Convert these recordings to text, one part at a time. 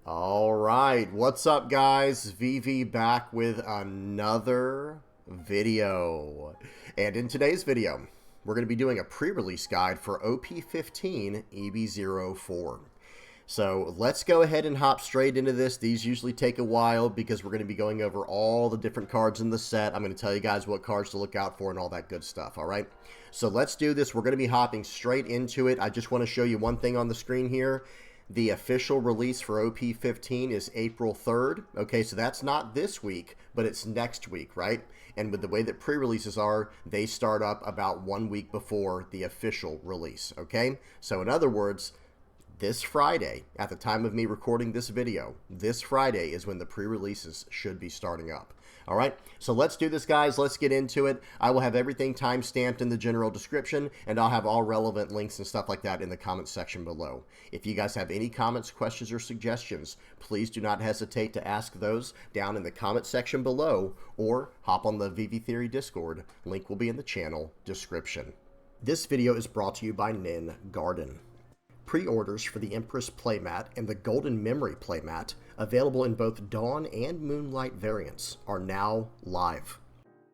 All right, what's up, guys? VV back with another video. And in today's video, we're going to be doing a pre-release guide for OP15 EB04. So let's go ahead and hop straight into this. These usually take a while because we're going to be going over all the different cards in the set. I'm going to tell you guys what cards to look out for and all that good stuff, all right? So let's do this. We're going to be hopping straight into it. I just want to show you one thing on the screen here. The official release for OP15 is April 3rd. Okay, so that's not this week, but it's next week, right? And with the way that pre-releases are, they start up about 1 week before the official release, okay? So in other words, this Friday, at the time of me recording this video, this Friday is when the pre-releases should be starting up. All right, so let's do this, guys. Let's get into it. I will have everything time-stamped in the general description, and I'll have all relevant links and stuff like that in the comments section below. If you guys have any comments, questions, or suggestions, please do not hesitate to ask those down in the comment section below, or hop on the VV Theory Discord. Link will be in the channel description. This video is brought to you by Nin Garden. Pre-orders for the Empress playmat and the Golden Memory playmat, available in both Dawn and Moonlight variants, are now live.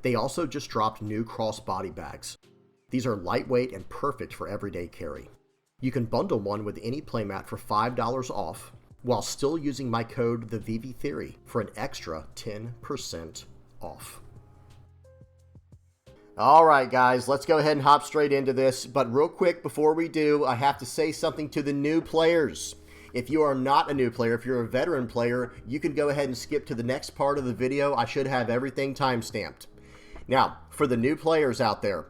They also just dropped new crossbody bags. These are lightweight and perfect for everyday carry. You can bundle one with any playmat for $5 off, while still using my code TheVVTheory for an extra 10% off. All right, guys, let's go ahead and hop straight into this. But real quick, before we do, I have to say something to the new players. If you are not a new player, if you're a veteran player, you can go ahead and skip to the next part of the video. I should have everything time-stamped. Now, for the new players out there,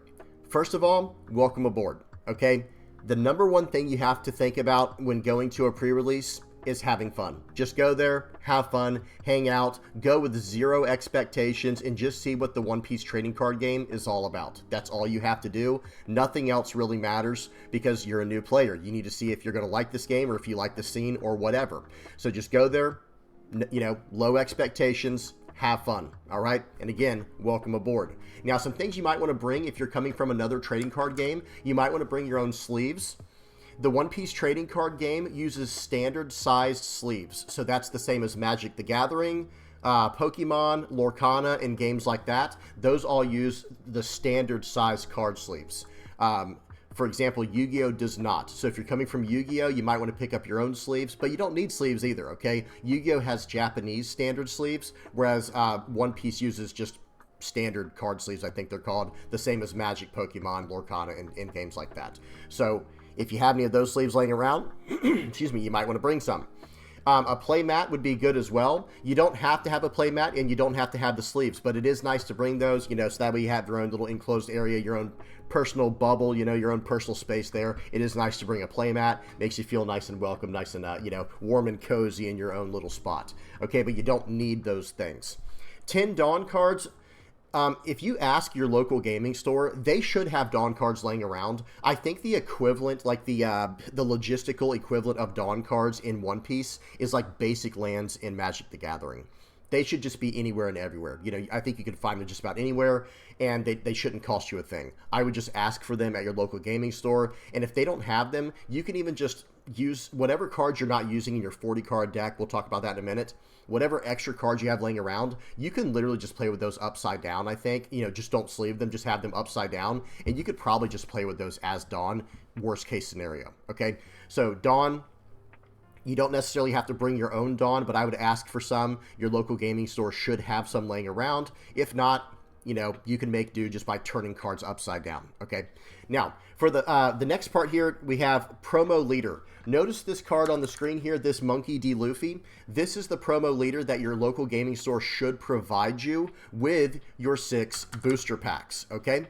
first of all, welcome aboard, okay? The number one thing you have to think about when going to a pre-release is having fun. Just go there, have fun, hang out, go with zero expectations, and just see what the One Piece trading card game is all about. That's all you have to do. Nothing else really matters because you're a new player. You need to see if you're going to like this game or if you like the scene or whatever. So just go there, you know, low expectations, have fun, all right? And again, welcome aboard. Now, some things you might want to bring if you're coming from another trading card game, you might want to bring your own sleeves. The One Piece trading card game uses standard sized sleeves. So that's the same as Magic the Gathering, Pokemon, Lorcana, and games like that. Those all use the standard sized card sleeves. For example, Yu-Gi-Oh! Does not. So if you're coming from Yu-Gi-Oh!, you might want to pick up your own sleeves, but you don't need sleeves either, okay? Yu-Gi-Oh! Has Japanese standard sleeves, whereas One Piece uses just standard card sleeves, I think they're called, the same as Magic, Pokemon, Lorcana, and games like that. So if you have any of those sleeves laying around, excuse me, you might want to bring some. A play mat would be good as well. You don't have to have a play mat and you don't have to have the sleeves, but it is nice to bring those, you know, so that way you have your own little enclosed area, your own personal bubble, you know, your own personal space there. It is nice to bring a play mat. Makes you feel nice and welcome, nice and, you know, warm and cozy in your own little spot. Okay, but you don't need those things. 10 Dawn cards. If you ask your local gaming store, they should have Dawn cards laying around. I think the equivalent, like the logistical equivalent of Dawn cards in One Piece is like basic lands in Magic the Gathering. They should just be anywhere and everywhere. You know, I think you can find them just about anywhere, and they shouldn't cost you a thing. I would just ask for them at your local gaming store, and if they don't have them, you can even just use whatever cards you're not using in your 40-card deck. We'll talk about that in a minute. Whatever extra cards you have laying around, you can literally just play with those upside down, I think. You know, just don't sleeve them, just have them upside down, and you could probably just play with those as Dawn, worst case scenario, okay? So Dawn, you don't necessarily have to bring your own Dawn, but I would ask for some. Your local gaming store should have some laying around. If not, you know, you can make do just by turning cards upside down, okay? Now, for the next part here, we have Promo Leader. Notice this card on the screen here, this Monkey D. Luffy. This is the promo leader that your local gaming store should provide you with your 6 booster packs, okay?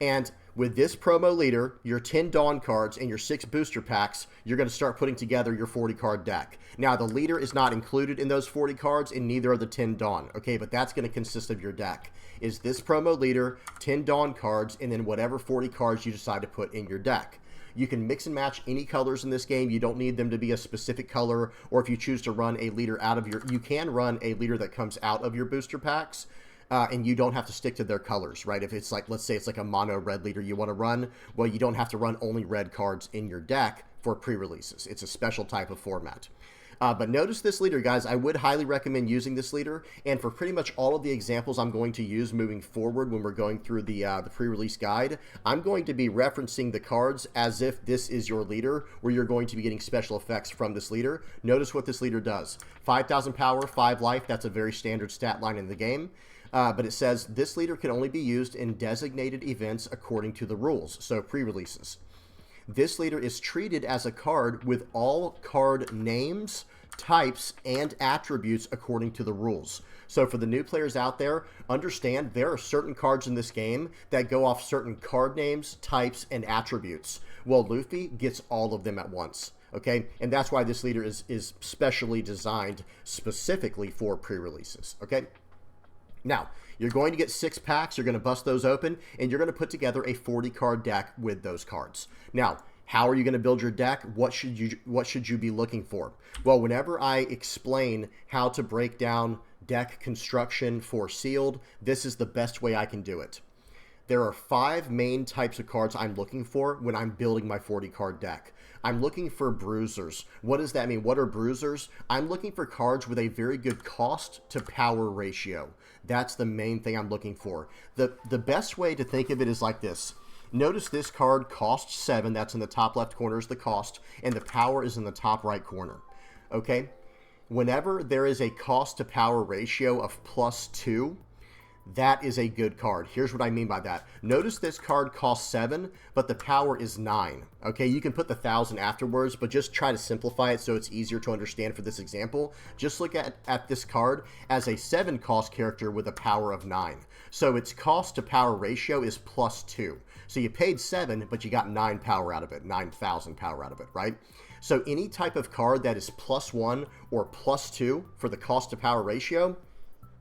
And with this promo leader, your 10 Dawn cards, and your 6 booster packs, you're going to start putting together your 40-card deck. Now, the leader is not included in those 40 cards, and neither are the 10 Dawn, okay? But that's going to consist of your deck. Is this promo leader, 10 Dawn cards, and then whatever 40 cards you decide to put in your deck. You can mix and match any colors in this game. You don't need them to be a specific color, or if you choose to run a leader out of your, you can run a leader that comes out of your booster packs. And you don't have to stick to their colors, right? If it's like, let's say it's like a mono red leader you want to run, well, you don't have to run only red cards in your deck for pre-releases. It's a special type of format. But notice this leader, guys. I would highly recommend using this leader. And for pretty much all of the examples I'm going to use moving forward when we're going through the pre-release guide, I'm going to be referencing the cards as if this is your leader, where you're going to be getting special effects from this leader. Notice what this leader does. 5,000 power, 5 life. That's a very standard stat line in the game. But it says this leader can only be used in designated events according to the rules, so pre-releases. This leader is treated as a card with all card names, types, and attributes according to the rules. So for the new players out there, understand there are certain cards in this game that go off certain card names, types, and attributes. Well, Luffy gets all of them at once. Okay, and that's why this leader is specially designed specifically for pre-releases. Okay, now you're going to get 6 packs, you're going to bust those open, and you're going to put together a 40 card deck with those cards. Now, how are you going to build your deck? What should you be looking for? Well, whenever I explain how to break down deck construction for sealed, this is the best way I can do it. There are 5 main types of cards I'm looking for when I'm building my 40 card deck. I'm looking for bruisers. What does that mean? What are bruisers? I'm looking for cards with a very good cost to power ratio. That's the main thing I'm looking for. The best way to think of it is like this. Notice this card costs 7. That's in the top left corner is the cost, and the power is in the top right corner. Okay? Whenever there is a cost to power ratio of +2, that is a good card. Here's what I mean by that. Notice this card costs 7, but the power is 9. Okay, you can put the 1,000 afterwards, but just try to simplify it so it's easier to understand for this example. Just look at this card as a 7 cost character with a power of 9. So its cost to power ratio is +2. So you paid 7, but you got 9 power out of it, 9,000 power out of it, right? So any type of card that is +1 or +2 for the cost to power ratio,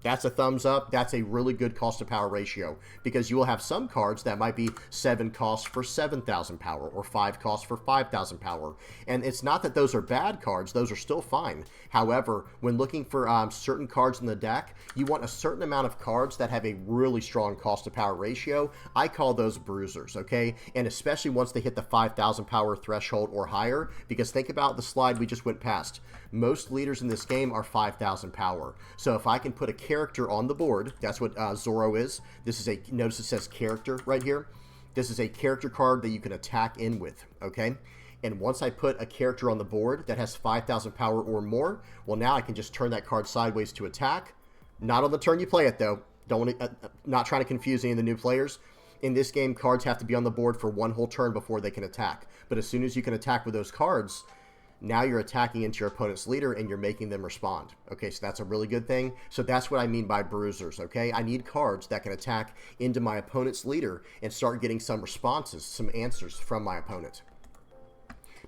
that's a thumbs up. That's a really good cost to power ratio, because you will have some cards that might be 7 costs for 7,000 power or 5 costs for 5,000 power. And it's not that those are bad cards. Those are still fine. However, when looking for certain cards in the deck, you want a certain amount of cards that have a really strong cost to power ratio. I call those bruisers, okay? And especially once they hit the 5,000 power threshold or higher, because think about the slide we just went past. Most leaders in this game are 5,000 power. So if I can put a character on the board, that's what Zoro is. This is a, notice it says character right here. This is a character card that you can attack in with, okay? And once I put a character on the board that has 5,000 power or more, well, now I can just turn that card sideways to attack. Not on the turn you play it, though. Don't want to, not trying to confuse any of the new players. In this game, cards have to be on the board for 1 whole turn before they can attack. But as soon as you can attack with those cards, now you're attacking into your opponent's leader and you're making them respond. Okay, so that's a really good thing. So that's what I mean by bruisers, okay? I need cards that can attack into my opponent's leader and start getting some responses, some answers from my opponent.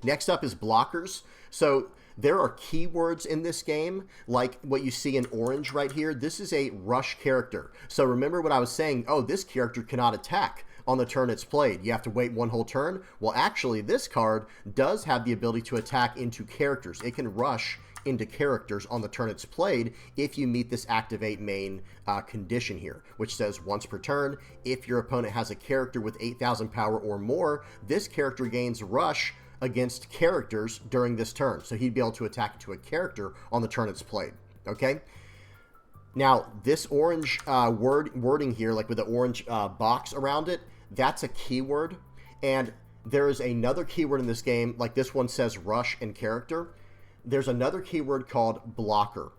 Next up is blockers. So there are keywords in this game, like what you see in orange right here. This is a rush character. So remember what I was saying, oh, this character cannot attack on the turn it's played. You have to wait 1 whole turn. Well, actually, this card does have the ability to attack into characters. It can rush into characters on the turn it's played if you meet this activate main condition here, which says once per turn, if your opponent has a character with 8,000 power or more, this character gains rush against characters during this turn. So he'd be able to attack into a character on the turn it's played. Okay? Now, this orange wording here, like with the orange box around it, that's a keyword. And there is another keyword in this game, like this one says rush and character. There's another keyword called blocker.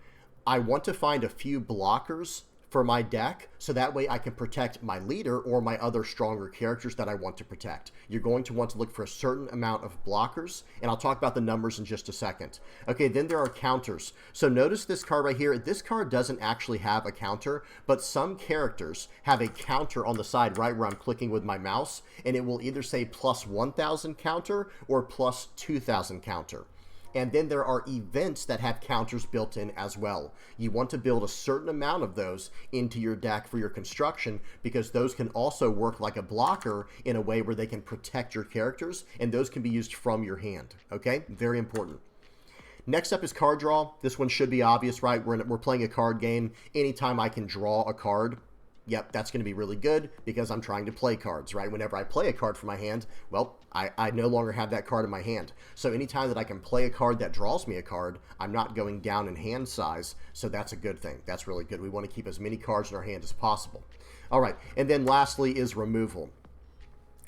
I want to find a few blockers for my deck, so that way I can protect my leader or my other stronger characters that I want to protect. You're going to want to look for a certain amount of blockers, and I'll talk about the numbers in just a second. Okay, then there are counters. So notice this card right here. This card doesn't actually have a counter, but some characters have a counter on the side right where I'm clicking with my mouse, and it will either say plus 1,000 counter or plus 2,000 counter. And then there are events that have counters built in as well. You want to build a certain amount of those into your deck for your construction, because those can also work like a blocker in a way where they can protect your characters, and those can be used from your hand. Okay? Very important. Next up is card draw. This one should be obvious, right? We're playing a card game. Anytime I can draw a card, Yep, that's going to be really good because I'm trying to play cards, right? Whenever I play a card from my hand, well, I no longer have that card in my hand. So anytime that I can play a card that draws me a card, I'm not going down in hand size, so that's a good thing. That's really good. We want to keep as many cards in our hand as possible. All right, and then lastly is removal.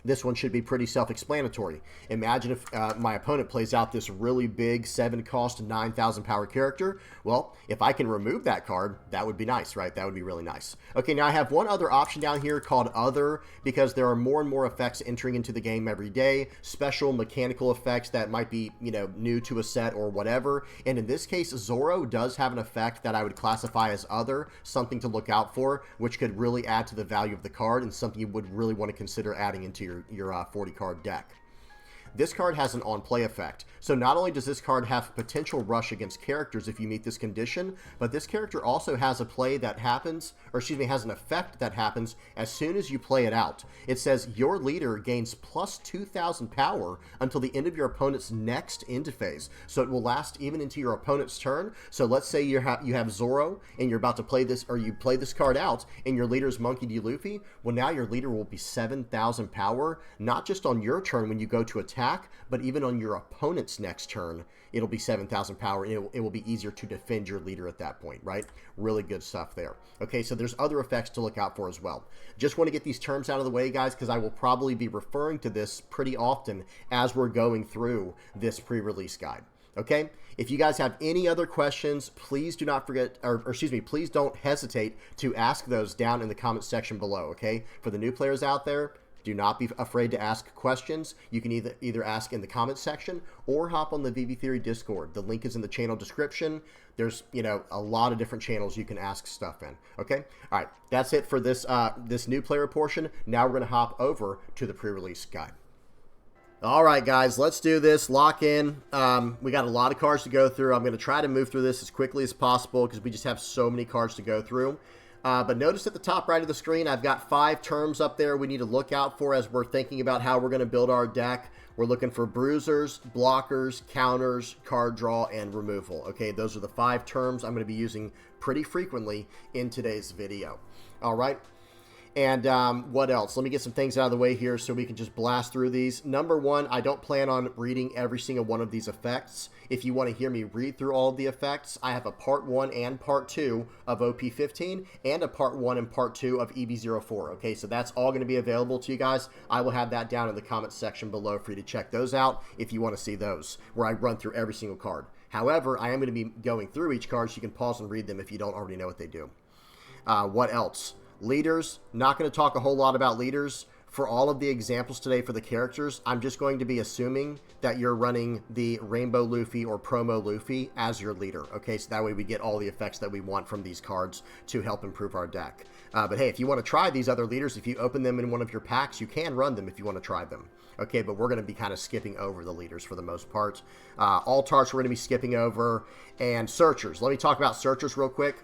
This one should be pretty self-explanatory. Imagine if my opponent plays out this really big 7-cost, 9,000 power character. Well, if I can remove that card, that would be nice, right? That would be really nice. Okay, now I have one other option down here called Other, because there are more and more effects entering into the game every day. Special mechanical effects that might be, you know, new to a set or whatever. And in this case, Zoro does have an effect that I would classify as Other, something to look out for, which could really add to the value of the card and something you would really want to consider adding into your 40 card deck. This card has an on-play effect. So not only does this card have potential rush against characters if you meet this condition, but this character also has a play that happens, or excuse me, has an effect that happens as soon as you play it out. It says your leader gains plus 2,000 power until the end of your opponent's next end phase. So it will last even into your opponent's turn. So let's say you have Zoro and you're about to play this, or you play this card out and your leader's Monkey D. Luffy. Well, now your leader will be 7,000 power, not just on your turn when you go to attack, but even on your opponent's next turn, it'll be 7,000 power, and it will be easier to defend your leader at that point, right? Really good stuff there. Okay, so there's other effects to look out for as well. Just want to get these terms out of the way, guys, because I will probably be referring to this pretty often as we're going through this pre-release guide. Okay, if you guys have any other questions, please do not forget, or excuse me, please don't hesitate to ask those down in the comment section below. Okay, for the new players out there, do not be afraid to ask questions. You can either ask in the comments section or hop on the VV Theory Discord. The link is in the channel description. There's, you know, a lot of different channels you can ask stuff in. Okay? All right. That's it for this this new player portion. Now we're going to hop over to the pre-release guide. All right, guys, let's do this. Lock in. We got a lot of cards to go through. I'm going to try to move through this as quickly as possible because we just have so many cards to go through. But notice at the top right of the screen, I've got 5 terms up there we need to look out for as we're thinking about how we're going to build our deck. We're looking for bruisers, blockers, counters, card draw, and removal. Okay, those are the 5 terms I'm going to be using pretty frequently in today's video. All right. And what else? Let me get some things out of the way here so we can just blast through these. Number 1, I don't plan on reading every single one of these effects. If you want to hear me read through all of the effects, I have a part 1 and part 2 of OP15 and a part 1 and part 2 of EB04. Okay, so that's all going to be available to you guys. I will have that down in the comments section below for you to check those out if you want to see those, where I run through every single card. However, I am going to be going through each card so you can pause and read them if you don't already know what they do. What else? Leaders, not going to talk a whole lot about leaders. For all of the examples today for the characters, I'm just going to be assuming that you're running the Rainbow Luffy or Promo Luffy as your leader. Okay, so that way we get all the effects that we want from these cards to help improve our deck. But hey, if you want to try these other leaders, if you open them in one of your packs, you can run them if you want to try them. Okay, but we're going to be kind of skipping over the leaders for the most part. Altarts we're going to be skipping over. And searchers. Let me talk about searchers real quick.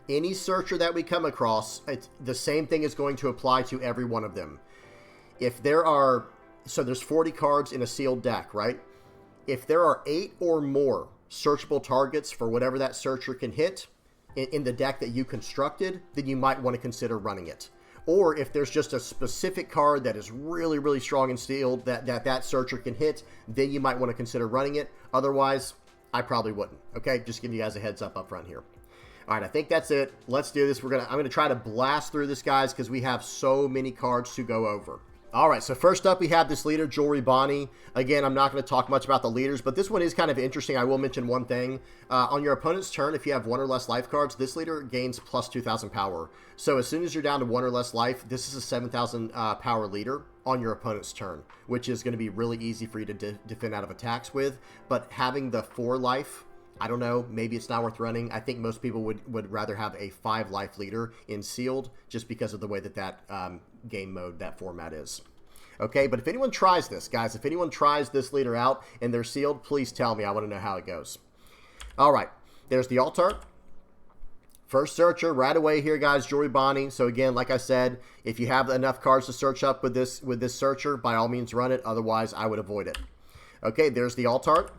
Any searcher that we come across, the same thing is going to apply to every one of them. If there are, so there's 40 cards in a sealed deck, right? If there are 8 or more searchable targets for whatever that searcher can hit in the deck that you constructed, then you might want to consider running it. Or if there's just a specific card that is really, really strong and sealed that searcher can hit, then you might want to consider running it. Otherwise, I probably wouldn't. Okay, just giving you guys a heads up front here. All right, I think that's it. Let's do this. I'm gonna try to blast through this, guys, because we have so many cards to go over. All right, so first up, we have this leader, Jewelry Bonnie. Again, I'm not going to talk much about the leaders, but this one is kind of interesting. I will mention one thing. On your opponent's turn, if you have 1 or less life cards, this leader gains plus 2,000 power. So as soon as you're down to 1 or less life, this is a 7,000 power leader on your opponent's turn, which is going to be really easy for you to defend out of attacks with. But having the 4 life, I don't know, maybe it's not worth running. I think most people would rather have a 5 life leader in sealed just because of the way that game mode, that format is. Okay, but if anyone tries this, guys, if anyone tries this leader out and they're sealed, please tell me. I want to know how it goes. All right, there's the altar. First searcher right away here, guys, Jewelry Bonnie. So again, like I said, if you have enough cards to search up with this searcher, by all means run it. Otherwise, I would avoid it. Okay, there's the altar.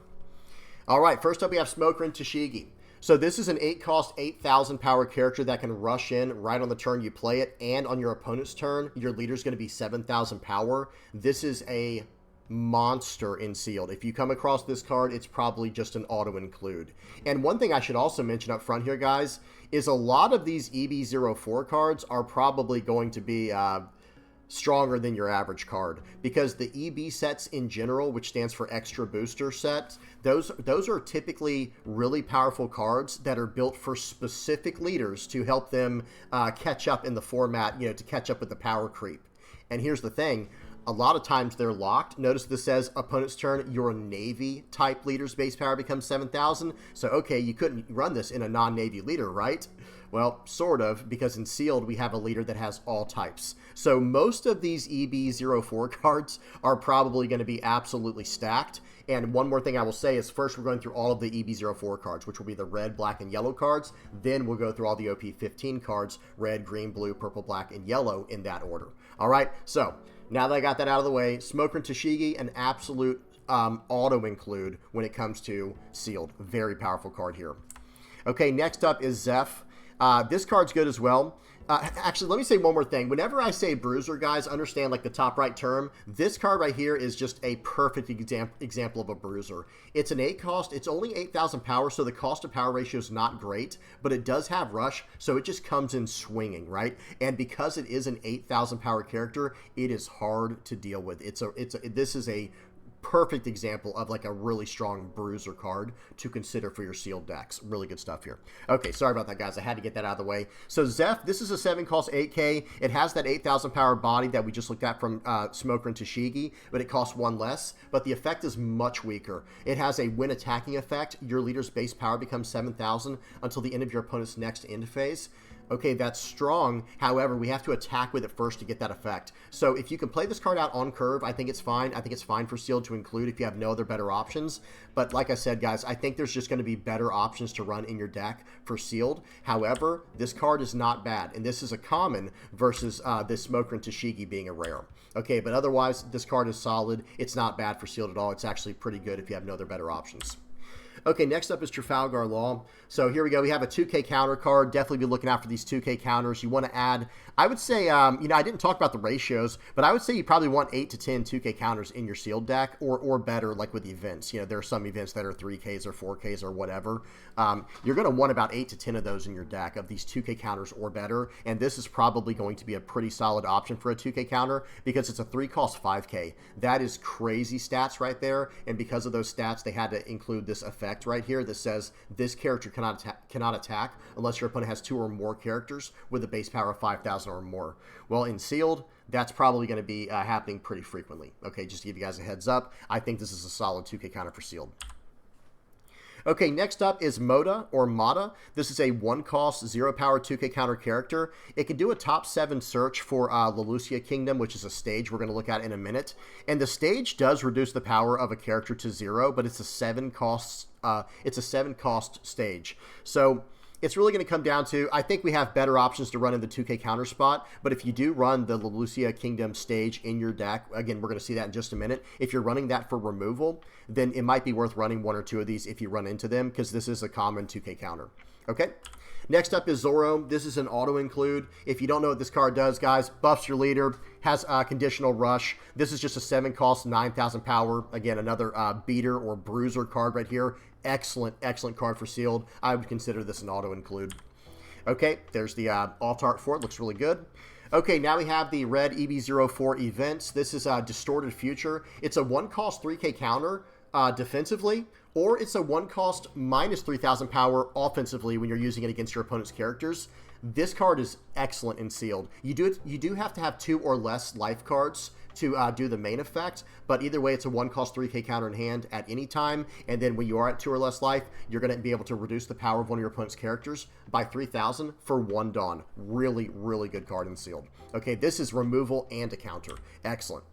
All right, first up we have Smoker and Tashigi. So this is an 8 cost, 8,000 power character that can rush in right on the turn you play it, and on your opponent's turn, your leader's going to be 7,000 power. This is a monster in sealed. If you come across this card, it's probably just an auto include. And one thing I should also mention up front here, guys, is a lot of these EB04 cards are probably going to be stronger than your average card, because the EB sets in general, which stands for extra booster sets, those are typically really powerful cards that are built for specific leaders to help them catch up in the format, to catch up with the power creep. And here's the thing, a lot of times they're locked. Notice this says opponent's turn, your Navy type leader's base power becomes 7,000. So okay, you couldn't run this in a non-Navy leader, right? Well, sort of, because in sealed we have a leader that has all types. So most of these EB04 cards are probably going to be absolutely stacked. And one more thing I will say is, first we're going through all of the EB04 cards, which will be the red, black, and yellow cards. Then we'll go through all the OP15 cards, red, green, blue, purple, black, and yellow in that order. All right, so now that I got that out of the way, Smoker and Tashigi, an absolute auto include when it comes to sealed. Very powerful card here. Okay, next up is Zeph. This card's good as well. Actually, let me say one more thing. Whenever I say bruiser, guys, understand like the top right term. This card right here is just a perfect example of a bruiser. It's an 8 cost. It's only 8,000 power, so the cost to power ratio is not great, but it does have rush, so it just comes in swinging, right? And because it is an 8,000 power character, it is hard to deal with. This is a perfect example of like a really strong bruiser card to consider for your sealed decks. Really good stuff here. Okay, sorry about that, guys. I had to get that out of the way. So Zeph, this is a 7 cost 8K. It has that 8,000 power body that we just looked at from Smoker and Tashigi, but it costs 1 less. But the effect is much weaker. It has a when attacking effect. Your leader's base power becomes 7,000 until the end of your opponent's next end phase. Okay, that's strong. However, we have to attack with it first to get that effect. So if you can play this card out on curve, I think it's fine. I think it's fine for sealed to include if you have no other better options. But like I said, guys, I think there's just going to be better options to run in your deck for sealed. However, this card is not bad. And this is a common versus this Smoker and Tashigi being a rare. Okay, but otherwise, this card is solid. It's not bad for sealed at all. It's actually pretty good if you have no other better options. Okay, next up is Trafalgar Law. So here we go. We have a 2K counter card. Definitely be looking out for these 2K counters. You want to add, I would say, I didn't talk about the ratios, but I would say you probably want 8 to 10 2K counters in your sealed deck, or better, like with events. There are some events that are 3Ks or 4Ks or whatever. You're going to want about 8 to 10 of those in your deck of these 2K counters or better, and this is probably going to be a pretty solid option for a 2K counter because it's a 3 cost 5K. That is crazy stats right there, and because of those stats, they had to include this effect right here that says this character cannot attack unless your opponent has 2 or more characters with a base power of 5,000 or more. Well, in sealed, that's probably going to be happening pretty frequently. Okay, just to give you guys a heads up, I think this is a solid 2K counter for sealed. Okay, next up is Moda or Mata. This is a 1 cost, 0 power 2K counter character. It can do a top 7 search for Lelucia Kingdom, which is a stage we're going to look at in a minute. And the stage does reduce the power of a character to 0, but it's a 7 cost stage. So it's really going to come down to, I think we have better options to run in the 2K counter spot, but if you do run the Lelucia Kingdom stage in your deck, again, we're going to see that in just a minute. If you're running that for removal, then it might be worth running 1 or 2 of these if you run into them, because this is a common 2K counter. Okay? Next up is Zoro. This is an auto include. If you don't know what this card does, guys, buffs your leader, has conditional rush. This is just a 7 cost, 9,000 power. Again, another beater or bruiser card right here. Excellent, excellent card for sealed. I would consider this an auto include. Okay, there's the alt art for it. Looks really good. Okay, now we have the red EB04 events. This is a Distorted Future. It's a 1 cost 3K counter defensively, or it's a 1 cost minus 3,000 power offensively when you're using it against your opponent's characters. This card is excellent in sealed. You do have to have 2 or less life cards to do the main effect, but either way, it's a 1 cost 3K counter in hand at any time, and then when you are at 2 or less life, you're going to be able to reduce the power of one of your opponent's characters by 3,000 for 1 Dawn. Really, really good card in sealed. Okay, this is removal and a counter. Excellent.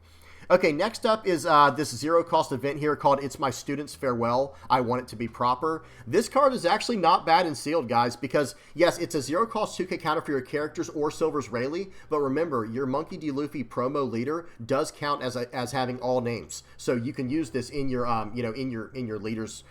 Okay, next up is this 0 cost event here called It's My Student's Farewell. I Want It to Be Proper. This card is actually not bad in sealed, guys, because yes, it's a 0 cost 2K counter for your characters or Silver's Rayleigh, but remember, your Monkey D. Luffy promo leader does count as having all names. So you can use this in your in your leaders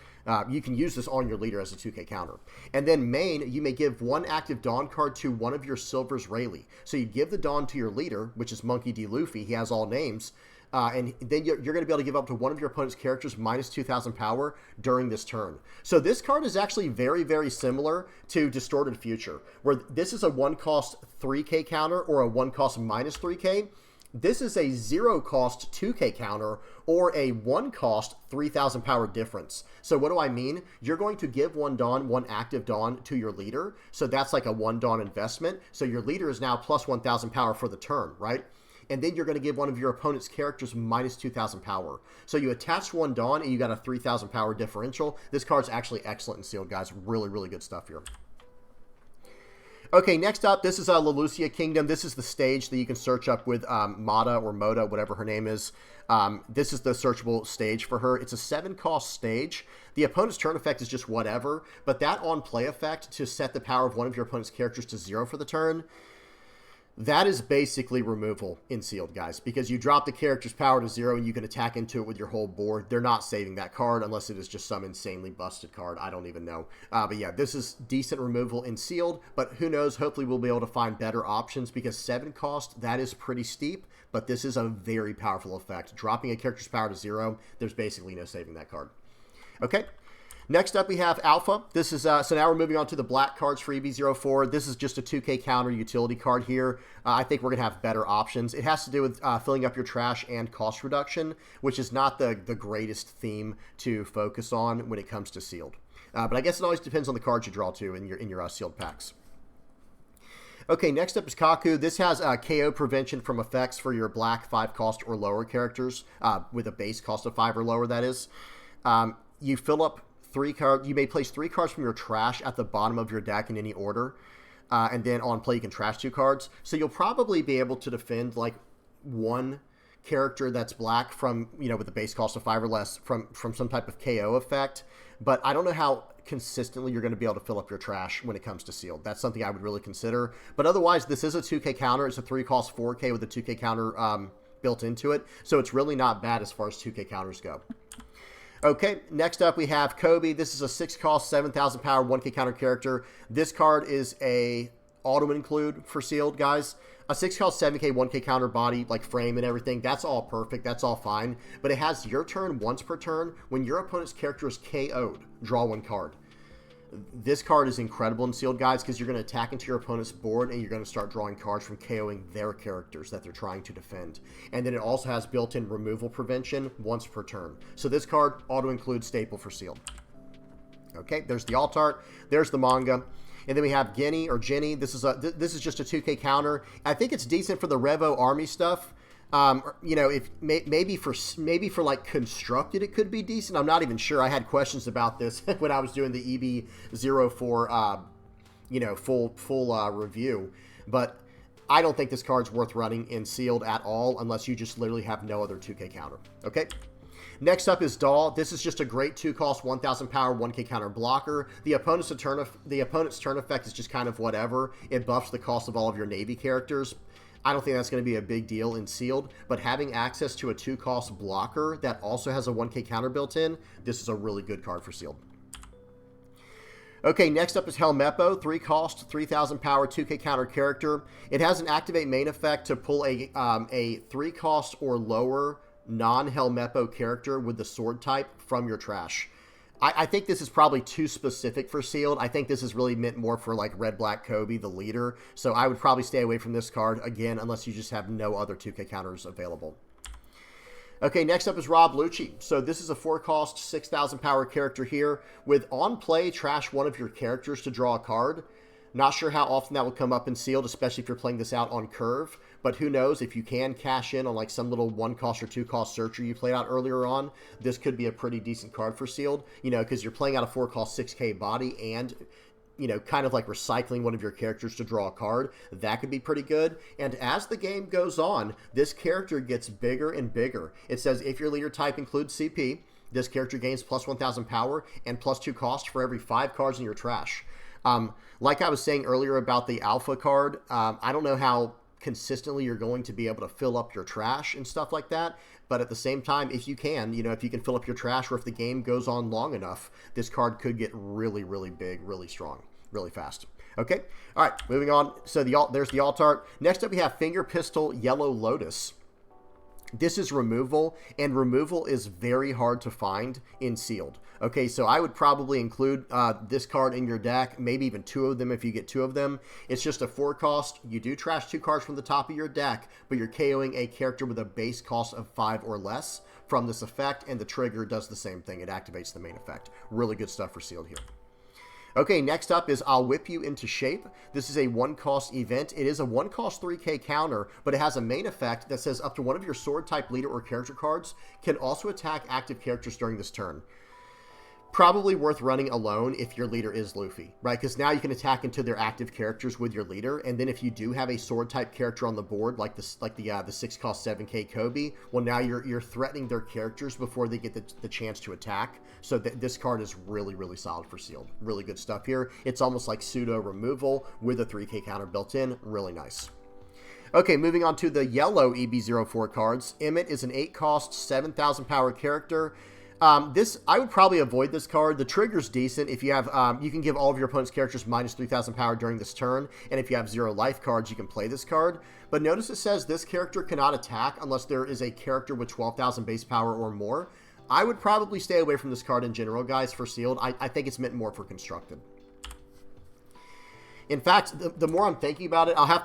You can use this on your leader as a 2K counter. And then main, you may give one active Dawn card to one of your Silver's Rayleigh. So you give the Dawn to your leader, which is Monkey D. Luffy. He has all names. And then you're going to be able to give up to one of your opponent's characters minus 2,000 power during this turn. So this card is actually very, very similar to Distorted Future, where this is a 1-cost 3K counter or a 1-cost minus 3K. This is a 0-cost 2K counter or a 1-cost 3,000 power difference. So what do I mean? You're going to give one Dawn, one active Dawn to your leader. So that's like a 1 Dawn investment. So your leader is now plus 1,000 power for the turn, right? And then you're going to give one of your opponent's characters minus 2,000 power. So you attach one Dawn and you got a 3,000 power differential. This card's actually excellent in sealed, guys. Really, really good stuff here. Okay, next up, this is Lelucia Kingdom. This is the stage that you can search up with Mata or Moda, whatever her name is. This is the searchable stage for her. It's a 7-cost stage. The opponent's turn effect is just whatever, but that on-play effect to set the power of one of your opponent's characters to 0 for the turn, that is basically removal in sealed, guys, because you drop the character's power to 0 and you can attack into it with your whole board. They're not saving that card unless it is just some insanely busted card. I don't even know. But yeah, this is decent removal in sealed, but who knows? Hopefully we'll be able to find better options because 7 cost, that is pretty steep, but this is a very powerful effect. Dropping a character's power to 0, there's basically no saving that card. Okay. Next up, we have Alpha. This is so now we're moving on to the black cards for EB04. This is just a 2K counter utility card here. I think we're going to have better options. It has to do with filling up your trash and cost reduction, which is not the greatest theme to focus on when it comes to sealed. But I guess it always depends on the cards you draw to in your sealed packs. Okay, next up is Kaku. This has KO prevention from effects for your black 5-cost or lower characters with a base cost of 5 or lower, that is. You fill up 3 cards. You may place 3 cards from your trash at the bottom of your deck in any order, and then on play you can trash 2 cards. So you'll probably be able to defend like one character that's black from, you know, with a base cost of 5 or less from some type of KO effect. But I don't know how consistently you're going to be able to fill up your trash when it comes to sealed. That's something I would really consider. But otherwise, this is a 2K counter. It's a 3-cost 4K with a 2K counter built into it. So it's really not bad as far as 2K counters go. Okay, next up we have Kobe. This is a 6-cost, 7,000 power, 1K counter character. This card is a auto-include for sealed, guys. A 6-cost, 7K, 1K counter body, like frame and everything, that's all perfect, that's all fine. But it has your turn once per turn. When your opponent's character is KO'd, draw 1 card. This card is incredible in sealed, guys, because you're going to attack into your opponent's board and you're going to start drawing cards from KOing their characters that they're trying to defend. And then it also has built-in removal prevention once per turn. So this card auto-include staple for sealed. Okay, there's the alt art. There's the manga. And then we have Ginny or Jenny. This is just a 2K counter. I think it's decent for the Revo army stuff. You know, if maybe for like constructed, it could be decent. I'm not even sure. I had questions about this when I was doing the EB04, you know, full review. But I don't think this card's worth running in sealed at all, unless you just literally have no other 2K counter. Okay. Next up is Doll. This is just a great 2-cost, 1,000 power, 1K counter blocker. The opponent's turn effect is just kind of whatever. It buffs the cost of all of your Navy characters. I don't think that's going to be a big deal in sealed, but having access to a 2-cost blocker that also has a 1K counter built in, this is a really good card for sealed. Okay, next up is Helmeppo, 3-cost, 3,000 power, 2K counter character. It has an activate main effect to pull a 3-cost or lower non-Helmeppo character with the sword type from your trash. I think this is probably too specific for sealed. I think this is really meant more for like Red Black Kobe, the leader. So I would probably stay away from this card, again, unless you just have no other 2K counters available. Okay, next up is Rob Lucci. So this is a 4-cost, 6,000 power character here. With on play, trash one of your characters to draw a card. Not sure how often that will come up in sealed, especially if you're playing this out on curve. But who knows, if you can cash in on like some little 1-cost or 2-cost searcher you played out earlier on, this could be a pretty decent card for sealed. You know, because you're playing out a 4-cost 6K body and, you know, kind of like recycling one of your characters to draw a card. That could be pretty good. And as the game goes on, this character gets bigger and bigger. It says if your leader type includes CP, this character gains plus 1,000 power and plus 2 cost for every 5 cards in your trash. Like I was saying earlier about the Alpha card, I don't know how consistently you're going to be able to fill up your trash and stuff like that, But at the same time, if you can, if you can fill up your trash, or if the game goes on long enough, this card could get really, really big, really strong, really fast. Okay, all right, moving on. So there's the alt art. Next up, we have Finger Pistol Yellow Lotus. This is removal, and removal is very hard to find in sealed. Okay, so I would probably include this card in your deck, maybe even 2 of them if you get 2 of them. It's just a 4 cost. You do trash 2 cards from the top of your deck, but you're KOing a character with a base cost of 5 or less from this effect, and the trigger does the same thing. It activates the main effect. Really good stuff for sealed here. Okay, next up is I'll Whip You Into Shape. This is a 1-cost event. It is a 1-cost 3k counter, but it has a main effect that says up to one of your sword type leader or character cards can also attack active characters during this turn. Probably worth running alone if your leader is Luffy, right? Because now you can attack into their active characters with your leader, and then if you do have a sword type character on the board, like the 6-cost 7k Kobe, well, now you're threatening their characters before they get the chance to attack. So this card is really, really solid for sealed. Really good stuff here. It's almost like pseudo removal with a 3k counter built in. Really nice. Okay, moving on to the yellow EB04 cards. Emmett is an 8-cost 7,000 power character. I would probably avoid this card. The trigger's decent. If you have, you can give all of your opponent's characters minus 3,000 power during this turn, and if you have 0 life cards, you can play this card. But notice it says this character cannot attack unless there is a character with 12,000 base power or more. I would probably stay away from this card in general, guys, for sealed. I think it's meant more for constructed. In fact, the more I'm thinking about it, I'll have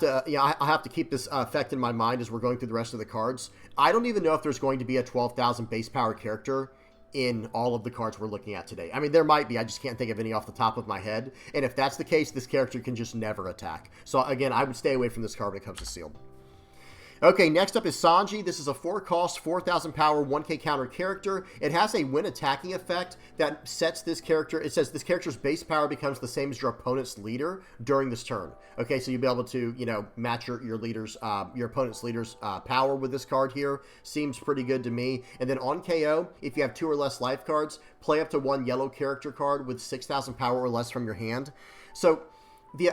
to keep this effect in my mind as we're going through the rest of the cards. I don't even know if there's going to be a 12,000 base power character in all of the cards we're looking at today. I mean, there might be. I just can't think of any off the top of my head. And if that's the case, this character can just never attack. So again, I would stay away from this card when it comes to sealed. Okay, next up is Sanji. This is a 4-cost, 4,000 power, 1k counter character. It has a when attacking effect that sets this character. It says this character's base power becomes the same as your opponent's leader during this turn. Okay, so you'll be able to, match your opponent's leader's power with this card here. Seems pretty good to me. And then on KO, if you have 2 or less life cards, play up to 1 yellow character card with 6,000 power or less from your hand. So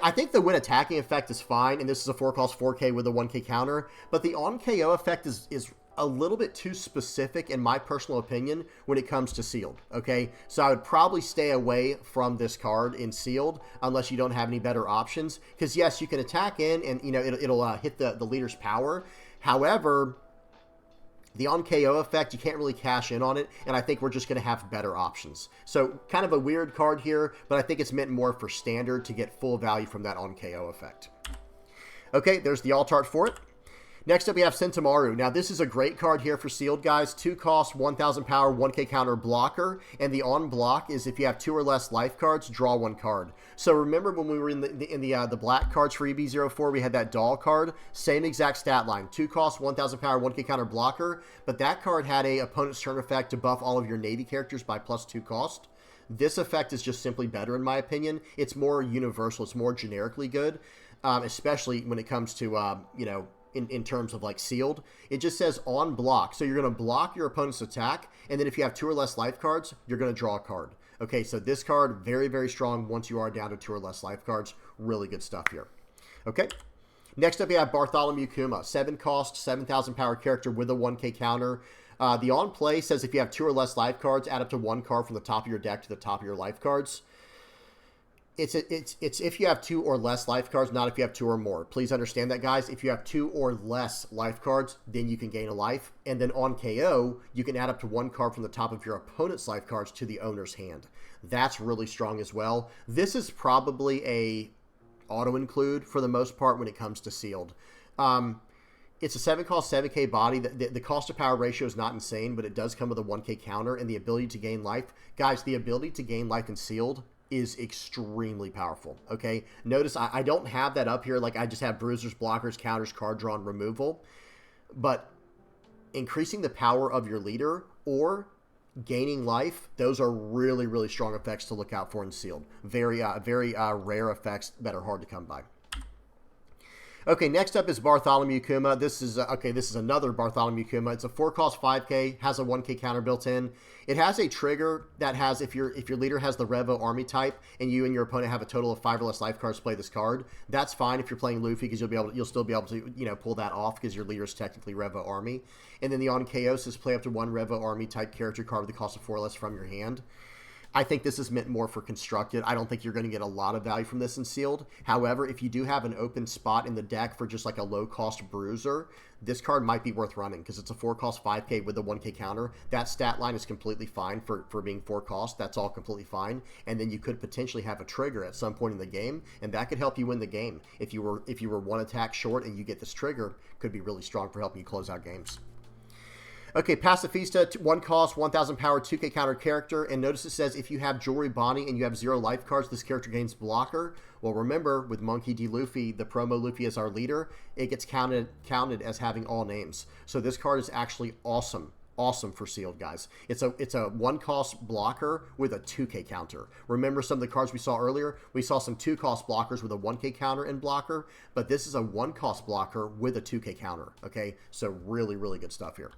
I think the when attacking effect is fine, and this is a 4-cost 4k with a 1k counter, but the on KO effect is a little bit too specific in my personal opinion when it comes to sealed, okay? So I would probably stay away from this card in sealed unless you don't have any better options, because yes, you can attack in and, it'll hit the leader's power. However, the on KO effect, you can't really cash in on it, and I think we're just going to have better options. So kind of a weird card here, but I think it's meant more for standard to get full value from that on KO effect. Okay, there's the alt art for it. Next up, we have Sentimaru. Now, this is a great card here for sealed, guys. 2 cost, 1,000 power, 1k counter blocker. And the on block is if you have 2 or less life cards, draw 1 card. So remember when we were in the black cards for EB04, we had that doll card. Same exact stat line. 2 cost, 1,000 power, 1k counter blocker. But that card had a opponent's turn effect to buff all of your Navy characters by +2 cost. This effect is just simply better in my opinion. It's more universal. It's more generically good, especially when it comes to, in terms of like sealed. It just says on block. So you're going to block your opponent's attack, and then if you have 2 or less life cards, you're going to draw a card. Okay, so this card, very, very strong once you are down to 2 or less life cards. Really good stuff here. Okay, next up we have Bartholomew Kuma. 7 cost, 7,000 power character with a 1k counter. The on play says if you have 2 or less life cards, add up to 1 card from the top of your deck to the top of your life cards. It's if you have 2 or less life cards, not if you have 2 or more. Please understand that, guys. If you have 2 or less life cards, then you can gain a life. And then on KO, you can add up to 1 card from the top of your opponent's life cards to the owner's hand. That's really strong as well. This is probably a auto-include for the most part when it comes to sealed. It's a 7-cost, 7k body. The cost to power ratio is not insane, but it does come with a 1k counter and the ability to gain life. Guys, the ability to gain life in sealed is extremely powerful, okay? Notice I don't have that up here. Like, I just have bruisers, blockers, counters, card draw, and removal. But increasing the power of your leader or gaining life, those are really, really strong effects to look out for in sealed. Very rare effects that are hard to come by. Okay, next up is Bartholomew Kuma. This is this is another Bartholomew Kuma. It's a 4-cost 5K, has a 1K counter built in. It has a trigger that has if your leader has the Revo army type and you and your opponent have a total of 5 or less life cards, play this card. That's fine if you're playing Luffy because you'll still be able to pull that off because your leader is technically Revo army. And then the on Chaos is play up to 1 Revo army type character card with the cost of 4 or less from your hand. I think this is meant more for constructed. I don't think you're going to get a lot of value from this in sealed. However, if you do have an open spot in the deck for just like a low-cost bruiser, this card might be worth running because it's a 4-cost 5K with a 1K counter. That stat line is completely fine for being 4-cost. That's all completely fine. And then you could potentially have a trigger at some point in the game, and that could help you win the game. If you were 1 attack short and you get this trigger, could be really strong for helping you close out games. Okay, Pacifista, 1 cost, 1,000 power, 2K counter character, and notice it says if you have Jewelry Bonnie and you have 0 life cards, this character gains blocker. Well, remember, with Monkey D. Luffy, the promo Luffy as our leader, it gets counted as having all names. So this card is actually awesome for sealed, guys. It's a 1-cost blocker with a 2K counter. Remember some of the cards we saw earlier? We saw some 2-cost blockers with a 1K counter and blocker, but this is a 1-cost blocker with a 2K counter, okay? So really, really good stuff here.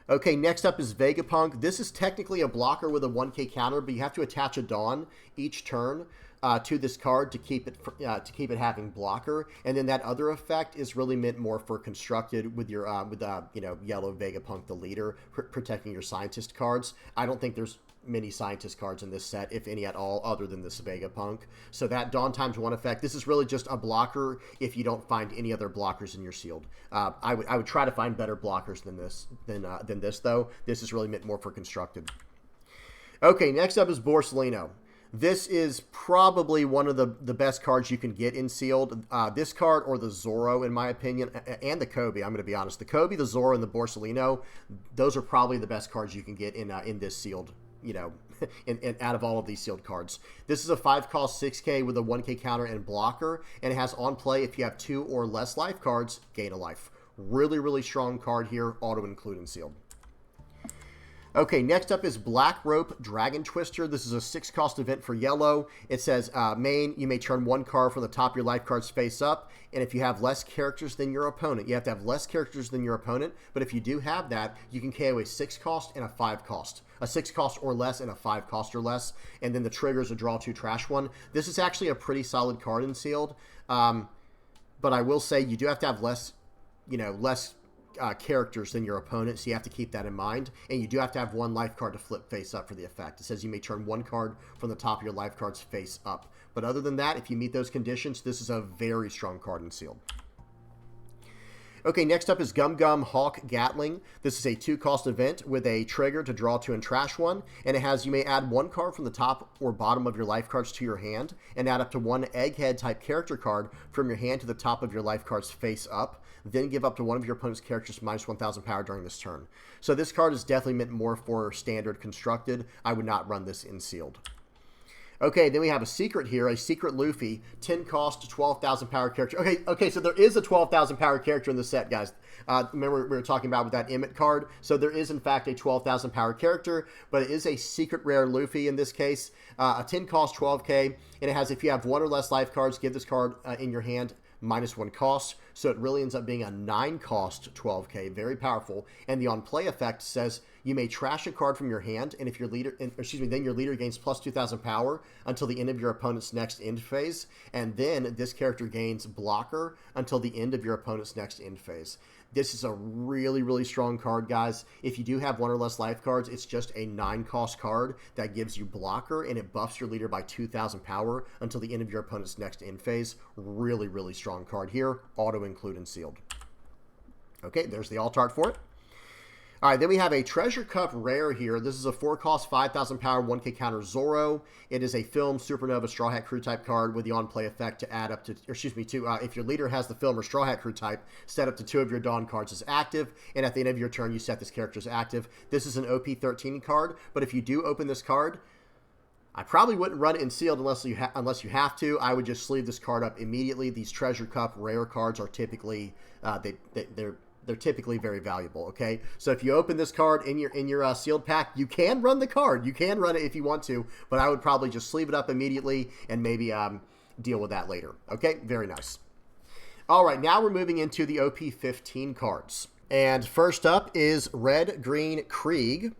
Okay, next up is Vegapunk. This is technically a blocker with a 1K counter, but you have to attach a Dawn each turn to this card to keep it having blocker. And then that other effect is really meant more for constructed with your yellow Vegapunk, the leader, protecting your scientist cards. I don't think there's many scientist cards in this set, if any at all, other than this Vegapunk. So that Dawn times 1 effect, this is really just a blocker if you don't find any other blockers in your sealed. I would try to find better blockers than this though. This is really meant more for constructed. Okay, next up is Borsalino. This is probably one of the best cards you can get in sealed. This card or the Zoro, in my opinion, and the Kobe, I'm going to be honest. The Kobe, the Zoro, and the Borsalino, those are probably the best cards you can get in this sealed, out of all of these sealed cards. This is a 5-cost 6K with a 1K counter and blocker, and it has on play if you have 2 or less life cards, gain a life. Really, really strong card here, auto include in sealed. Okay, next up is Black Rope Dragon Twister. This is a 6-cost event for yellow. It says, main, you may turn 1 card from the top of your life cards face up, and if you have less characters than your opponent, you have to have less characters than your opponent, but if you do have that, you can KO a 6-cost and a 5-cost. A 6-cost or less and a 5-cost or less, and then the trigger is a draw 2 trash 1. This is actually a pretty solid card in sealed, but I will say you do have to have less characters than your opponent, so you have to keep that in mind, and you do have to have 1 life card to flip face up for the effect. It says you may turn 1 card from the top of your life cards face up, but other than that, if you meet those conditions, this is a very strong card in sealed. Okay, next up is Gum Gum Hawk Gatling. This is a 2-cost event with a trigger to draw 2 and trash 1, and it has you may add 1 card from the top or bottom of your life cards to your hand, and add up to 1 Egghead type character card from your hand to the top of your life cards face up. Then give up to 1 of your opponent's characters minus 1,000 power during this turn. So this card is definitely meant more for standard constructed. I would not run this in sealed. Okay, then we have a secret here, a secret Luffy, 10 cost, 12,000 power character. Okay, so there is a 12,000 power character in the set, guys. Remember we were talking about with that Emmett card? So there is, in fact, a 12,000 power character, but it is a secret rare Luffy in this case. A 10 cost, 12K, and it has, if you have 1 or less life cards, give this card in your hand minus 1 cost, so it really ends up being a 9-cost 12K, very powerful. And the on play effect says you may trash a card from your hand, and if your leader, then your leader gains plus 2,000 power until the end of your opponent's next end phase, and then this character gains blocker until the end of your opponent's next end phase. This is a really, really strong card, guys. If you do have 1 or less life cards, it's just a 9-cost card that gives you blocker, and it buffs your leader by 2,000 power until the end of your opponent's next end phase. Really, really strong card here. Auto include and sealed. Okay, there's the alt art for it. All right, then we have a Treasure Cup Rare here. This is a 4-cost, 5,000 power, 1K counter Zoro. It is a Film Supernova Straw Hat Crew type card with the on-play effect to add up to, if your leader has the Film or Straw Hat Crew type, set up to 2 of your Dawn cards as active, and at the end of your turn, you set this character as active. This is an OP13 card, but if you do open this card, I probably wouldn't run it in sealed unless you have to. I would just sleeve this card up immediately. These Treasure Cup Rare cards are typically, they're typically very valuable, okay? So if you open this card in your sealed pack, you can run the card. You can run it if you want to, but I would probably just sleeve it up immediately and maybe deal with that later, okay? Very nice. All right, now we're moving into the OP15 cards. And first up is Red Green Krieg.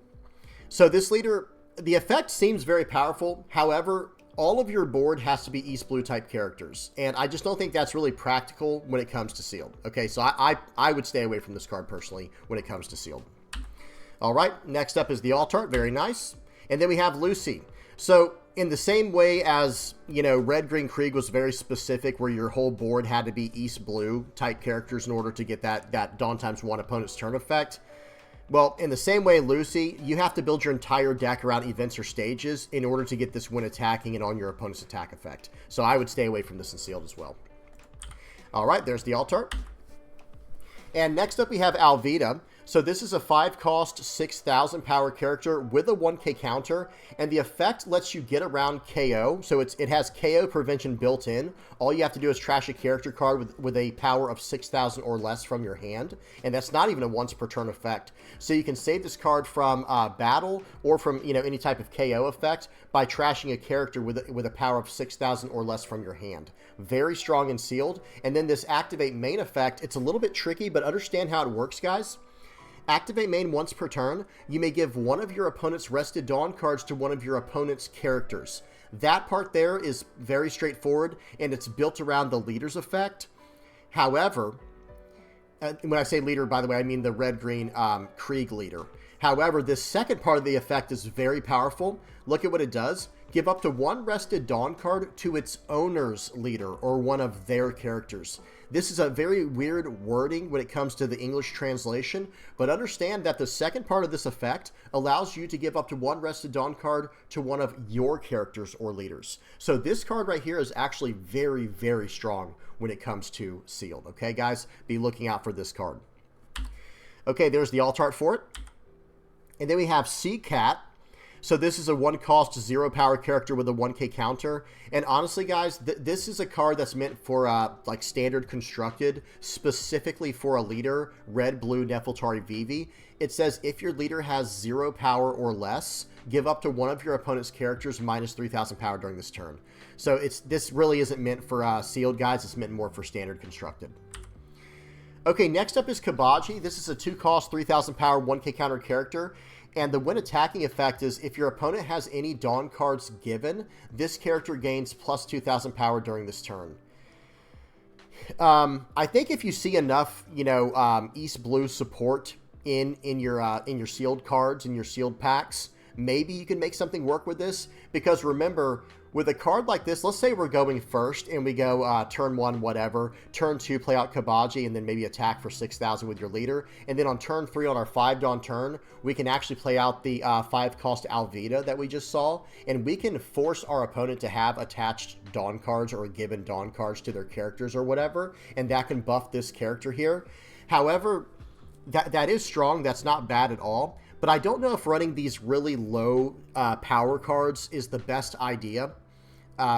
So this leader, the effect seems very powerful. However, all of your board has to be East Blue type characters. And I just don't think that's really practical when it comes to sealed. Okay, so I would stay away from this card personally when it comes to sealed. All right, next up is the Altart. Very nice. And then we have Lucy. So in the same way as, you know, Red Green Krieg was very specific where your whole board had to be East Blue type characters in order to get that Dawn ×1 opponent's turn effect. Well, in the same way, Lucy, you have to build your entire deck around events or stages in order to get this when attacking and on your opponent's attack effect. So I would stay away from this in sealed as well. All right, there's the Altart. And next up we have Alvida. So this is a 5-cost, 6,000 power character with a 1k counter, and the effect lets you get around KO. So it has KO prevention built in. All you have to do is trash a character card with a power of 6,000 or less from your hand, and that's not even a once per turn effect. So you can save this card from battle or from, you know, any type of KO effect by trashing a character with a power of 6,000 or less from your hand. Very strong and sealed. And then this activate main effect, it's a little bit tricky, but understand how it works, guys. Activate main once per turn. You may give one of your opponent's rested Dawn cards to one of your opponent's characters. That part there is very straightforward, and it's built around the leader's effect. However, when I say leader, by the way, I mean the Red-Green Krieg leader. However, this second part of the effect is very powerful. Look at what it does. Give up to one rested Dawn card to its owner's leader or one of their characters. This is a very weird wording when it comes to the English translation, but understand that the second part of this effect allows you to give up to one rested Dawn card to one of your characters or leaders. So this card right here is actually very, very strong when it comes to sealed. Okay, guys? Be looking out for this card. Okay, there's the Altart for it. And then we have Sea Cat. So this is a 1-cost, 0-power character with a 1k counter. And honestly, guys, this is a card that's meant for like standard constructed, specifically for a leader, Red-Blue Nefeltari Vivi. It says if your leader has 0 power or less, give up to one of your opponent's characters minus 3,000 power during this turn. So this really isn't meant for sealed, guys. It's meant more for standard constructed. Okay, next up is Kabaji. This is a 2-cost, 3,000 power, 1k counter character. And the when attacking effect is if your opponent has any Dawn cards given, this character gains plus 2,000 power during this turn. I think if you see enough, you know, East Blue support in your sealed cards, in your sealed packs, maybe you can make something work with this. Because remember, with a card like this, let's say we're going first and we go turn 1, whatever. Turn 2, play out Kabaji, and then maybe attack for 6,000 with your leader. And then on turn 3, on our 5 Dawn turn, we can actually play out the 5-cost Alvida that we just saw. And we can force our opponent to have attached Dawn cards or given Dawn cards to their characters or whatever. And that can buff this character here. However, that is strong. That's not bad at all. But I don't know if running these really low power cards is the best idea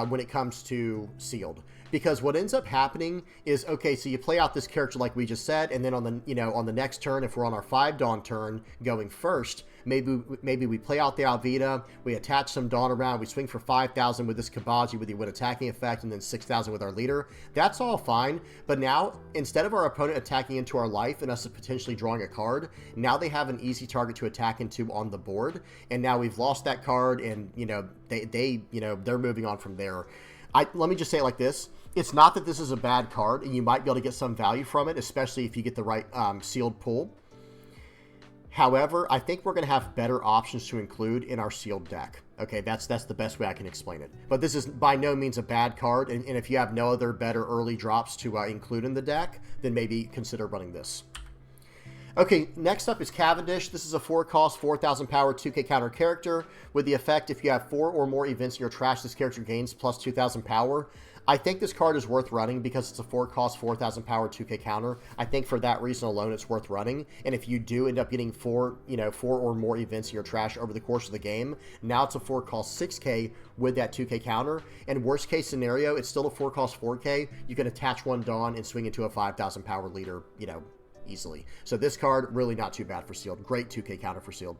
when it comes to sealed. Because what ends up happening is, okay, so you play out this character like we just said, and then on the, you know, on the next turn, if we're on our 5 Dawn turn going first, maybe we play out the Alvida, we attach some Dawn around, we swing for 5,000 with this Kabaji with the win attacking effect, and then 6,000 with our leader. That's all fine, but now, instead of our opponent attacking into our life and us potentially drawing a card, now they have an easy target to attack into on the board, and now we've lost that card, and, you know, they're moving on from there. Let me just say it like this. It's not that this is a bad card, and you might be able to get some value from it, especially if you get the right sealed pull. However, I think we're going to have better options to include in our sealed deck. Okay, that's the best way I can explain it. But this is by no means a bad card, and if you have no other better early drops to include in the deck, then maybe consider running this. Okay, next up is Cavendish. This is a 4-cost, 4,000 power, 2k counter character with the effect if you have 4 or more events in your trash, this character gains plus 2,000 power. I think this card is worth running because it's a 4-cost, 4,000 power, 2k counter. I think for that reason alone, it's worth running. And if you do end up getting 4 or more events in your trash over the course of the game, now it's a 4-cost, 6k with that 2k counter. And worst case scenario, it's still a 4-cost, 4k. You can attach one Dawn and swing into a 5,000 power leader, easily. So this card, really not too bad for sealed. Great 2k counter for sealed.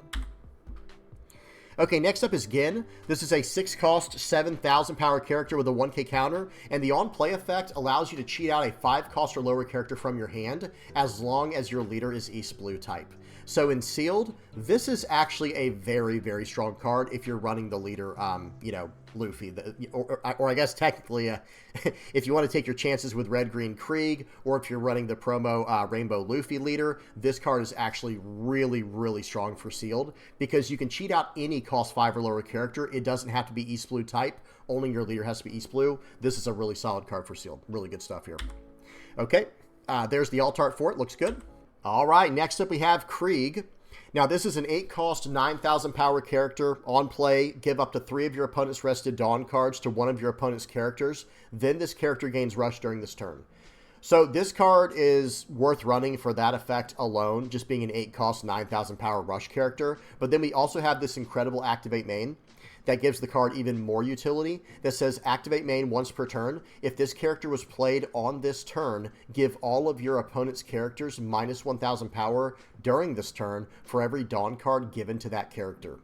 Okay, next up is Gin. This is a 6-cost, 7,000 power character with a 1k counter, and the on-play effect allows you to cheat out a 5-cost or lower character from your hand as long as your leader is East Blue type. So in Sealed, this is actually a very, very strong card if you're running the leader, you know, Luffy, or I guess technically, if you want to take your chances with Red Green Krieg, or if you're running the promo Rainbow Luffy leader, this card is actually really, really strong for Sealed, because you can cheat out any cost 5 or lower character. It doesn't have to be East Blue type, only your leader has to be East Blue. This is a really solid card for Sealed. Really good stuff here. Okay, there's the alt art for it. Looks good. All right, next up we have Krieg. Now, this is an 8-cost, 9,000 power character. On play, give up to 3 of your opponent's rested Dawn cards to one of your opponent's characters. Then this character gains Rush during this turn. So this card is worth running for that effect alone, just being an 8-cost, 9,000 power Rush character. But then we also have this incredible Activate Main that gives the card even more utility, that says activate main once per turn. If this character was played on this turn, give all of your opponent's characters minus 1,000 power during this turn for every Dawn card given to that character.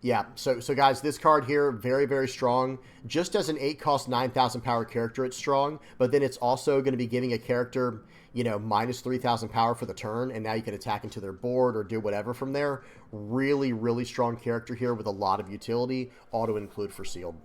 Yeah, so guys, this card here, very, very strong. Just as an 8-cost, 9,000 power character, it's strong, but then it's also going to be giving a character, you know, minus 3,000 power for the turn, and now you can attack into their board or do whatever from there. Really, really strong character here with a lot of utility. Auto-include for Sealed.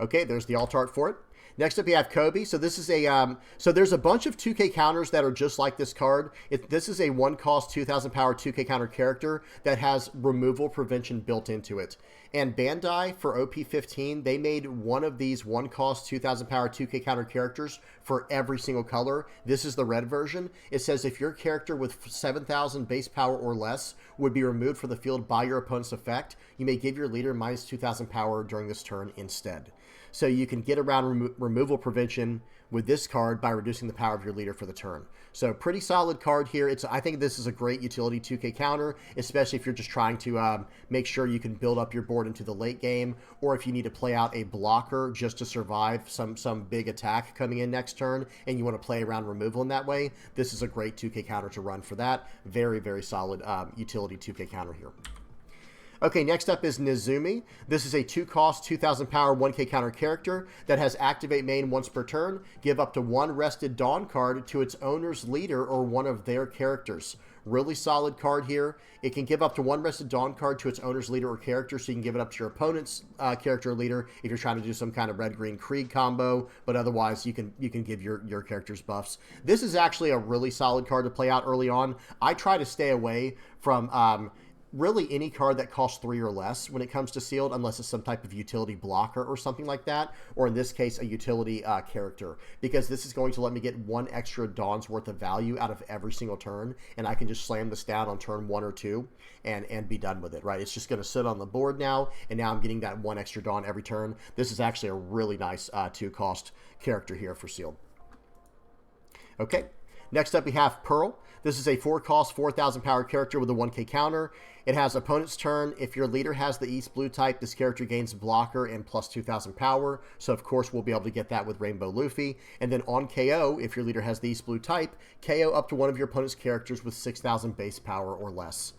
Okay, there's the alt art for it. Next up, you have Kobe. So this is a so there's a bunch of 2k counters that are just like this card. This is a 1-cost, 2,000 power 2k counter character that has removal prevention built into it. And Bandai, for OP15, they made one of these 1-cost, 2,000 power 2k counter characters for every single color. This is the red version. It says if your character with 7,000 base power or less would be removed from the field by your opponent's effect, you may give your leader minus 2,000 power during this turn instead. So you can get around removal prevention with this card by reducing the power of your leader for the turn. So pretty solid card here. I think this is a great utility 2k counter, especially if you're just trying to make sure you can build up your board into the late game, or if you need to play out a blocker just to survive some big attack coming in next turn, and you want to play around removal in that way. This is a great 2k counter to run for that. Very, very solid utility 2k counter here. Okay, next up is Nezumi. This is a 2-cost, 2,000 power 1k counter character that has activate main once per turn. Give up to 1 rested Dawn card to its owner's leader or one of their characters. Really solid card here. It can give up to 1 rested Dawn card to its owner's leader or character, so you can give it up to your opponent's character or leader if you're trying to do some kind of Red-Green Krieg combo, but otherwise you can give your characters buffs. This is actually a really solid card to play out early on. I try to stay away from really any card that costs 3 or less when it comes to Sealed, unless it's some type of utility blocker or something like that, or in this case, a utility character, because this is going to let me get 1 extra Dawn's worth of value out of every single turn, and I can just slam this down on turn 1 or 2 and be done with it, right? It's just going to sit on the board now, and now I'm getting that 1 extra Dawn every turn. This is actually a really nice 2-cost character here for Sealed. Okay, next up we have Pearl. This is a 4-cost, 4,000 power character with a 1k counter. It has opponent's turn. If your leader has the East Blue type, this character gains blocker and plus 2,000 power. So, of course, we'll be able to get that with Rainbow Luffy. And then on KO, if your leader has the East Blue type, KO up to one of your opponent's characters with 6,000 base power or less.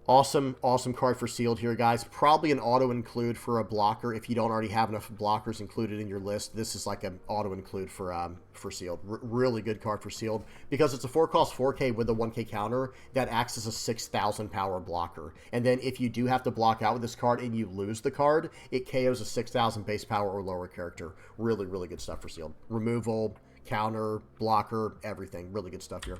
Awesome, awesome card for Sealed here, guys. Probably an auto-include for a blocker. If you don't already have enough blockers included in your list, this is like an auto-include for Sealed. Really good card for Sealed, because it's a 4-cost 4K with a 1K counter that acts as a 6,000 power blocker. And then if you do have to block out with this card and you lose the card, it KOs a 6,000 base power or lower character. Really, really good stuff for Sealed. Removal, counter, blocker, everything. Really good stuff here.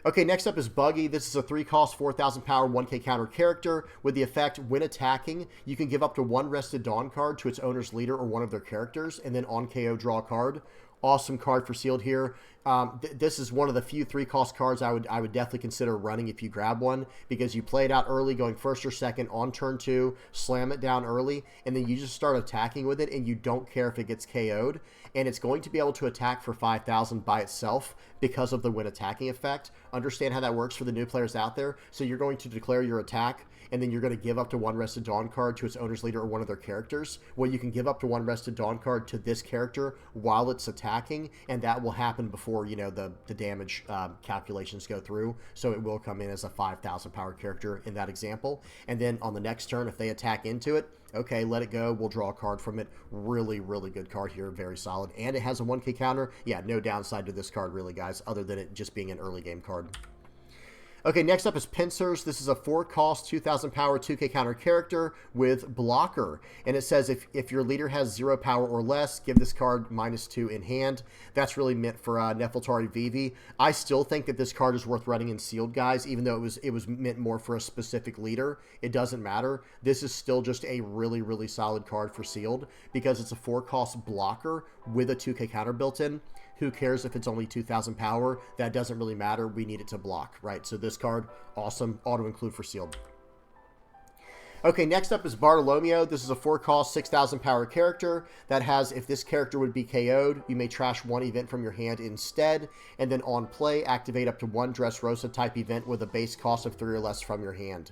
Okay, next up is Buggy. This is a 3-cost, 4,000 power, 1k counter character with the effect, when attacking, you can give up to 1 rested Dawn card to its owner's leader or one of their characters, and then on KO, draw a card. Awesome card for Sealed here. This is one of the few 3-cost cards I would definitely consider running if you grab one, because you play it out early, going first or second on turn 2, slam it down early, and then you just start attacking with it, and you don't care if it gets KO'd, and it's going to be able to attack for 5,000 by itself because of the when attacking effect. Understand how that works for the new players out there. So you're going to declare your attack, and then you're going to give up to 1 rested Dawn card to its owner's leader or one of their characters. Well, you can give up to 1 rested Dawn card to this character while it's attacking, and that will happen before before, you know, the damage calculations go through. So it will come in as a 5,000 power character in that example. And then on the next turn, if they attack into it, okay, let it go. We'll draw a card from it. Really, really good card here. Very solid. And it has a 1K counter. Yeah, no downside to this card, really, guys, other than it just being an early game card. Okay, next up is Pincers. This is a 4-cost, 2,000 power, 2K counter character with blocker. And it says if your leader has 0 power or less, give this card -2 in hand. That's really meant for Nefeltari Vivi. I still think that this card is worth running in sealed, guys, even though it was meant more for a specific leader. It doesn't matter. This is still just a really, really solid card for sealed because it's a 4-cost blocker with a 2K counter built in. Who cares if it's only 2,000 power? That doesn't really matter. We need it to block, right? So this card, awesome. Auto-include for sealed. Okay, next up is Bartolomeo. This is a 4-cost, 6,000 power character that has, if this character would be KO'd, you may trash 1 event from your hand instead, and then on play, activate up to 1 Dressrosa type event with a base cost of 3 or less from your hand.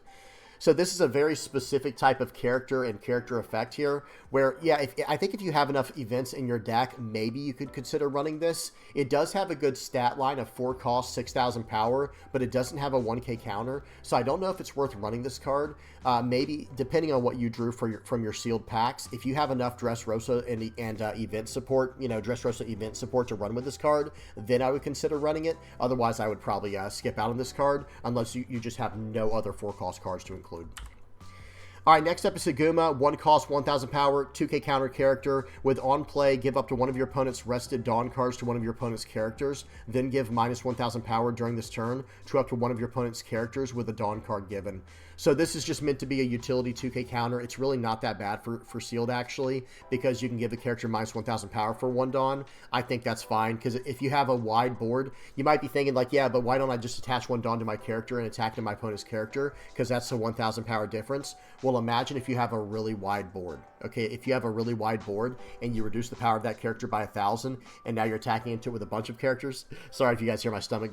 So this is a very specific type of character and character effect here where, yeah, I think if you have enough events in your deck, maybe you could consider running this. It does have a good stat line of 4 cost, 6,000 power, but it doesn't have a 1K counter. So I don't know if it's worth running this card. Maybe, depending on what you drew from your sealed packs, if you have enough Dressrosa and event support, you know, Dressrosa event support to run with this card, then I would consider running it. Otherwise, I would probably skip out on this card unless you just have no other 4-cost cards to include. All right, next up is Saguma, 1-cost, 1,000 power, 2K counter character. With on play, give up to one of your opponent's rested Dawn cards to one of your opponent's characters. Then give -1,000 power during this turn to up to one of your opponent's characters with a Dawn card given. So this is just meant to be a utility 2K counter. It's really not that bad for sealed, actually, because you can give the character -1,000 power for 1 Dawn. I think that's fine, because if you have a wide board, you might be thinking, like, yeah, but why don't I just attach 1 Dawn to my character and attack to my opponent's character, because that's a 1,000 power difference. Well, imagine if you have a really wide board. Okay, if you have a really wide board and you reduce the power of that character by 1,000, and now you're attacking into it with a bunch of characters. Sorry if you guys hear my stomach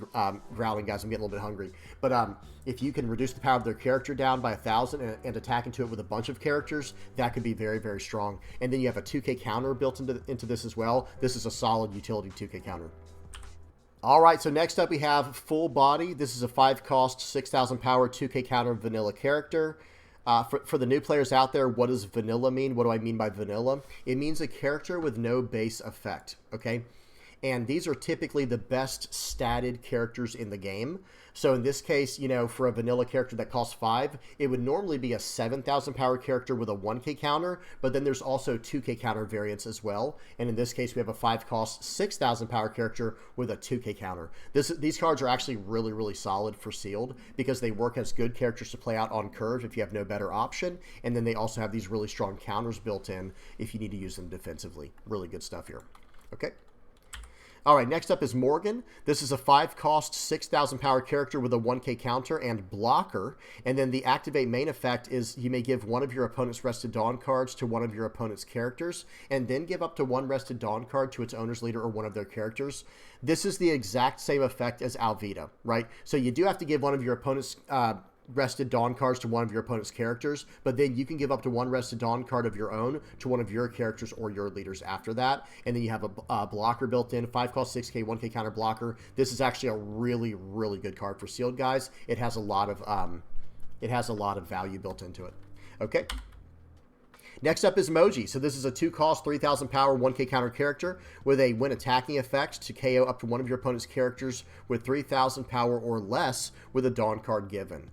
growling, guys. I'm getting a little bit hungry. But if you can reduce the power of their character down by 1,000 and attack into it with a bunch of characters, that could be very, very strong. And then you have a 2K counter built into this as well. This is a solid utility 2K counter. All right, so next up we have Full Body. This is a 5-cost, 6,000 power, 2K counter vanilla character. For the new players out there, what does vanilla mean? What do I mean by vanilla? It means a character with no base effect, okay? And these are typically the best statted characters in the game. So in this case, you know, for a vanilla character that costs 5, it would normally be a 7,000 power character with a 1K counter, but then there's also 2K counter variants as well. And in this case, we have a 5-cost, 6,000 power character with a 2K counter. These cards are actually really, really solid for sealed because they work as good characters to play out on curve if you have no better option. And then they also have these really strong counters built in if you need to use them defensively. Really good stuff here. Okay. All right, next up is Morgan. This is a 5-cost, 6,000 power character with a 1K counter and blocker. And then the activate main effect is you may give one of your opponent's rested Dawn cards to one of your opponent's characters, and then give up to 1 rested Dawn card to its owner's leader or one of their characters. This is the exact same effect as Alvida, right? So you do have to give one of your opponent's rested Dawn cards to one of your opponent's characters, but then you can give up to 1 rested Dawn card of your own to one of your characters or your leaders after that. And then you have a blocker built in, 5-cost, 6K, 1K counter blocker. This is actually a really, really good card for sealed, guys. It has a lot of value built into it. Okay. Next up is Moji. So this is a 2-cost, 3,000 power, 1K counter character with a when attacking effect to KO up to one of your opponent's characters with 3,000 power or less with a Dawn card given.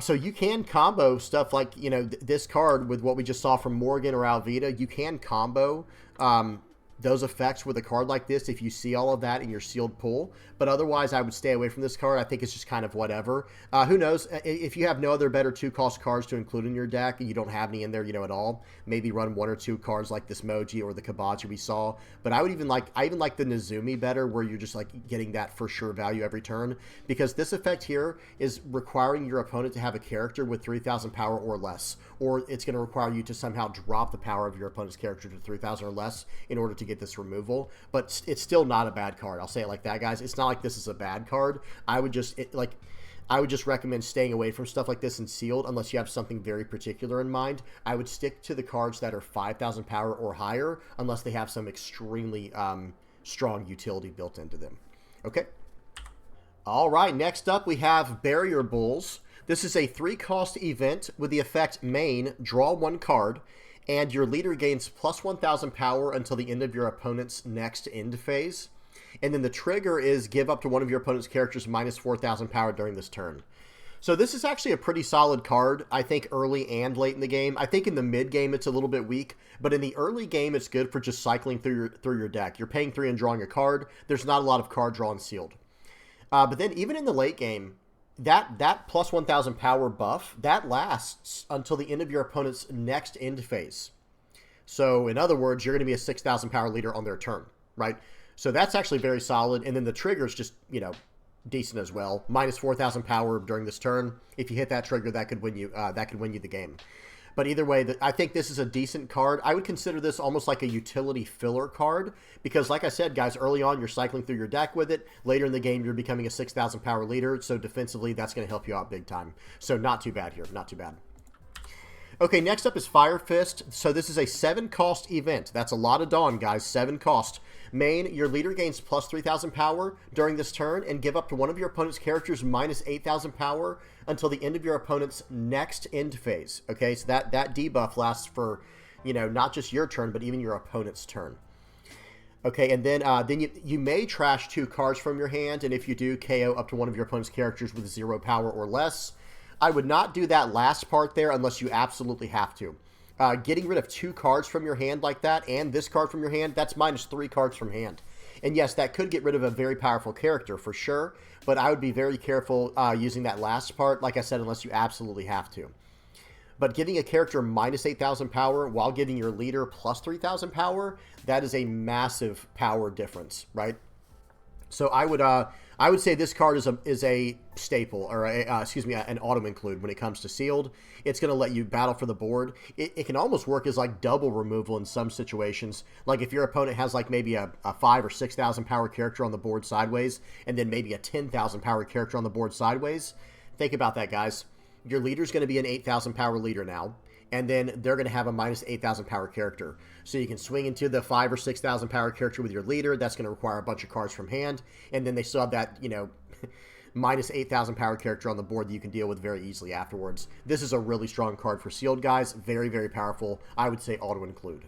So you can combo stuff like, you know, this card with what we just saw from Morgan or Alvida. You can combo those effects with a card like this if you see all of that in your sealed pool. But otherwise, I would stay away from this card. I think it's just kind of whatever. Who knows? If you have no other better 2-cost cards to include in your deck and you don't have any in there, you know, at all, maybe run 1 or 2 cards like this Moji or the Kabachi we saw. But I even like the Nezumi better, where you're just like getting that for sure value every turn, because this effect here is requiring your opponent to have a character with 3,000 power or less, or it's going to require you to somehow drop the power of your opponent's character to 3,000 or less in order to get this removal. But it's still not a bad card. I'll say it like that, guys. It's not like this is a bad card. I would just recommend staying away from stuff like this in sealed unless you have something very particular in mind. I would stick to the cards that are 5,000 power or higher unless they have some extremely strong utility built into them. Okay. All right, next up we have Barrier Bulls. This is a 3-cost event with the effect main, draw 1 card, and your leader gains plus 1,000 power until the end of your opponent's next end phase. And then the trigger is give up to one of your opponent's characters minus 4,000 power during this turn. So this is actually a pretty solid card, I think, early and late in the game. I think in the mid game it's a little bit weak, but in the early game it's good for just cycling through your deck. You're paying 3 and drawing a card. There's not a lot of card draw and sealed. But then even in the late game, that plus 1,000 power buff, that lasts until the end of your opponent's next end phase. So in other words, you're going to be a 6,000 power leader on their turn, right? So that's actually very solid. And then the trigger is just, you know, decent as well. Minus 4,000 power during this turn. If you hit that trigger, that could win you the game. But either way, I think this is a decent card. I would consider this almost like a utility filler card because, like I said, guys, early on, you're cycling through your deck with it. Later in the game, you're becoming a 6,000 power leader. So defensively, that's going to help you out big time. So not too bad here. Not too bad. Okay, next up is Fire Fist. So this is a 7-cost event. That's a lot of Dawn, guys. 7 cost. Main, your leader gains plus 3,000 power during this turn and give up to one of your opponent's characters minus 8,000 power until the end of your opponent's next end phase. Okay, so that debuff lasts for, you know, not just your turn, but even your opponent's turn. Okay, and then you may trash 2 cards from your hand, and if you do, KO up to one of your opponent's characters with 0 power or less. I would not do that last part there unless you absolutely have to. Getting rid of 2 cards from your hand like that and this card from your hand, that's minus 3 cards from hand. And yes, that could get rid of a very powerful character for sure, but I would be very careful using that last part, like I said, unless you absolutely have to. But giving a character minus 8,000 power while giving your leader plus 3,000 power, that is a massive power difference, right? So I would say this card is a staple, or an auto include when it comes to sealed. It's going to let you battle for the board. It can almost work as like double removal in some situations. Like if your opponent has like maybe a 5 or 6,000 power character on the board sideways, and then maybe a 10,000 power character on the board sideways. Think about that, guys. Your leader's going to be an 8,000 power leader now, and then they're going to have a minus 8,000 power character. So you can swing into the 5 or 6,000 power character with your leader. That's going to require a bunch of cards from hand. And then they still have that, you know, minus 8,000 power character on the board that you can deal with very easily afterwards. This is a really strong card for sealed, guys. Very, very powerful. I would say auto include.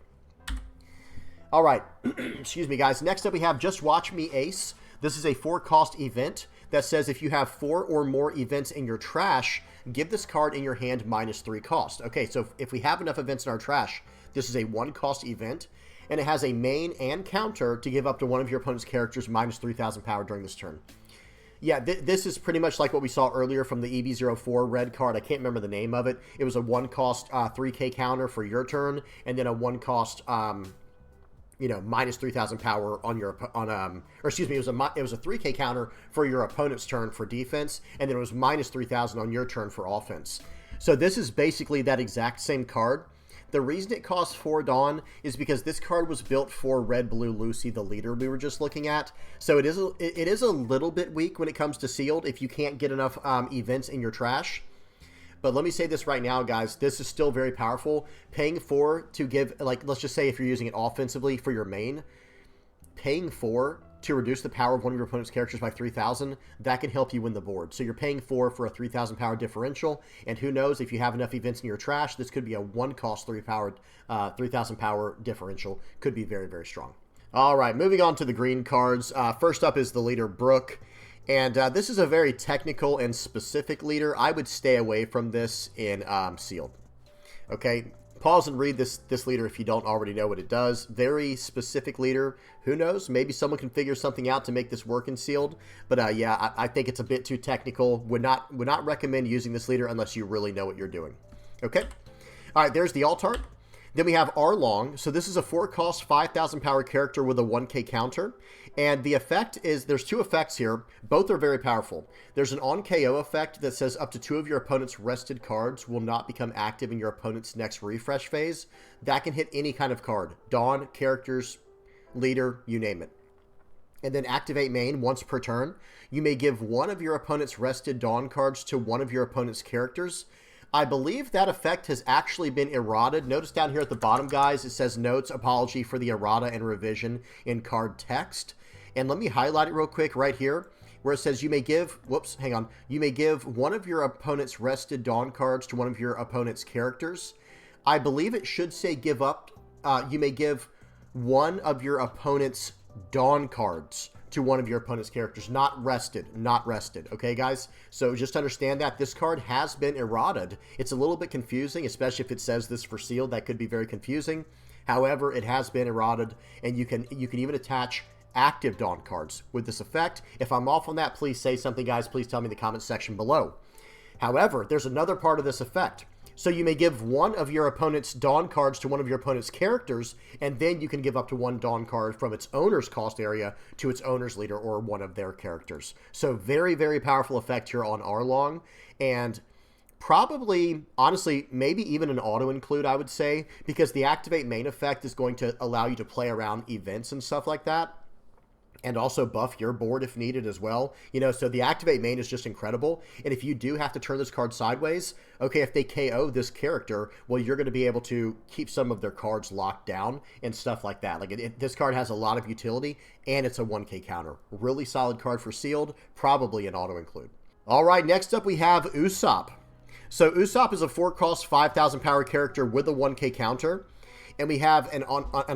All right. Excuse me, guys. Next up we have Just Watch Me Ace. This is a 4-cost event that says if you have 4 or more events in your trash, give this card in your hand minus 3 cost. Okay, so if we have enough events in our trash, this is a 1-cost event, and it has a main and counter to give up to one of your opponent's characters minus 3,000 power during this turn. Yeah, this is pretty much like what we saw earlier from the EB04 red card. I can't remember the name of it. It was a 1-cost 3K counter for your turn, and then a 1-cost minus 3,000 power on your it was a 3K counter for your opponent's turn for defense, and then it was minus 3,000 on your turn for offense. So this is basically that exact same card. The reason it costs 4 Dawn is because this card was built for Red Blue Lucy, the leader we were just looking at. So it is a little bit weak when it comes to sealed if you can't get enough events in your trash. But let me say this right now, guys. This is still very powerful. Paying 4 to give, like, let's just say if you're using it offensively for your main, paying 4 to reduce the power of one of your opponent's characters by 3,000, that can help you win the board. So you're paying 4 for a 3,000 power differential, and who knows, if you have enough events in your trash, this could be a 1-cost 3,000 power differential. Could be very, very strong. All right, moving on to the green cards. First up is the leader Brooke. And this is a very technical and specific leader. I would stay away from this in sealed. Okay, pause and read this leader if you don't already know what it does. Very specific leader. Who knows? Maybe someone can figure something out to make this work in sealed. But yeah, I think it's a bit too technical. Would not recommend using this leader unless you really know what you're doing. Okay. All right, there's the alt art. Then we have Arlong. So this is a 4-cost 5,000 power character with a 1K counter. And the effect is, there's 2 effects here. Both are very powerful. There's an on KO effect that says up to 2 of your opponent's rested cards will not become active in your opponent's next refresh phase. That can hit any kind of card. Dawn, characters, leader, you name it. And then activate main once per turn. You may give one of your opponent's rested Dawn cards to one of your opponent's characters. I believe that effect has actually been errated. Notice down here at the bottom, guys, it says notes, apology for the errata and revision in card text. And let me highlight it real quick right here, where it says you may give, whoops, hang on, you may give one of your opponent's rested Dawn cards to one of your opponent's characters. I believe it should say give up, you may give one of your opponent's Dawn cards to one of your opponent's characters, not rested, okay, guys? So just understand that this card has been errated. It's a little bit confusing, especially if it says this for sealed. That could be very confusing. However, it has been errated, and you can even attach active Dawn cards with this effect. If I'm off on that, please say something, guys. Please tell me in the comment section below. However, there's another part of this effect. So you may give one of your opponent's Dawn cards to one of your opponent's characters, and then you can give up to one Dawn card from its owner's cost area to its owner's leader or one of their characters. So very, very powerful effect here on Arlong, and probably, honestly, maybe even an auto-include, I would say, because the activate main effect is going to allow you to play around events and stuff like that, and also buff your board if needed as well. You know, so the activate main is just incredible. And if you do have to turn this card sideways, okay, if they KO this character, well, you're going to be able to keep some of their cards locked down and stuff like that. Like, this card has a lot of utility, and it's a 1K counter. Really solid card for sealed, probably an auto-include. All right, next up we have Usopp. So Usopp is a 4-cost, 5,000 power character with a 1K counter. And we have an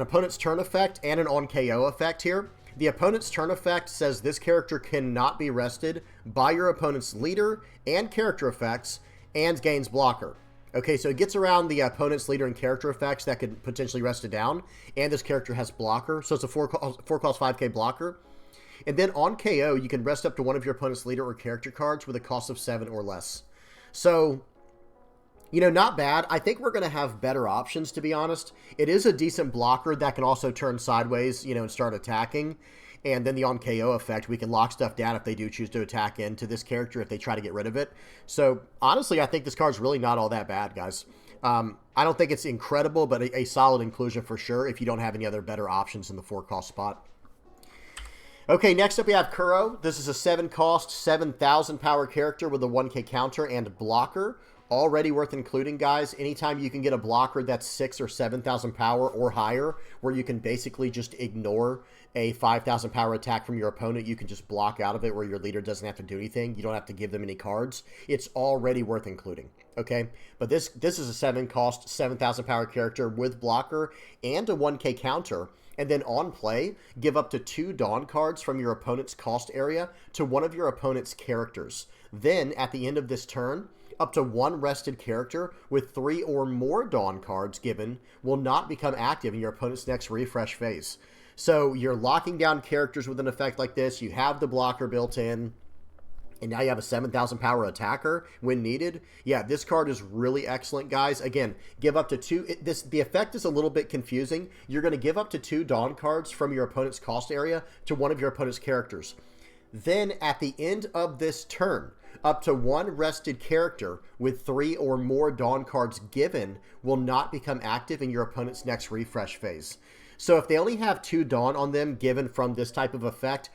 opponent's turn effect and an on-KO effect here. The opponent's turn effect says this character cannot be rested by your opponent's leader and character effects and gains blocker. Okay, so it gets around the opponent's leader and character effects that could potentially rest it down, and this character has blocker, so it's a 4-cost 5K blocker. And then on KO, you can rest up to one of your opponent's leader or character cards with a cost of 7 or less. So, you know, not bad. I think we're going to have better options, to be honest. It is a decent blocker that can also turn sideways, you know, and start attacking. And then the on KO effect, we can lock stuff down if they do choose to attack into this character if they try to get rid of it. So, honestly, I think this card's really not all that bad, guys. I don't think it's incredible, but a solid inclusion for sure if you don't have any other better options in the 4-cost spot. Okay, next up we have Kuro. This is a 7-cost, 7,000 power character with a 1K counter and blocker. Already worth including, guys. Anytime you can get a blocker that's 6,000 or 7,000 power or higher, where you can basically just ignore a 5,000 power attack from your opponent, you can just block out of it where your leader doesn't have to do anything. You don't have to give them any cards. It's already worth including, okay? But this is a 7-cost, 7,000 power character with blocker and a 1K counter. And then on play, give up to 2 Dawn cards from your opponent's cost area to one of your opponent's characters. Then, at the end of this turn, up to 1 rested character with 3 or more Dawn cards given will not become active in your opponent's next refresh phase. So you're locking down characters with an effect like this. You have the blocker built in, and now you have a 7,000 power attacker when needed. Yeah, this card is really excellent, guys. Again, give up to 2. The effect is a little bit confusing. You're going to give up to 2 Dawn cards from your opponent's cost area to one of your opponent's characters. Then at the end of this turn, up to 1 rested character with 3 or more Dawn cards given will not become active in your opponent's next refresh phase. So if they only have 2 Dawn on them given from this type of effect,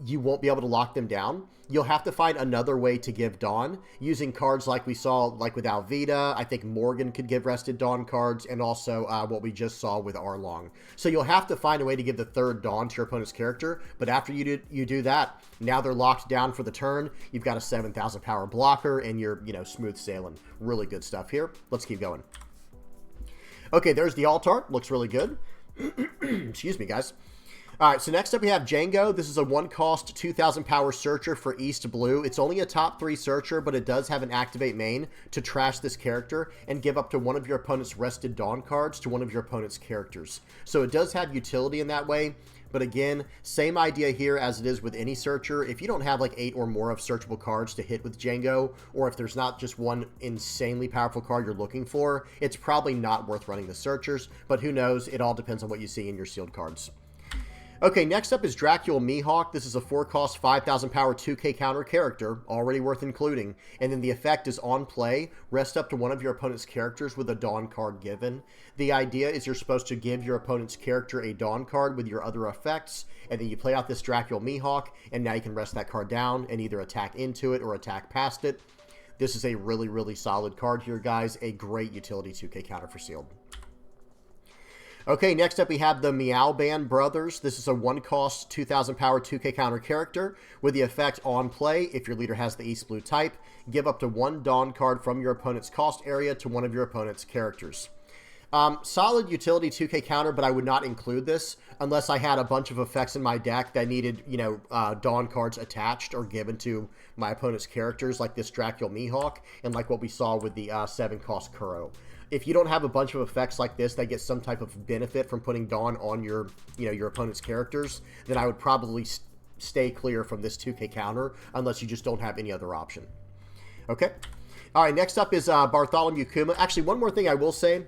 you won't be able to lock them down. You'll have to find another way to give Dawn using cards like we saw, like with Alvida. I think Morgan could give rested Dawn cards, and also what we just saw with Arlong. So you'll have to find a way to give the 3rd Dawn to your opponent's character, but after you do that, now they're locked down for the turn. You've got a 7,000 power blocker, and you're, you know, smooth sailing. Really good stuff here. Let's keep going. Okay, there's the Altart. Looks really good. Excuse me, guys. All right, so next up we have Django. This is a 1-cost, 2,000 power searcher for East Blue. It's only a top 3 searcher, but it does have an activate main to trash this character and give up to one of your opponent's rested Dawn cards to one of your opponent's characters. So it does have utility in that way, but again, same idea here as it is with any searcher. If you don't have like 8 or more of searchable cards to hit with Django, or if there's not just one insanely powerful card you're looking for, it's probably not worth running the searchers, but who knows? It all depends on what you see in your sealed cards. Okay, next up is Dracula Mihawk. This is a 4-cost, 5,000 power 2K counter character, already worth including. And then the effect is on play, rest up to one of your opponent's characters with a Dawn card given. The idea is you're supposed to give your opponent's character a Dawn card with your other effects, and then you play out this Dracula Mihawk, and now you can rest that card down and either attack into it or attack past it. This is a really, really solid card here, guys. A great utility 2K counter for sealed. Okay, next up we have the Meowban Brothers. This is a 1-cost, 2,000 power 2K counter character with the effect on play. If your leader has the East Blue type, give up to 1 Dawn card from your opponent's cost area to one of your opponent's characters. Solid utility 2K counter, but I would not include this unless I had a bunch of effects in my deck that needed, you know, Dawn cards attached or given to my opponent's characters, like this Dracula Mihawk and like what we saw with the 7-cost Kuro. If you don't have a bunch of effects like this that get some type of benefit from putting Dawn on your, you know, your opponent's characters, then I would probably stay clear from this 2K counter unless you just don't have any other option. Okay. All right, next up is Bartholomew Kuma. Actually, one more thing I will say.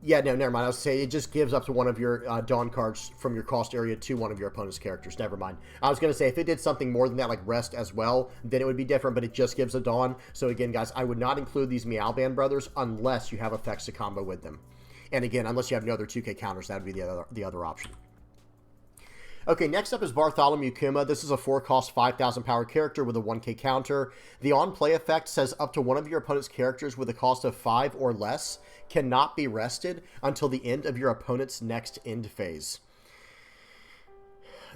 Yeah, no, never mind. I was saying it just gives up to one of your Dawn cards from your cost area to one of your opponent's characters. Never mind. I was going to say if it did something more than that, like rest as well, then it would be different, but it just gives a Dawn. So again, guys, I would not include these Meowban Brothers unless you have effects to combo with them. And again, unless you have no other 2K counters, that would be the other option. Okay, next up is Bartholomew Kuma. This is a 4-cost, 5,000 power character with a 1K counter. The on-play effect says up to one of your opponent's characters with a cost of 5 or less cannot be rested until the end of your opponent's next end phase.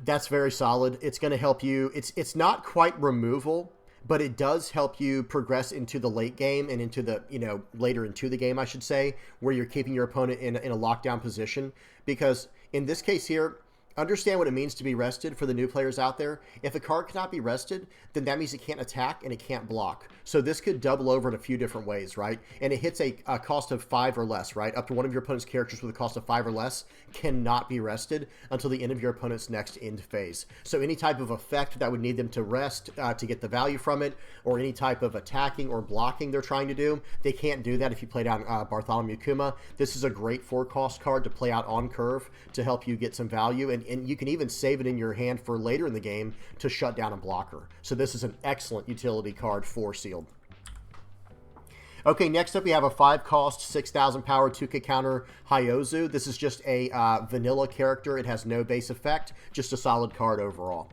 That's very solid. It's going to help you. It's not quite removal, but it does help you progress into the late game and into the, you know, later into the game, I should say, where you're keeping your opponent in a lockdown position. Because in this case here, understand what it means to be rested for the new players out there. If a card cannot be rested, then that means it can't attack and it can't block. So this could double over in a few different ways, right? And it hits a cost of 5 or less, right? Up to one of your opponent's characters with a cost of 5 or less cannot be rested until the end of your opponent's next end phase. So any type of effect that would need them to rest to get the value from it, or any type of attacking or blocking they're trying to do, they can't do that if you play down Bartholomew Kuma. This is a great 4-cost card to play out on curve to help you get some value, and you can even save it in your hand for later in the game to shut down a blocker. So this is an excellent utility card for sealed. Okay, next up we have a 5-cost, 6,000 power 2K counter Hyozu. This is just a vanilla character. It has no base effect, just a solid card overall.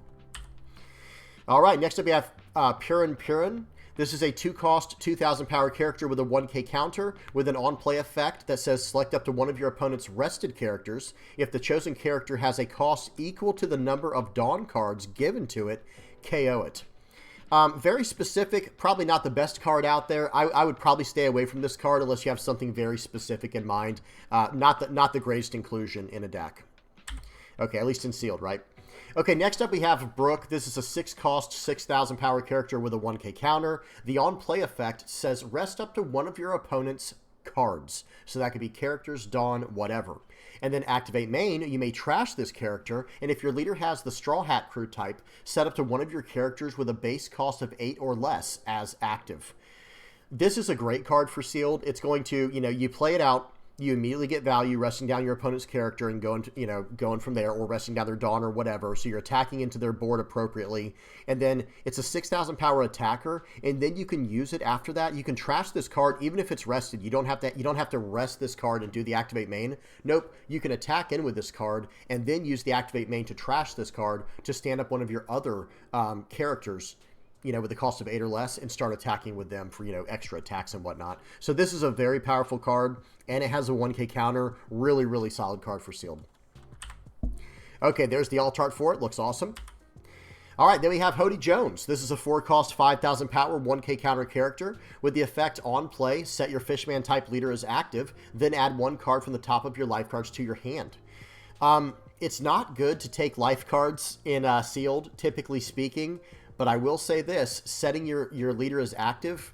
All right, next up we have Purin. This is a 2-cost, 2,000 power character with a 1K counter with an on-play effect that says select up to one of your opponent's rested characters. If the chosen character has a cost equal to the number of Dawn cards given to it, KO it. Very specific, probably not the best card out there. I would probably stay away from this card unless you have something very specific in mind. Not the greatest inclusion in a deck. Okay, at least in sealed, right? Okay, next up we have Brooke. This is a 6-cost, 6,000 power character with a 1K counter. The on-play effect says rest up to one of your opponent's cards. So that could be characters, Dawn, whatever. And then activate main, you may trash this character, and if your leader has the Straw Hat Crew type, set up to one of your characters with a base cost of 8 or less as active. This is a great card for sealed. It's going to, you know, you play it out, you immediately get value resting down your opponent's character and going to, you know, going from there, or resting down their Dawn or whatever. So you're attacking into their board appropriately. And then it's a 6,000 power attacker, and then you can use it after that. You can trash this card even if it's rested. You don't have to rest this card and do the activate main. Nope, you can attack in with this card and then use the activate main to trash this card to stand up one of your other characters, you know, with the cost of 8 or less, and start attacking with them for, you know, extra attacks and whatnot. So this is a very powerful card, and it has a 1K counter. Really, really solid card for sealed. Okay, there's the alt art for it. Looks awesome. All right, then we have Hody Jones. This is a 4-cost, 5,000 power, 1K counter character. With the effect on play, set your Fishman type leader as active, then add 1 card from the top of your life cards to your hand. It's not good to take life cards in sealed, typically speaking, but I will say this, setting your leader as active,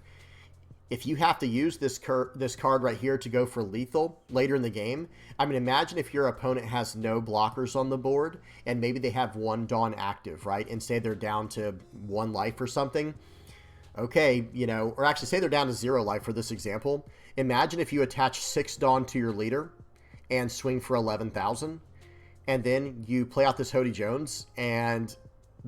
if you have to use this card right here to go for lethal later in the game, I mean, imagine if your opponent has no blockers on the board and maybe they have 1 Dawn active, right? And say they're down to 1 life or something. Okay, you know, or actually say they're down to 0 life for this example. Imagine if you attach 6 Dawn to your leader and swing for 11,000, and then you play out this Hody Jones and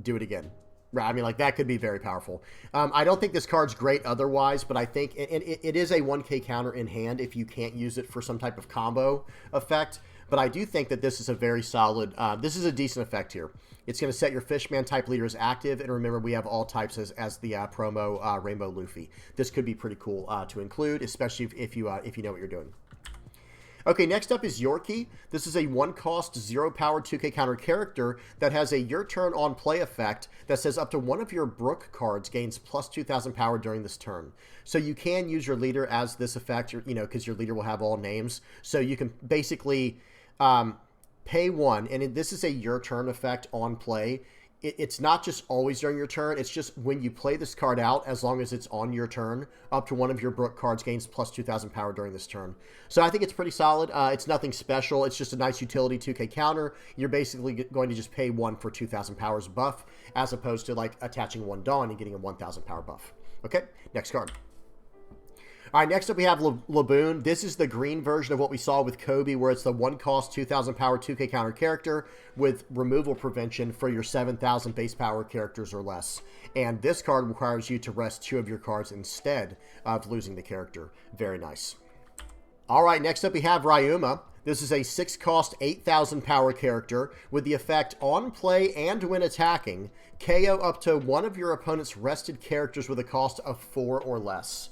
do it again. Right, I mean, like, that could be very powerful. I don't think this card's great otherwise, but I think it is a 1K counter in hand if you can't use it for some type of combo effect. but I do think that this is a very solid, this is a decent effect here. It's going to set your Fishman type leader as active, and remember we have all types as the promo Rainbow Luffy. This could be pretty cool to include, especially if you know what you're doing. Okay, next up is Yorkie. This is a 1-cost, 0-power 2K counter character that has a your turn on play effect that says up to one of your Brook cards gains plus 2,000 power during this turn. So you can use your leader as this effect, because your leader will have all names. So you can basically pay 1, and this is a your turn effect on play. It's not just always during your turn. It's just when you play this card out, as long as it's on your turn, up to one of your Brook cards gains plus 2,000 power during this turn. So I think it's pretty solid. It's nothing special. It's just a nice utility 2K counter. You're basically going to just pay 1 for 2,000 powers buff, as opposed to like attaching 1 Dawn and getting a 1,000 power buff. Okay, next card. All right, next up we have Laboon. This is the green version of what we saw with Kobe, where it's the 1-cost, 2,000 power 2K counter character with removal prevention for your 7,000 base power characters or less. And this card requires you to rest 2 of your cards instead of losing the character. Very nice. All right, next up we have Ryuma. This is a 6-cost, 8,000 power character with the effect on play and when attacking, KO up to one of your opponent's rested characters with a cost of 4 or less.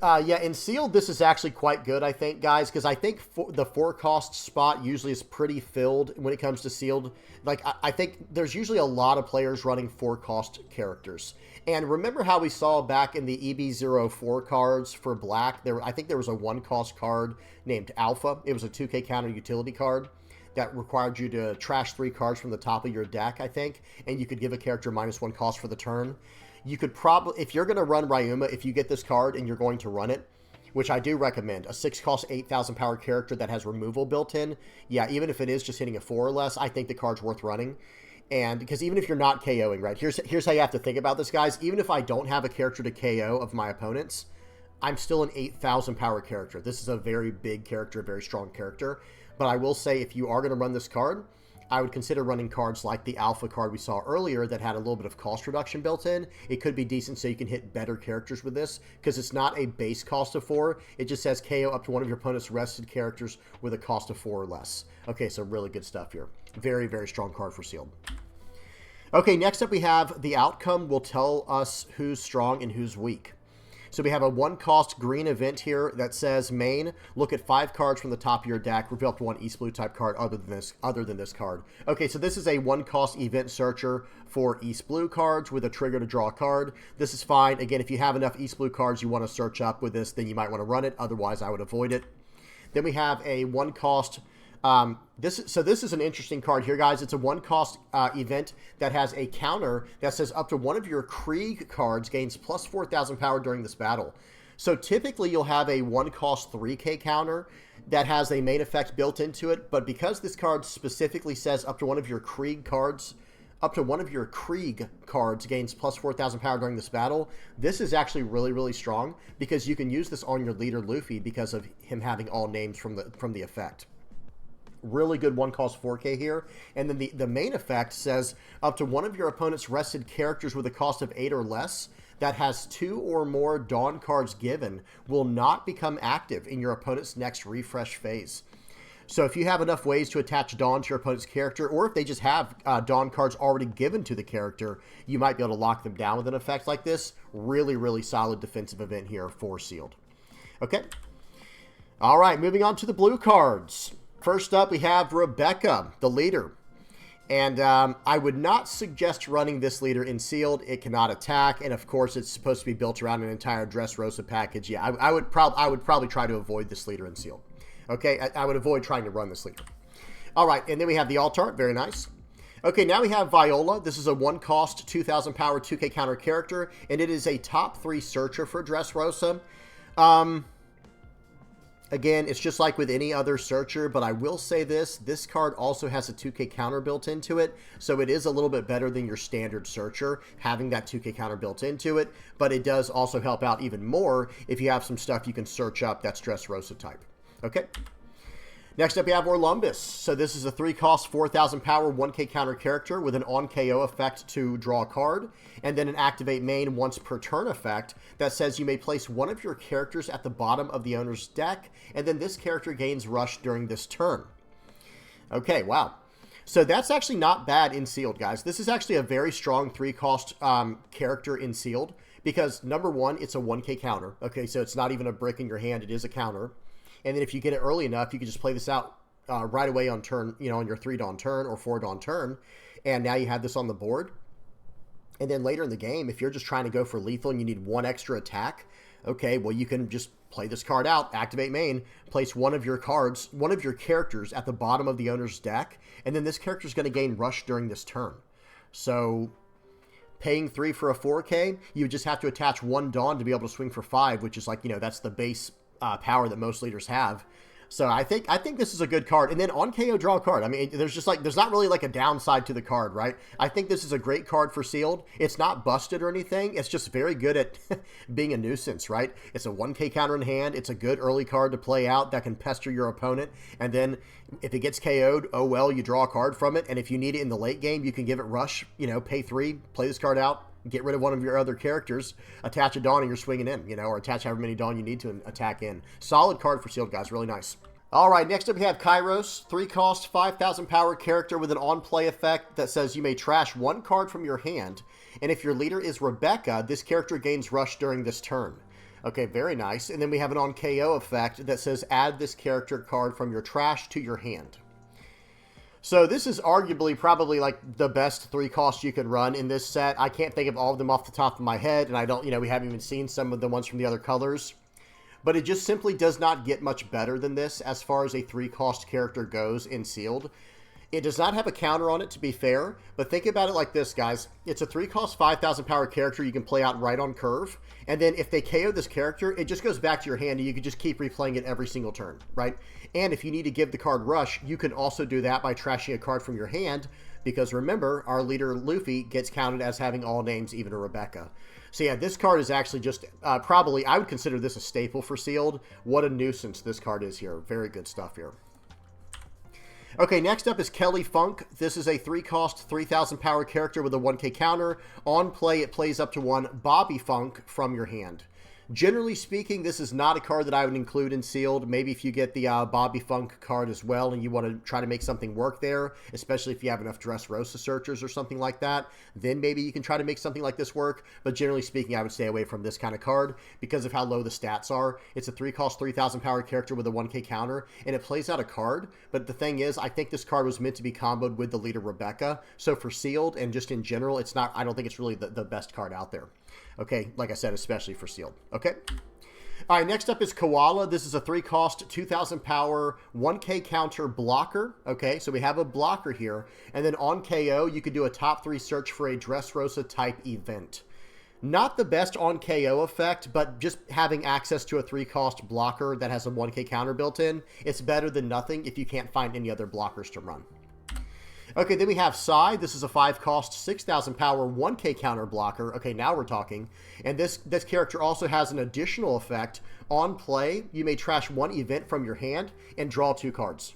Yeah, in sealed, this is actually quite good, I think, guys, because I think the 4-cost spot usually is pretty filled when it comes to sealed. Like, I think there's usually a lot of players running 4-cost characters. And remember how we saw back in the EB04 cards for black, I think there was a 1-cost card named Alpha. It was a 2K counter utility card that required you to trash 3 cards from the top of your deck, I think, and you could give a character -1 cost for the turn. You could probably, if you're going to run Ryuma, if you get this card and you're going to run it, which I do recommend, a 6-cost, 8,000 power character that has removal built in, yeah, even if it is just hitting a 4 or less, I think the card's worth running. And because even if you're not KOing, right, here's how you have to think about this, guys. Even if I don't have a character to KO of my opponents, I'm still an 8,000 power character. This is a very big character, a very strong character. But I will say, if you are going to run this card, I would consider running cards like the Alpha card we saw earlier that had a little bit of cost reduction built in. It could be decent so you can hit better characters with this, because it's not a base cost of 4. It just says KO up to one of your opponent's rested characters with a cost of 4 or less. Okay, so really good stuff here. Very, very strong card for sealed. Okay, next up we have the outcome will tell us who's strong and who's weak. So we have a 1-cost green event here that says main, look at 5 cards from the top of your deck, reveal up to 1 East Blue type card other than this card. Okay, so this is a 1-cost event searcher for East Blue cards with a trigger to draw a card. This is fine. Again, if you have enough East Blue cards you want to search up with this, then you might want to run it. Otherwise, I would avoid it. Then we have a 1-cost this is an interesting card here, guys. It's a 1-cost event that has a counter that says up to one of your Krieg cards gains plus 4,000 power during this battle. So typically you'll have a 1-cost 3K counter that has a main effect built into it, but because this card specifically says up to one of your Krieg cards gains plus 4,000 power during this battle, this is actually really, really strong because you can use this on your leader Luffy because of him having all names from the effect. Really good 1-cost 4K here. And then the main effect says up to one of your opponent's rested characters with a cost of 8 or less that has 2 or more Dawn cards given will not become active in your opponent's next refresh phase. So if you have enough ways to attach Dawn to your opponent's character, or if they just have Dawn cards already given to the character, you might be able to lock them down with an effect like this. Really, really solid defensive event here for sealed. Okay. All right, moving on to the blue cards. First up, we have Rebecca, the leader. And I would not suggest running this leader in sealed. It cannot attack, and of course, it's supposed to be built around an entire Dressrosa package. Yeah, I would probably try to avoid this leader in sealed. Okay, I would avoid trying to run this leader. All right, and then we have the Altart. Very nice. Okay, now we have Viola. This is a 1-cost, 2,000 power, 2K counter character, and it is a top 3 searcher for Dressrosa. Again, it's just like with any other searcher, but I will say this card also has a 2K counter built into it, so it is a little bit better than your standard searcher, having that 2K counter built into it, but it does also help out even more if you have some stuff you can search up that's Dressrosa type. Okay? Next up, we have Orlumbus. So this is a 3-cost, 4,000 power, 1k counter character with an on-KO effect to draw a card, and then an activate main once per turn effect that says you may place one of your characters at the bottom of the owner's deck, and then this character gains rush during this turn. Okay, wow. So that's actually not bad in Sealed, guys. This is actually a very strong 3-cost character in Sealed, because number one, it's a 1k counter. Okay, so it's not even a brick in your hand, it is a counter. And then if you get it early enough, you can just play this out right away on turn, on your 3-Dawn turn or 4-Dawn turn. And now you have this on the board. And then later in the game, if you're just trying to go for lethal and you need one extra attack, okay, well, you can just play this card out, activate main, place one of your characters at the bottom of the owner's deck, and then this character is going to gain rush during this turn. So paying 3 for a 4K, you just have to attach 1 Dawn to be able to swing for 5, which is like, that's the base power that most leaders have. So I think this is a good card. And then on KO, draw a card. I mean, there's not really like a downside to the card, right? I think this is a great card for Sealed. It's not busted or anything. It's just very good at being a nuisance, right? It's a 1k counter in hand. It's a good early card to play out that can pester your opponent. And then if it gets KO'd, oh well, you draw a card from it. And if you need it in the late game, you can give it rush, pay 3, play this card out, get rid of one of your other characters, attach a Dawn, and you're swinging in, or attach however many Dawn you need to attack in. Solid card for Sealed, guys. Really nice. All right, next up we have Kairos, 3-cost, 5,000 power character with an on-play effect that says you may trash 1 card from your hand, and if your leader is Rebecca, this character gains rush during this turn. Okay, very nice. And then we have an on-KO effect that says add this character card from your trash to your hand. So this is arguably probably like the best 3-cost you could run in this set. I can't think of all of them off the top of my head, and I don't, we haven't even seen some of the ones from the other colors. But it just simply does not get much better than this as far as a 3-cost character goes in Sealed. It does not have a counter on it, to be fair, but think about it like this, guys. It's a 3-cost, 5,000 power character you can play out right on curve, and then if they KO this character, it just goes back to your hand, and you can just keep replaying it every single turn, right? And if you need to give the card rush, you can also do that by trashing a card from your hand, because remember, our leader, Luffy, gets counted as having all names, even a Rebecca. So yeah, this card is actually just probably, I would consider this a staple for Sealed. What a nuisance this card is here. Very good stuff here. Okay, next up is Kelly Funk. This is a 3-cost, 3,000 power character with a 1k counter. On play, it plays up to 1 Bobby Funk from your hand. Generally speaking, this is not a card that I would include in Sealed. Maybe if you get the Bobby Funk card as well and you want to try to make something work there, especially if you have enough Dressrosa searchers or something like that, then maybe you can try to make something like this work. But generally speaking, I would stay away from this kind of card because of how low the stats are. It's a 3-cost, 3,000 power character with a 1k counter, and it plays out a card. But the thing is, I think this card was meant to be comboed with the leader Rebecca. So for Sealed and just in general, it's not. I don't think it's really the best card out there. Okay, like I said, especially for Sealed. Okay. All right, next up is Koala. This is a 3-cost, 2,000 power, 1k counter blocker. Okay, so we have a blocker here. And then on KO, you could do a top 3 search for a Dressrosa type event. Not the best on KO effect, but just having access to a 3-cost blocker that has a 1k counter built in, it's better than nothing if you can't find any other blockers to run. Okay, then we have Psy. This is a 5-cost, 6,000 power, 1k counter blocker. Okay, now we're talking. And this character also has an additional effect. On play, you may trash 1 event from your hand and draw 2 cards.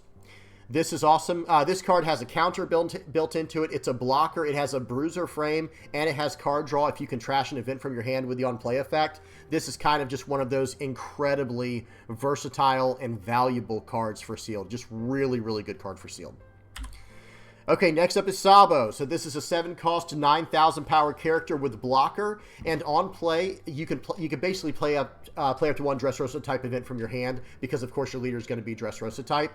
This is awesome. This card has a counter built into it. It's a blocker. It has a bruiser frame, and it has card draw if you can trash an event from your hand with the on-play effect. This is kind of just one of those incredibly versatile and valuable cards for Sealed. Just really, really good card for Sealed. Okay, next up is Sabo. So this is a 7-cost, 9,000 power character with blocker, and on play, you can basically play up to 1 Dressrosa type event from your hand because, of course, your leader is going to be Dressrosa type.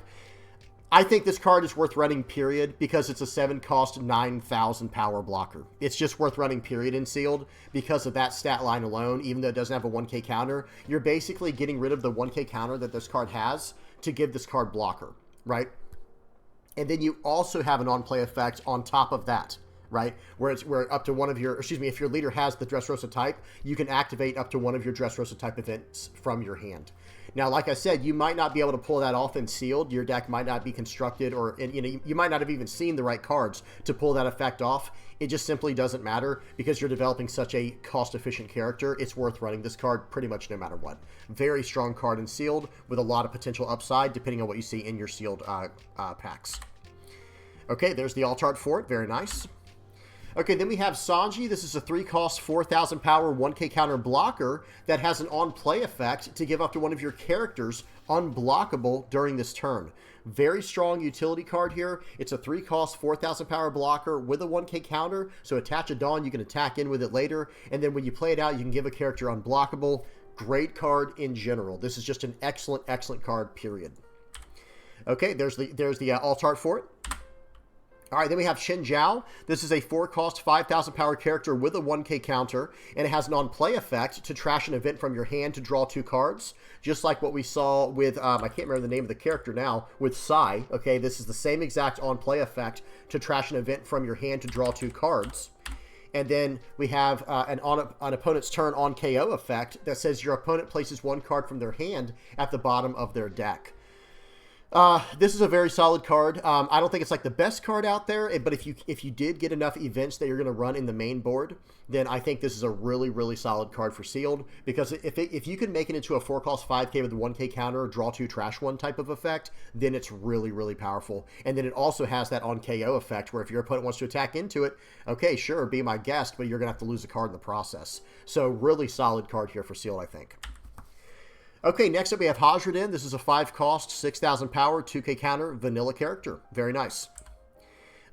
I think this card is worth running, period, because it's a 7-cost, 9,000 power blocker. It's just worth running, period, in Sealed because of that stat line alone. Even though it doesn't have a 1k counter, you're basically getting rid of the 1k counter that this card has to give this card blocker, right? And then you also have an on-play effect on top of that, right? Where up to one of your, excuse me, if your leader has the Dressrosa type, you can activate up to one of your Dressrosa type events from your hand. Now, like I said, you might not be able to pull that off in sealed. Your deck might not be constructed, or you might not have even seen the right cards to pull that effect off. It just simply doesn't matter because you're developing such a cost-efficient character. It's worth running this card pretty much no matter what. Very strong card in sealed with a lot of potential upside depending on what you see in your sealed packs. Okay, there's the alt art for it. Very nice. Okay, then we have Sanji. This is a 3-cost, 4,000 power, 1k counter blocker that has an on-play effect to give up to one of your characters unblockable during this turn. Very strong utility card here. It's a 3-cost, 4,000 power blocker with a 1k counter, so attach a Dawn, you can attack in with it later, and then when you play it out, you can give a character unblockable. Great card in general. This is just an excellent, excellent card, period. Okay, there's the alt art for it. All right, then we have Xin Zhao. This is a 4-cost, 5,000 power character with a 1k counter, and it has an on-play effect to trash an event from your hand to draw 2 cards, just like what we saw with, I can't remember the name of the character now, with Sai. Okay, this is the same exact on-play effect to trash an event from your hand to draw 2 cards. And then we have an opponent's turn on KO effect that says your opponent places 1 card from their hand at the bottom of their deck. This is a very solid card. I don't think it's like the best card out there, but if you did get enough events that you're going to run in the main board, then I think this is a really, really solid card for sealed, because if you can make it into a 4-cost 5k with a 1k counter, draw 2, trash 1 type of effect, then it's really, really powerful. And then it also has that on KO effect where if your opponent wants to attack into it, okay, sure, be my guest, but you're going to have to lose a card in the process. So really solid card here for sealed, I think. Okay, next up we have Hajradin. This is a 5-cost, 6,000 power, 2k counter, vanilla character. Very nice.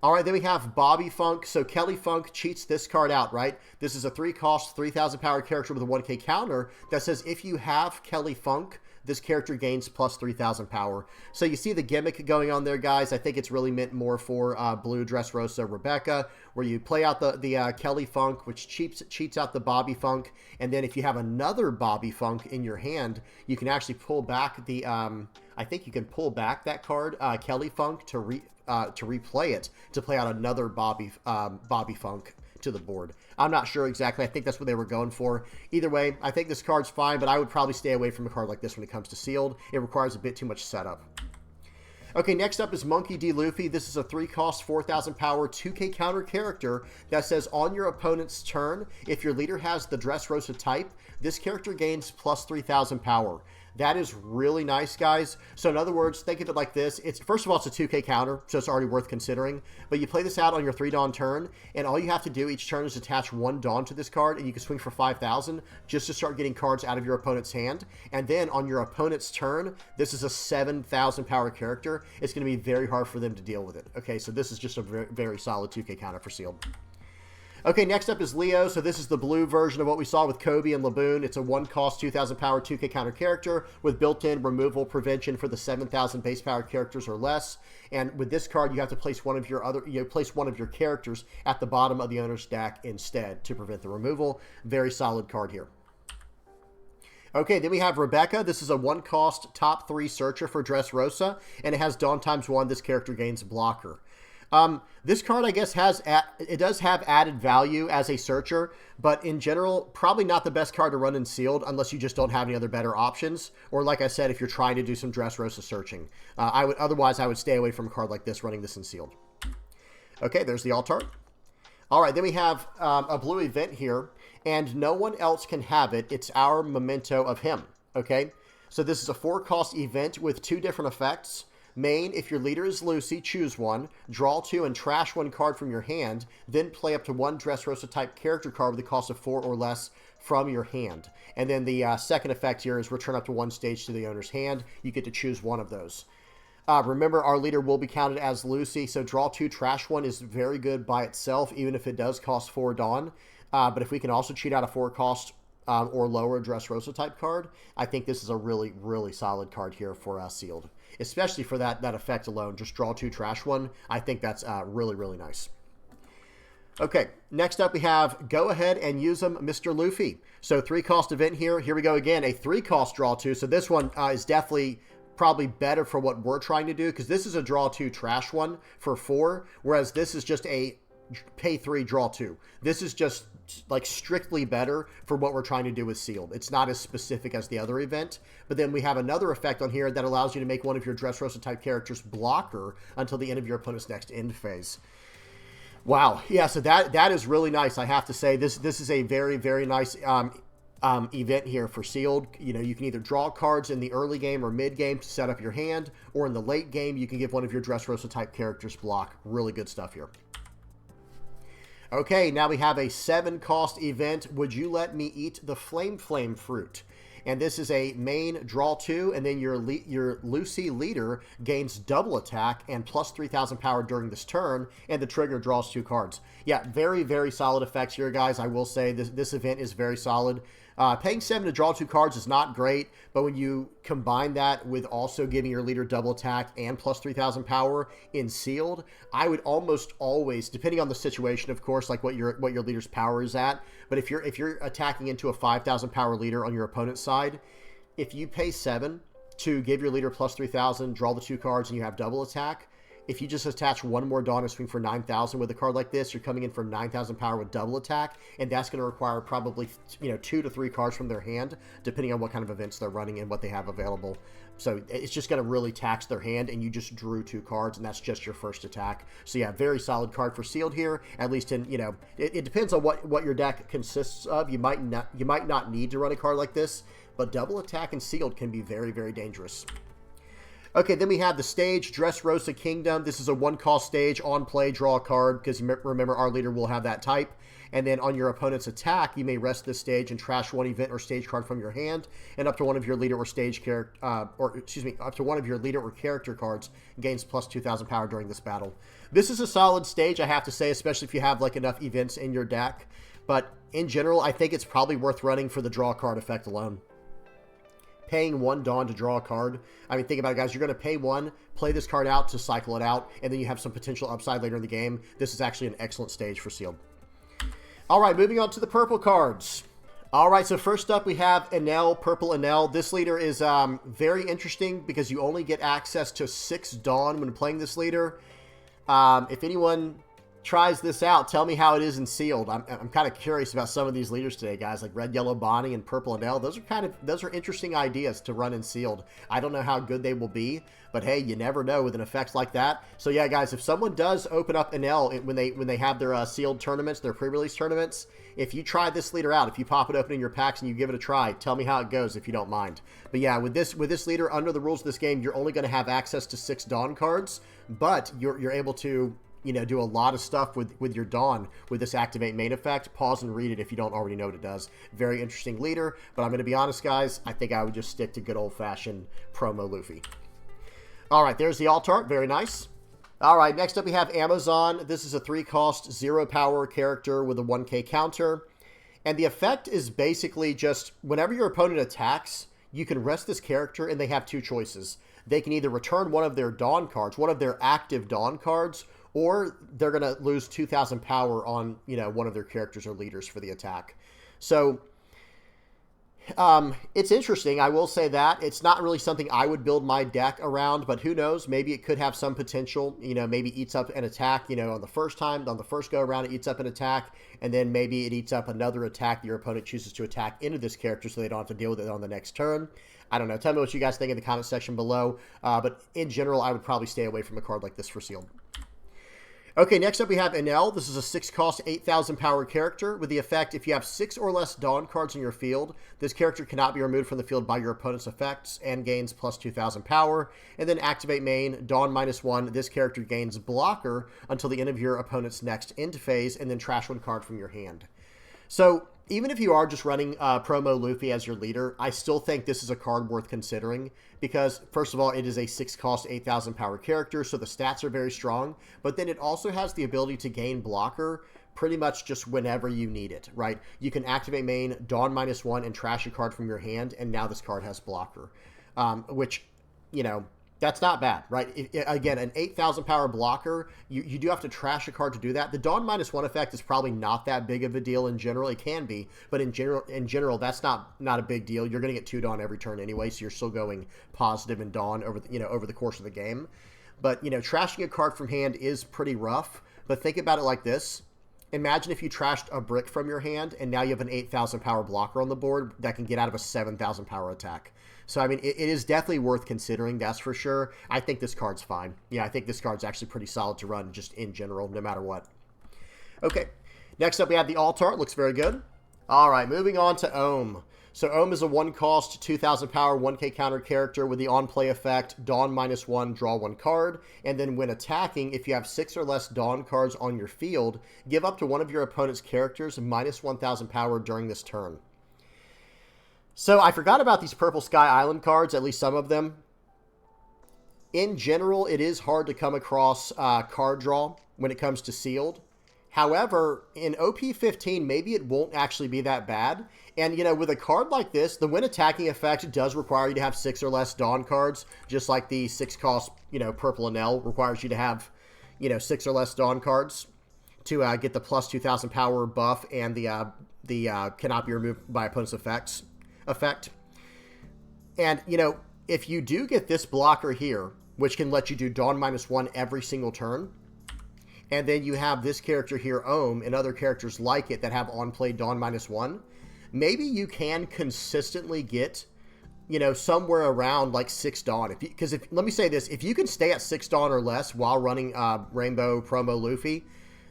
All right, then we have Bobby Funk. So Kelly Funk cheats this card out, right? This is a 3-cost, 3,000 power character with a 1k counter that says if you have Kelly Funk, this character gains plus 3,000 power. So you see the gimmick going on there, guys. I think it's really meant more for Blue Dressrosa Rebecca, where you play out the Kelly Funk, which cheats out the Bobby Funk. And then if you have another Bobby Funk in your hand, you can actually pull back the, I think you can pull back that card, Kelly Funk, to replay it, to play out another Bobby Funk to the board. I'm not sure exactly. I think that's what they were going for. Either way, I think this card's fine, but I would probably stay away from a card like this when it comes to sealed. It requires a bit too much setup. Okay, next up is Monkey D. Luffy. This is a 3-cost, 4,000 power, 2k counter character that says on your opponent's turn, if your leader has the Dressrosa type, this character gains plus 3,000 power. That is really nice, guys. So in other words, think of it like this. First of all, it's a 2k counter, so it's already worth considering. But you play this out on your 3 Dawn turn, and all you have to do each turn is attach 1 Dawn to this card, and you can swing for 5,000 just to start getting cards out of your opponent's hand. And then on your opponent's turn, this is a 7,000 power character. It's going to be very hard for them to deal with it. Okay, so this is just a very, very solid 2k counter for sealed. Okay, next up is Leo. So this is the blue version of what we saw with Kobe and Laboon. It's a 1-cost, 2,000 power, 2k counter character with built-in removal prevention for the 7,000 base power characters or less. And with this card, you have to place one of your characters at the bottom of the owner's deck instead to prevent the removal. Very solid card here. Okay, then we have Rebecca. This is a 1-cost top 3 searcher for Dressrosa, and it has Dawn ×1. This character gains blocker. This card, I guess, it does have added value as a searcher, but in general, probably not the best card to run in sealed unless you just don't have any other better options. Or like I said, if you're trying to do some Dressrosa searching, otherwise I would stay away from a card like this running this in sealed. Okay, there's the alt art. All right, then we have a blue event here, and no one else can have it. It's our memento of him. Okay, so this is a 4-cost event with 2 different effects. Main, if your leader is Lucy, choose 1, draw 2, and trash 1 card from your hand, then play up to 1 Dressrosa type character card with a cost of 4 or less from your hand. And then the second effect here is return up to 1 stage to the owner's hand. You get to choose 1 of those. Remember, our leader will be counted as Lucy, so draw 2, trash 1 is very good by itself, even if it does cost 4 Dawn. But if we can also cheat out a 4-cost or lower Dressrosa type card, I think this is a really, really solid card here for sealed. Especially for that effect alone, just draw 2, trash 1. I think that's really, really nice. Okay, next up we have go ahead and use them, Mr. Luffy. So 3-cost event here. Here we go again, a 3-cost draw 2. So this one is definitely probably better for what we're trying to do, because this is a draw 2, trash 1 for 4, whereas this is just a pay 3, draw 2. This is just like strictly better for what we're trying to do with sealed. It's not as specific as the other event, but then we have another effect on here that allows you to make one of your Dressrosa type characters blocker until the end of your opponent's next end phase. Wow, yeah, so that is really nice. I have to say this is a very, very nice event here for sealed. You know, you can either draw cards in the early game or mid game to set up your hand, or in the late game you can give one of your Dressrosa type characters block. Really good stuff here. Okay, now we have a 7-cost event. Would you let me eat the Flame fruit? And this is a main draw 2, and then your Lucy leader gains double attack and plus 3,000 power during this turn, and the trigger draws 2 cards. Yeah, very, very solid effects here, guys. I will say this event is very solid. Paying 7 to draw 2 cards is not great, but when you combine that with also giving your leader double attack and plus 3,000 power in sealed, I would almost always, depending on the situation, of course, like what your leader's power is at, but if you're attacking into a 5,000 power leader on your opponent's side, if you pay 7 to give your leader plus 3,000, draw the 2 cards, and you have double attack, if you just attach one more Dawn and swing for 9,000 with a card like this, you're coming in for 9,000 power with double attack, and that's going to require probably 2 to 3 cards from their hand, depending on what kind of events they're running and what they have available. So it's just going to really tax their hand, and you just drew 2 cards, and that's just your first attack. So yeah, very solid card for sealed here. At least in it depends on what your deck consists of. You might not need to run a card like this, but double attack and sealed can be very, very dangerous. Okay, then we have the stage, Dressrosa Kingdom. This is a 1-cost stage. On play, draw a card, because remember, our leader will have that type. And then on your opponent's attack, you may rest this stage and trash 1 event or stage card from your hand, and up to one of your leader or up to one of your leader or character cards gains plus 2,000 power during this battle. This is a solid stage, I have to say, especially if you have like enough events in your deck. But in general, I think it's probably worth running for the draw card effect alone. Paying 1 Dawn to draw a card. I mean, think about it, guys. You're going to pay 1, play this card out to cycle it out, and then you have some potential upside later in the game. This is actually an excellent stage for sealed. All right, moving on to the purple cards. All right, so first up we have Enel, Purple Enel. This leader is very interesting because you only get access to 6 Dawn when playing this leader. If anyone tries this out, tell me how it is in sealed. I'm kind of curious about some of these leaders today, guys, like Red, Yellow, Bonnie, and Purple Enel. Those are interesting ideas to run in sealed. I don't know how good they will be, but hey, you never know with an effect like that. So yeah, guys, if someone does open up Enel when they have their sealed tournaments, their pre-release tournaments, if you try this leader out, if you pop it open in your packs and you give it a try, tell me how it goes if you don't mind. But yeah, with this leader, under the rules of this game, you're only going to have access to 6 Dawn cards, but you're able to do a lot of stuff with your Dawn with this activate main effect. Pause and read it if you don't already know what it does. Very interesting leader, but I'm going to be honest, guys, I think I would just stick to good old-fashioned promo Luffy. All right, there's the alt art. Very nice. All right, next up we have Amazon. This is a 3-cost, 0-power character with a 1k counter. And the effect is basically just whenever your opponent attacks, you can rest this character, and they have 2 choices. They can either return one of their Dawn cards, one of their active Dawn cards, or they're going to lose 2,000 power on, one of their characters or leaders for the attack. So, it's interesting. I will say that. It's not really something I would build my deck around, but who knows? Maybe it could have some potential. Maybe eats up an attack, on the first go-around, it eats up an attack, and then maybe it eats up another attack your opponent chooses to attack into this character so they don't have to deal with it on the next turn. I don't know. Tell me what you guys think in the comment section below. But in general, I would probably stay away from a card like this for sealed. Okay, next up we have Enel. This is a 6-cost, 8,000 power character with the effect, if you have 6 or less Dawn cards in your field, this character cannot be removed from the field by your opponent's effects and gains plus 2,000 power. And then activate main, Dawn -1, this character gains blocker until the end of your opponent's next end phase, and then trash 1 card from your hand. So, even if you are just running promo Luffy as your leader, I still think this is a card worth considering because, first of all, it is a 6-cost, 8,000 power character, so the stats are very strong, but then it also has the ability to gain blocker pretty much just whenever you need it, right? You can activate main, Dawn -1, and trash a card from your hand, and now this card has blocker, which, that's not bad, right? Again, an 8,000 power blocker, you do have to trash a card to do that. The Dawn -1 effect is probably not that big of a deal in general. It can be, but in general, that's not a big deal. You're going to get 2 Dawn every turn anyway, so you're still going positive in Dawn over the course of the game. But, trashing a card from hand is pretty rough. but think about it like this. Imagine if you trashed a brick from your hand, and now you have an 8,000 power blocker on the board that can get out of a 7,000 power attack. So, I mean, it is definitely worth considering, that's for sure. I think this card's fine. Yeah, I think this card's actually pretty solid to run just in general, no matter what. Okay, next up we have the Altart. Looks very good. All right, moving on to Ohm. So Ohm is a 1-cost, 2,000 power, 1k counter character with the on-play effect, Dawn -1, draw 1 card, and then when attacking, if you have 6 or less Dawn cards on your field, give up to one of your opponent's characters -1,000 power during this turn. So I forgot about these Purple Sky Island cards, at least some of them. In general, it is hard to come across card draw when it comes to sealed. However, in OP15, maybe it won't actually be that bad. And, you know, with a card like this, the when attacking effect does require you to have 6 or less Dawn cards, just like the 6-cost, you know, Purple Enel requires you to have, you know, 6 or less Dawn cards to get the plus 2,000 power buff and the cannot be removed by opponent's effect. And, you know, if you do get this blocker here, which can let you do Dawn -1 every single turn, and then you have this character here, Ohm, and other characters like it that have on-play Dawn -1, maybe you can consistently get, you know, somewhere around like 6 Dawn. Because let me say this, if you can stay at 6 Dawn or less while running Rainbow Promo Luffy,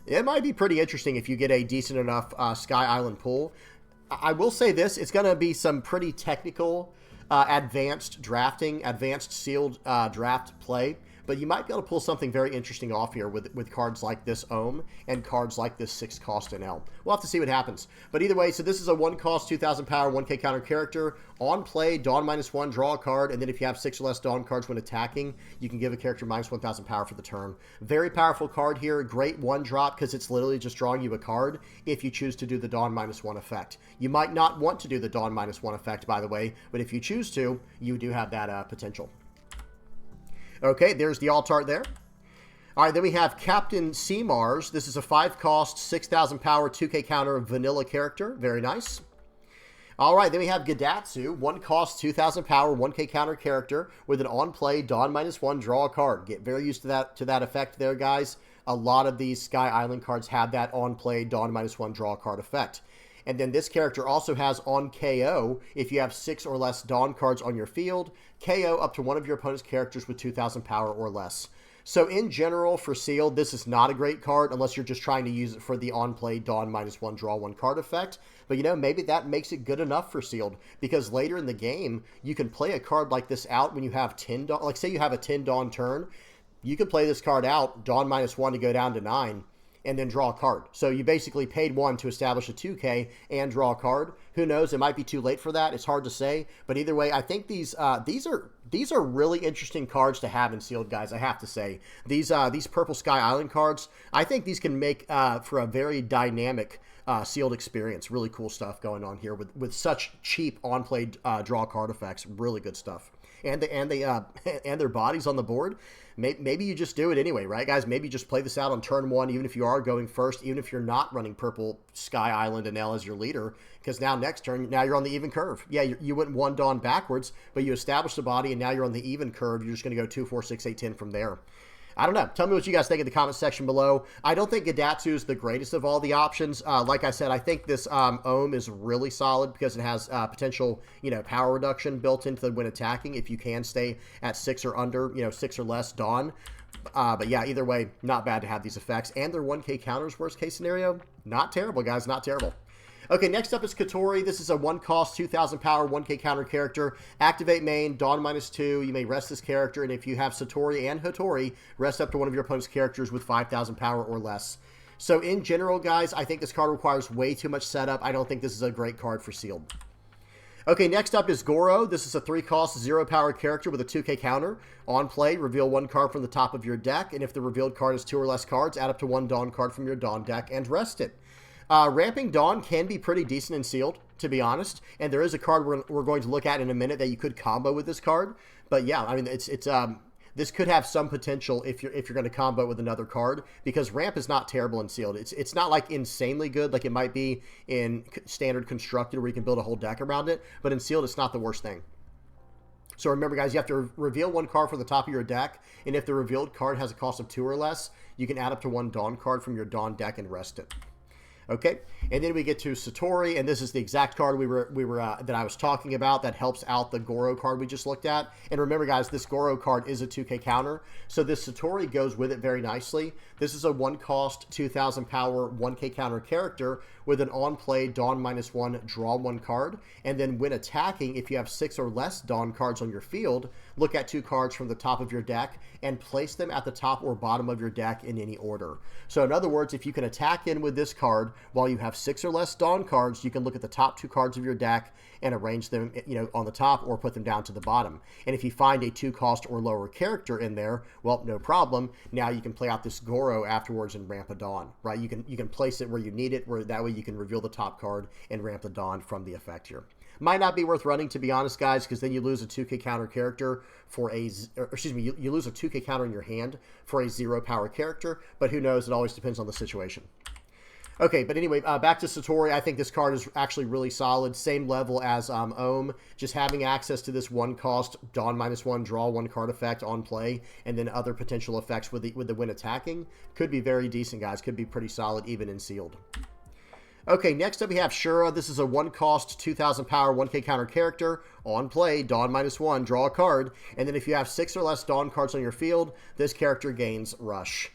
it might be pretty interesting if you get a decent enough Sky Island pool. I will say this, it's going to be some pretty technical, advanced drafting, advanced sealed draft play. But you might be able to pull something very interesting off here with cards like this Ohm and cards like this 6-cost NL. We'll have to see what happens. But either way, so this is a 1-cost, 2,000 power, 1k counter character. On play, Dawn -1, draw a card, and then if you have 6 or less Dawn cards when attacking, you can give a character -1,000 power for the turn. Very powerful card here. Great 1-drop because it's literally just drawing you a card if you choose to do the Dawn -1 effect. You might not want to do the Dawn -1 effect, by the way, but if you choose to, you do have that potential. Okay, there's the Altart there. All right, then we have Captain Seamars. This is a 5-cost, 6,000 power, 2k counter vanilla character. Very nice. All right, then we have Gadatsu, 1-cost, 2,000 power, 1k counter character with an on-play Dawn -1, draw a card. Get very used to that effect there, guys. A lot of these Sky Island cards have that on-play Dawn -1, draw a card effect. And then this character also has on KO, if you have 6 or less Dawn cards on your field, KO up to one of your opponent's characters with 2,000 power or less. So in general, for sealed, this is not a great card unless you're just trying to use it for the on-play Dawn -1, draw 1 card effect. But, you know, maybe that makes it good enough for sealed, because later in the game, you can play a card like this out when you have 10 Dawn. Like, say you have a 10 Dawn turn, you can play this card out, Dawn -1 to go down to 9. And then draw a card. So you basically paid 1 to establish a 2k and draw a card. Who knows? It might be too late for that. It's hard to say. But either way, I think these are really interesting cards to have in sealed, guys. I have to say these Purple Sky Island cards. I think these can make for a very dynamic sealed experience. Really cool stuff going on here with such cheap on-play draw card effects. Really good stuff. And their bodies on the board. Maybe you just do it anyway, right, guys? Maybe you just play this out on turn 1, even if you are going first, even if you're not running Purple Sky Island and L as your leader, because now next turn, now you're on the even curve. Yeah, you went 1 Dawn backwards, but you established the body, and now you're on the even curve. You're just going to go 2, 4, 6, 8, 10 from there. I don't know. Tell me what you guys think in the comment section below. I don't think Gadatsu is the greatest of all the options. Like I said, I think this Ohm is really solid because it has potential, you know, power reduction built into the when attacking if you can stay at 6 or under, you know, 6 or less Dawn. But yeah, either way, not bad to have these effects. And their 1k counters, worst case scenario. Not terrible, guys. Not terrible. Okay, next up is Kotori. This is a 1-cost, 2,000 power, 1k counter character. Activate main, Dawn -2. You may rest this character, and if you have Satori and Hattori, rest up to one of your opponent's characters with 5,000 power or less. So in general, guys, I think this card requires way too much setup. I don't think this is a great card for sealed. Okay, next up is Goro. This is a 3-cost, 0-power character with a 2k counter. On play, reveal 1 card from the top of your deck, and if the revealed card is 2 or less cards, add up to 1 Dawn card from your Dawn deck and rest it. Ramping Dawn can be pretty decent in sealed, to be honest, and there is a card we're going to look at in a minute that you could combo with this card. But yeah, I mean, this could have some potential if you're going to combo with another card, because ramp is not terrible in sealed. It's not like insanely good like it might be in standard constructed where you can build a whole deck around it, but in sealed it's not the worst thing. So remember, guys, you have to reveal one card from the top of your deck, and if the revealed card has a cost of 2 or less, you can add up to 1 Dawn card from your Dawn deck and rest it. Okay, and then we get to Satori, and this is the exact card that I was talking about that helps out the Goro card we just looked at. And remember, guys, this Goro card is a 2k counter, so this Satori goes with it very nicely. This is a 1-cost, 2,000 power, 1k counter character with an on-play Dawn -1, draw 1 card, and then when attacking, if you have 6 or less Dawn cards on your field, look at 2 cards from the top of your deck and place them at the top or bottom of your deck in any order. So in other words, if you can attack in with this card while you have 6 or less Dawn cards, you can look at the top 2 cards of your deck and arrange them, on the top or put them down to the bottom. And if you find a 2-cost or lower character in there, well, no problem. Now you can play out this Goro afterwards and ramp a Dawn, right? You can place it where you need it, where that way you can reveal the top card and ramp the Dawn from the effect here. Might not be worth running, to be honest, guys, because then you lose a 2k counter character for you lose a 2k counter in your hand for a 0 power character, but who knows? It always depends on the situation. Okay, but anyway, back to Satori. I think this card is actually really solid. Same level as Ohm. Just having access to this 1-cost Dawn -1, draw 1 card effect on play, and then other potential effects with the when attacking could be very decent, guys. Could be pretty solid even in sealed. Okay, next up we have Shura. This is a 1-cost, 2,000 power, 1k counter character. On play, Dawn -1, draw a card. And then if you have 6 or less Dawn cards on your field, this character gains Rush.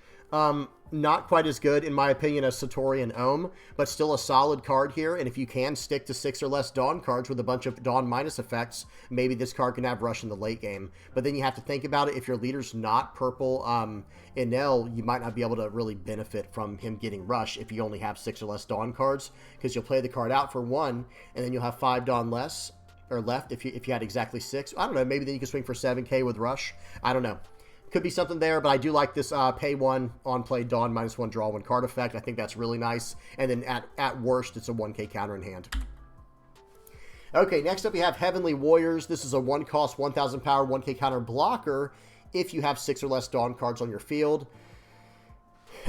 Not quite as good, in my opinion, as Satori and Ohm, but still a solid card here. And if you can stick to 6 or less Dawn cards with a bunch of Dawn minus effects, maybe this card can have Rush in the late game. But then you have to think about it. If your leader's not purple Enel, you might not be able to really benefit from him getting Rush if you only have 6 or less Dawn cards, because you'll play the card out for 1, and then you'll have 5 Dawn less or left if you had exactly 6. I don't know. Maybe then you can swing for 7k with Rush. I don't know. Could be something there, but I do like this pay 1 on play Dawn -1, draw 1 card effect. I think that's really nice. And then at worst, it's a 1k counter in hand. Okay, next up we have Heavenly Warriors. This is a 1-cost, 1,000 power, 1k counter blocker if you have 6 or less Dawn cards on your field.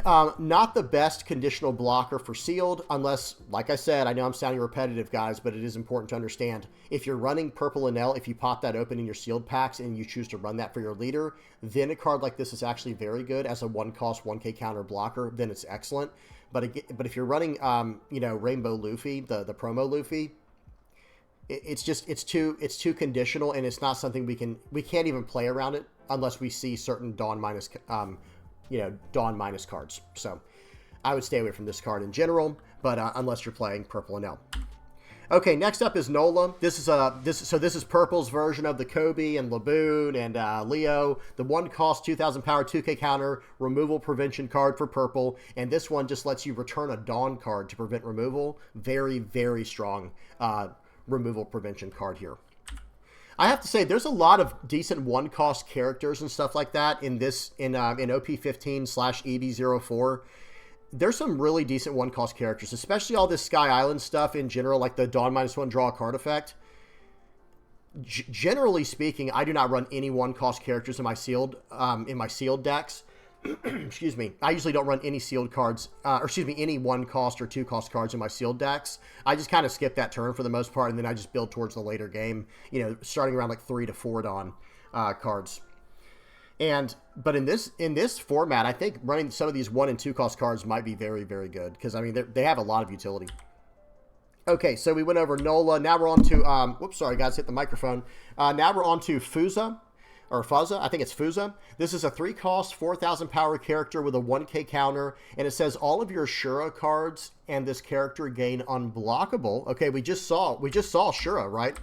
Not the best conditional blocker for sealed, unless, like I said, I know I'm sounding repetitive, guys, but it is important to understand. If you're running Purple Enel, if you pop that open in your sealed packs and you choose to run that for your leader, then a card like this is actually very good as a 1-cost, 1k counter blocker. Then it's excellent. But if you're running, Rainbow Luffy, the promo Luffy, it's too conditional, and it's not something we can't even play around it unless we see certain Dawn minus Dawn minus cards. So I would stay away from this card in general, but unless you're playing Purple Enel. Okay, next up is Nola. This is Purple's version of the Kobe and Laboon and Leo. The 1-cost, 2,000 power, 2k counter removal prevention card for Purple, and this one just lets you return a Dawn card to prevent removal. Very, very strong removal prevention card here. I have to say, there's a lot of decent 1-cost characters and stuff like that in OP15/EB04. There's some really decent 1-cost characters, especially all this Sky Island stuff in general, like the Dawn -1 draw a card effect. Generally speaking, I do not run any 1-cost characters in my sealed decks. Excuse me. I usually don't run any sealed cards, any 1-cost or 2-cost cards in my sealed decks. I just kind of skip that turn for the most part, and then I just build towards the later game, starting around like 3 to 4 Dawn cards. But in this format, I think running some of these 1 and 2-cost cards might be very, very good, because I mean they have a lot of utility. Okay, so we went over Nola. Now we're on to whoops, sorry guys, hit the microphone. Now we're on to Fuza. Or Fuzza, I think it's Fuza. This is a 3-cost, 4,000 power character with a 1k counter, and it says all of your Shura cards and this character gain unblockable. Okay, we just saw Shura, right?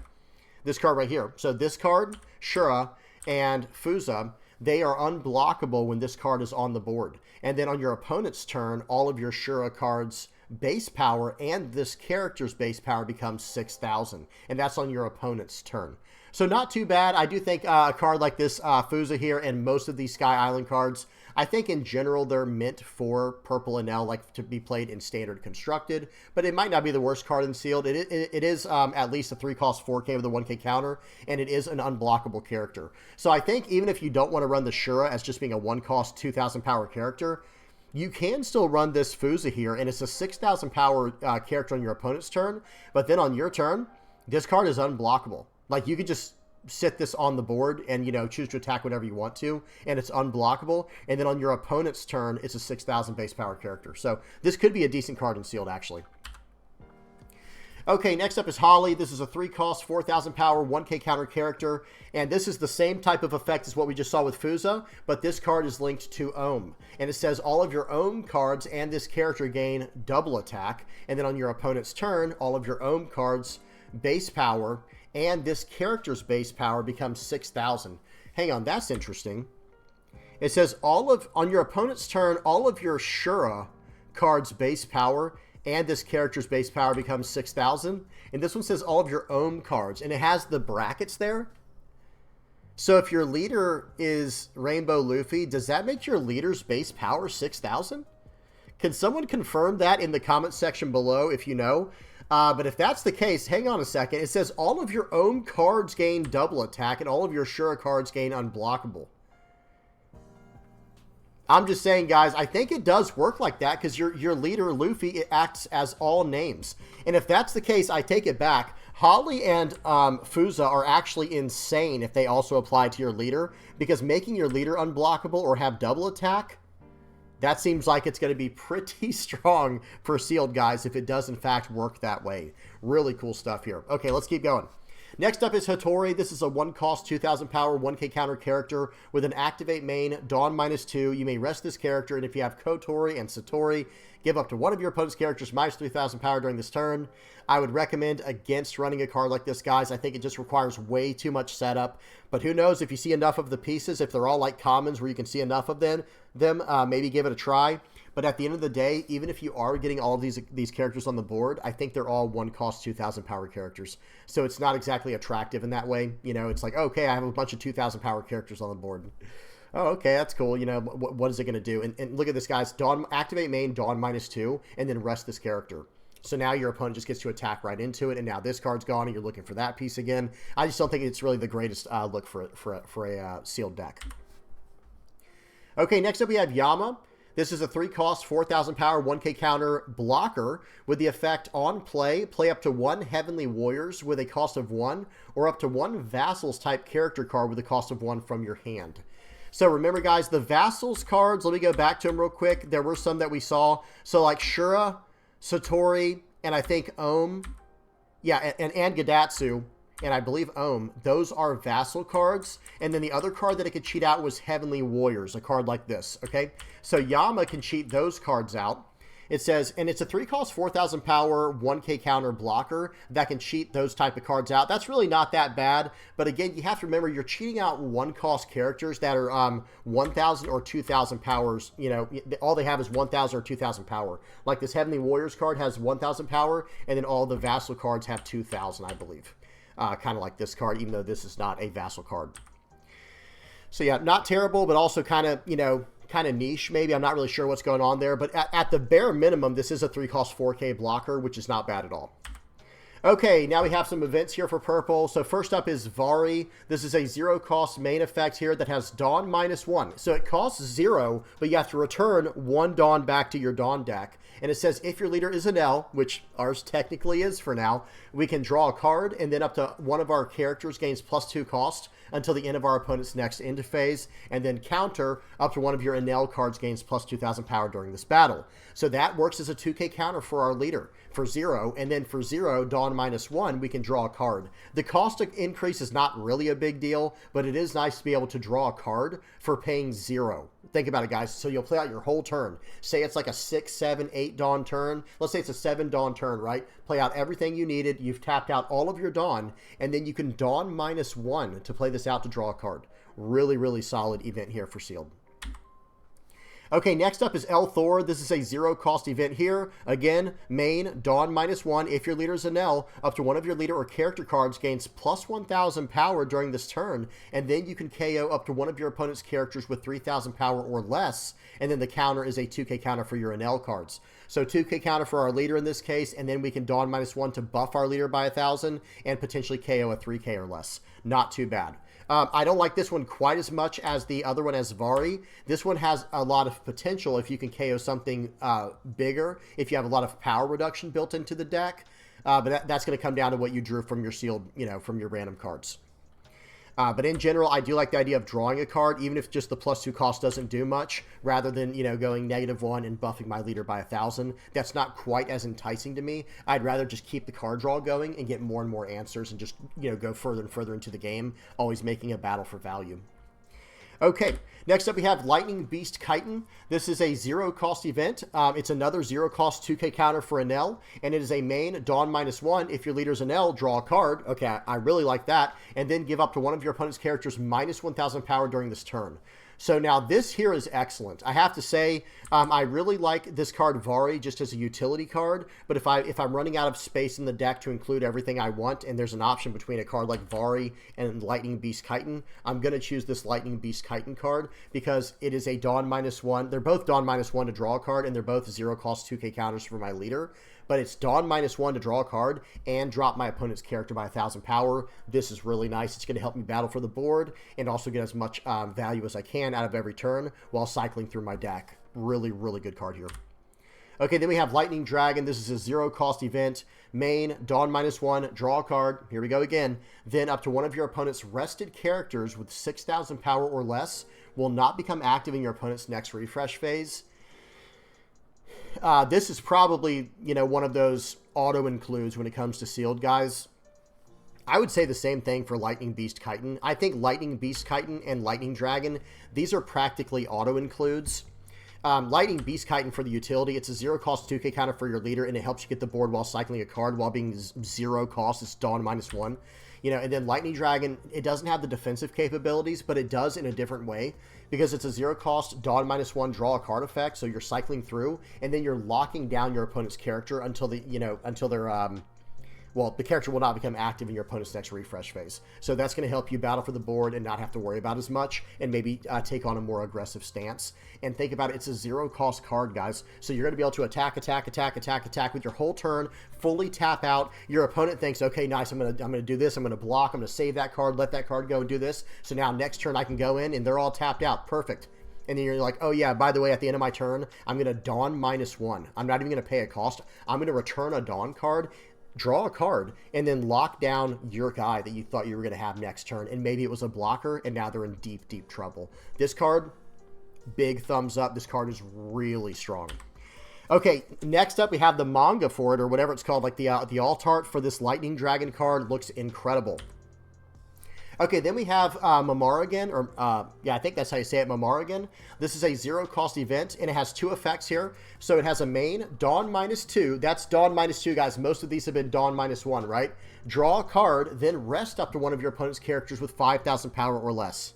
This card right here. So this card, Shura, and Fuza, they are unblockable when this card is on the board. And then on your opponent's turn, all of your Shura cards' base power and this character's base power becomes 6,000, and that's on your opponent's turn. So not too bad. I do think a card like this, Fuza here, and most of these Sky Island cards, I think in general they're meant for Purple Enel, like to be played in Standard Constructed, but it might not be the worst card in Sealed. It is at least a 3-cost 4k with a 1k counter, and it is an unblockable character. So I think even if you don't want to run the Shura as just being a 1-cost 2,000 power character, you can still run this Fuza here, and it's a 6,000 power character on your opponent's turn, but then on your turn, this card is unblockable. Like, you could just sit this on the board and, you know, choose to attack whenever you want to, and it's unblockable. And then on your opponent's turn, it's a 6,000 base power character. So this could be a decent card in sealed, actually. Okay, next up is Holly. This is a 3-cost, 4,000 power, 1k counter character, and this is the same type of effect as what we just saw with Fuza, but this card is linked to Ohm. And it says all of your Ohm cards and this character gain double attack, and then on your opponent's turn, all of your Ohm cards base power and this character's base power becomes 6,000. Hang on, that's interesting. It says on your opponent's turn, all of your Shura cards base power and this character's base power becomes 6,000. And this one says all of your Ohm cards, and it has the brackets there. So if your leader is Rainbow Luffy, does that make your leader's base power 6,000? Can someone confirm that in the comment section below if you know? But if that's the case, hang on a second. It says all of your Ohm cards gain double attack and all of your Shura cards gain unblockable. I'm just saying, guys, I think it does work like that because your leader, Luffy, it acts as all names. And if that's the case, I take it back. Holly and Fuza are actually insane if they also apply to your leader, because making your leader unblockable or have double attack, that seems like it's going to be pretty strong for sealed, guys, if it does in fact work that way. Really cool stuff here. Okay, let's keep going. Next up is Hattori. This is a 1-cost, 2,000 power, 1k counter character with an activate main, Dawn -2. You may rest this character, and if you have Kotori and Satori, give up to one of your opponent's characters minus 3,000 power during this turn. I would recommend against running a card like this, guys. I think it just requires way too much setup. But who knows, if you see enough of the pieces, if they're all like commons where you can see enough of them, maybe give it a try. But at the end of the day, even if you are getting all of these characters on the board, I think they're all 1-cost, 2,000 power characters. So it's not exactly attractive in that way. You know, it's like, okay, I have a bunch of 2,000 power characters on the board. Oh, okay, that's cool. You know, what is it going to do? And look at this, guys. Activate main, Dawn -2, and then rest this character. So now your opponent just gets to attack right into it, and now this card's gone, and you're looking for that piece again. I just don't think it's really the greatest look for a sealed deck. Okay, next up we have Yama. This is a 3-cost, 4,000 power, 1k counter blocker with the effect on play up to 1 Heavenly Warriors with a cost of 1, or up to 1 Vassals type character card with a cost of 1 from your hand. So remember, guys, the Vassals cards, let me go back to them real quick. There were some that we saw. So like Shura, Satori, and I think Ohm. Yeah, and Gadatsu. And I believe Ohm, those are Vassal cards. And then the other card that it could cheat out was Heavenly Warriors, a card like this, okay? So Yama can cheat those cards out. It says, and it's a 3-cost, 4,000 power, 1k counter blocker that can cheat those type of cards out. That's really not that bad. But again, you have to remember, you're cheating out 1-cost characters that are 1,000 or 2,000 powers. You know, all they have is 1,000 or 2,000 power. Like this Heavenly Warriors card has 1,000 power, and then all the Vassal cards have 2,000, I believe. Kind of like this card, even though this is not a Vassal card. So yeah, not terrible, but also kind of, you know, kind of niche maybe. I'm not really sure what's going on there, but at the bare minimum, this is a 3-cost 4k blocker, which is not bad at all. Okay, now we have some events here for purple. So first up is Vari. This is a 0-cost main effect here that has Dawn -1. So it costs 0, but you have to return 1 Dawn back to your Dawn deck. And it says if your leader is an L, which ours technically is for now, we can draw a card, and then up to one of our characters gains +2 cost until the end of our opponent's next end phase, and then counter up to one of your Enel cards gains +2,000 power during this battle. So that works as a 2k counter for our leader for 0, and then for 0, Dawn -1, we can draw a card. The cost increase is not really a big deal, but it is nice to be able to draw a card for paying 0. Think about it, guys. So you'll play out your whole turn. Say it's like a 6, 7, 8 Dawn turn. Let's say it's a 7 Dawn turn, right? Play out everything you needed. You've tapped out all of your Dawn, and then you can Dawn -1 to play this out to draw a card. Really, really solid event here for sealed. Okay, next up is El Thor. This is a 0-cost event here. Again, main, Dawn -1. If your leader is an L, up to one of your leader or character cards gains +1,000 power during this turn, and then you can KO up to one of your opponent's characters with 3,000 power or less, and then the counter is a 2k counter for your Enel cards. So 2k counter for our leader in this case, and then we can Dawn -1 to buff our leader by 1,000 and potentially KO a 3k or less. Not too bad. I don't like this one quite as much as the other one as Vari. This one has a lot of potential if you can KO something bigger, if you have a lot of power reduction built into the deck. But that's going to come down to what you drew from your sealed, you know, from your random cards. But in general, I do like the idea of drawing a card, even if just the +2 cost doesn't do much, rather than, going -1 and buffing my leader by 1,000. That's not quite as enticing to me. I'd rather just keep the card draw going and get more and more answers and just, go further and further into the game, always making a battle for value. Okay, next up we have Lightning Beast Chitin. This is a 0-cost event. It's another 0-cost 2k counter for Enel, and it is a main Dawn -1. If your leader's Enel, draw a card. Okay, I really like that. And then give up to one of your opponent's characters -1,000 power during this turn. So now this here is excellent. I have to say, I really like this card Vari just as a utility card, but if I'm running out of space in the deck to include everything I want, and there's an option between a card like Vari and Lightning Beast Chitin, I'm going to choose this Lightning Beast Chitin card because it is a Dawn -1. They're both Dawn -1 to draw a card, and they're both 0-cost 2k counters for my leader. But it's Dawn -1 to draw a card and drop my opponent's character by 1,000 power. This is really nice. It's going to help me battle for the board and also get as much value as I can out of every turn while cycling through my deck. Really, really good card here. Okay, then we have Lightning Dragon. This is a 0-cost event. Main, Dawn -1, draw a card. Here we go again. Then up to one of your opponent's rested characters with 6,000 power or less will not become active in your opponent's next refresh phase. This is probably, one of those auto-includes when it comes to sealed, guys. I would say the same thing for Lightning Beast Chitin. I think Lightning Beast Chitin and Lightning Dragon, these are practically auto-includes. Lightning Beast Chitin for the utility, it's a 0-cost 2k counter for your leader, and it helps you get the board while cycling a card while being 0 cost. It's Dawn -1. And then Lightning Dragon, it doesn't have the defensive capabilities, but it does in a different way because it's a 0-cost Dawn -1 draw a card effect. So you're cycling through, and then you're locking down your opponent's character until the character will not become active in your opponent's next refresh phase. So that's going to help you battle for the board and not have to worry about as much and maybe take on a more aggressive stance. And think about it, it's a 0-cost card, guys. So you're going to be able to attack with your whole turn, fully tap out. Your opponent thinks, okay, nice, I'm going to do this, I'm going to block, I'm going to save that card, let that card go and do this. So now next turn I can go in and they're all tapped out. Perfect. And then you're like, oh yeah, by the way, at the end of my turn, I'm going to Dawn -1. I'm not even going to pay a cost. I'm going to return a Dawn card, draw a card, and then lock down your guy that you thought you were going to have next turn. And maybe it was a blocker, and now they're in deep, deep trouble. This card, big thumbs up. This card is really strong. Okay, next up we have the manga for it, or whatever it's called, like the alt art for this Lightning Dragon card looks incredible. Okay, then we have Mamaragan, or yeah, I think that's how you say it, Mamaragan. This is a 0-cost event, and it has 2 effects here. So it has a main, Dawn -2. That's Dawn -2, guys. Most of these have been Dawn -1, right? Draw a card, then rest up to one of your opponent's characters with 5,000 power or less.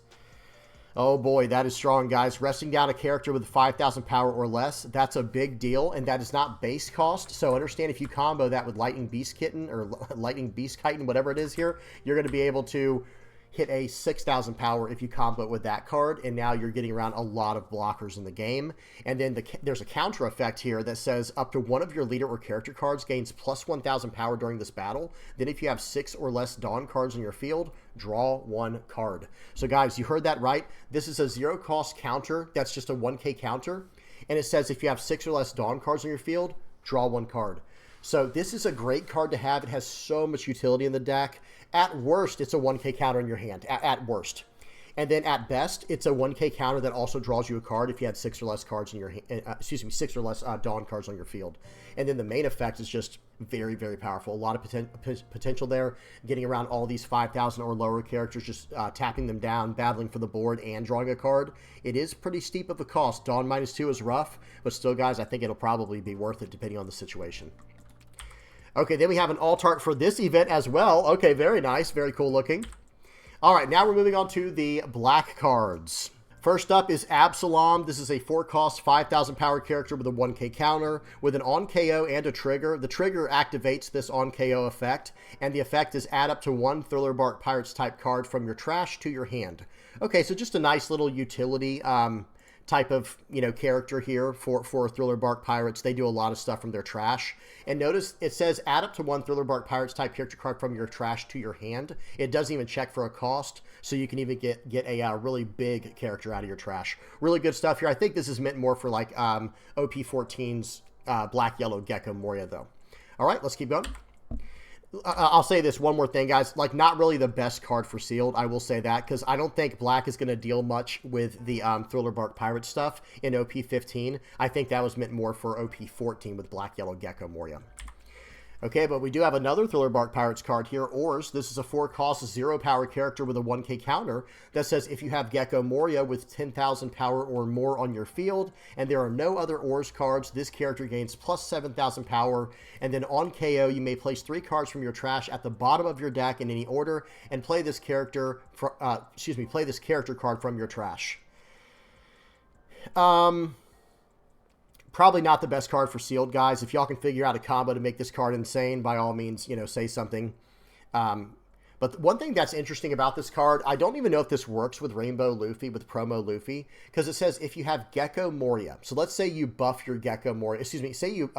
Oh boy, that is strong, guys. Resting down a character with 5,000 power or less, that's a big deal, and that is not base cost. So understand if you combo that with Lightning Beast Kitten, or Lightning Beast Chitin, whatever it is here, you're going to be able to hit a 6,000 power if you combo it with that card, and now you're getting around a lot of blockers in the game. And then there's a counter effect here that says up to one of your leader or character cards gains plus 1,000 power during this battle. Then if you have 6 or less Dawn cards in your field, draw 1 card. So guys, you heard that right. This is a 0-cost counter that's just a 1k counter, and it says if you have 6 or less Dawn cards in your field, draw 1 card. So this is a great card to have. It has so much utility in the deck. At worst, it's a 1k counter in your hand, at worst. And then at best, it's a 1k counter that also draws you a card if you had 6 or less cards in your 6 or less Dawn cards on your field. And then the main effect is just very, very powerful. A lot of potential there, getting around all these 5,000 or lower characters, just tapping them down, battling for the board, and drawing a card. It is pretty steep of a cost. Dawn -2 is rough, but still, guys, I think it'll probably be worth it depending on the situation. Okay, then we have an alt art for this event as well. Okay, very nice. Very cool looking. All right, now we're moving on to the black cards. First up is Absalom. This is a 4-cost, 5,000 power character with a 1k counter with an on KO and a trigger. The trigger activates this on KO effect, and the effect is add up to 1 Thriller Bark Pirates type card from your trash to your hand. Okay, so just a nice little utility type of, character here for Thriller Bark Pirates. They do a lot of stuff from their trash. And notice it says add up to 1 Thriller Bark Pirates type character card from your trash to your hand. It doesn't even check for a cost, so you can even get a really big character out of your trash. Really good stuff here. I think this is meant more for like OP15's Black Yellow Gecko Moria though. All right, let's keep going. I'll say this one more thing, guys. Like, not really the best card for sealed. I will say that because I don't think black is going to deal much with the Thriller Bark Pirate stuff in OP15. I think that was meant more for OP14 with Black Yellow Gecko Moria. Okay, but we do have another Thriller Bark Pirates card here, Ors. This is a 4-cost, 0-power character with a 1k counter that says if you have Gecko Moria with 10,000 power or more on your field, and there are no other Ors cards, this character gains plus 7,000 power, and then on KO, you may place 3 cards from your trash at the bottom of your deck in any order, and play this character, play this character card from your trash. Probably not the best card for sealed, guys. If y'all can figure out a combo to make this card insane, by all means, you know, say something. But one thing that's interesting about this card, I don't even know if this works with Rainbow Luffy, with Promo Luffy, because it says if you have Gecko Moria. So let's say you buff your Gecko Moria. Excuse me. Say you,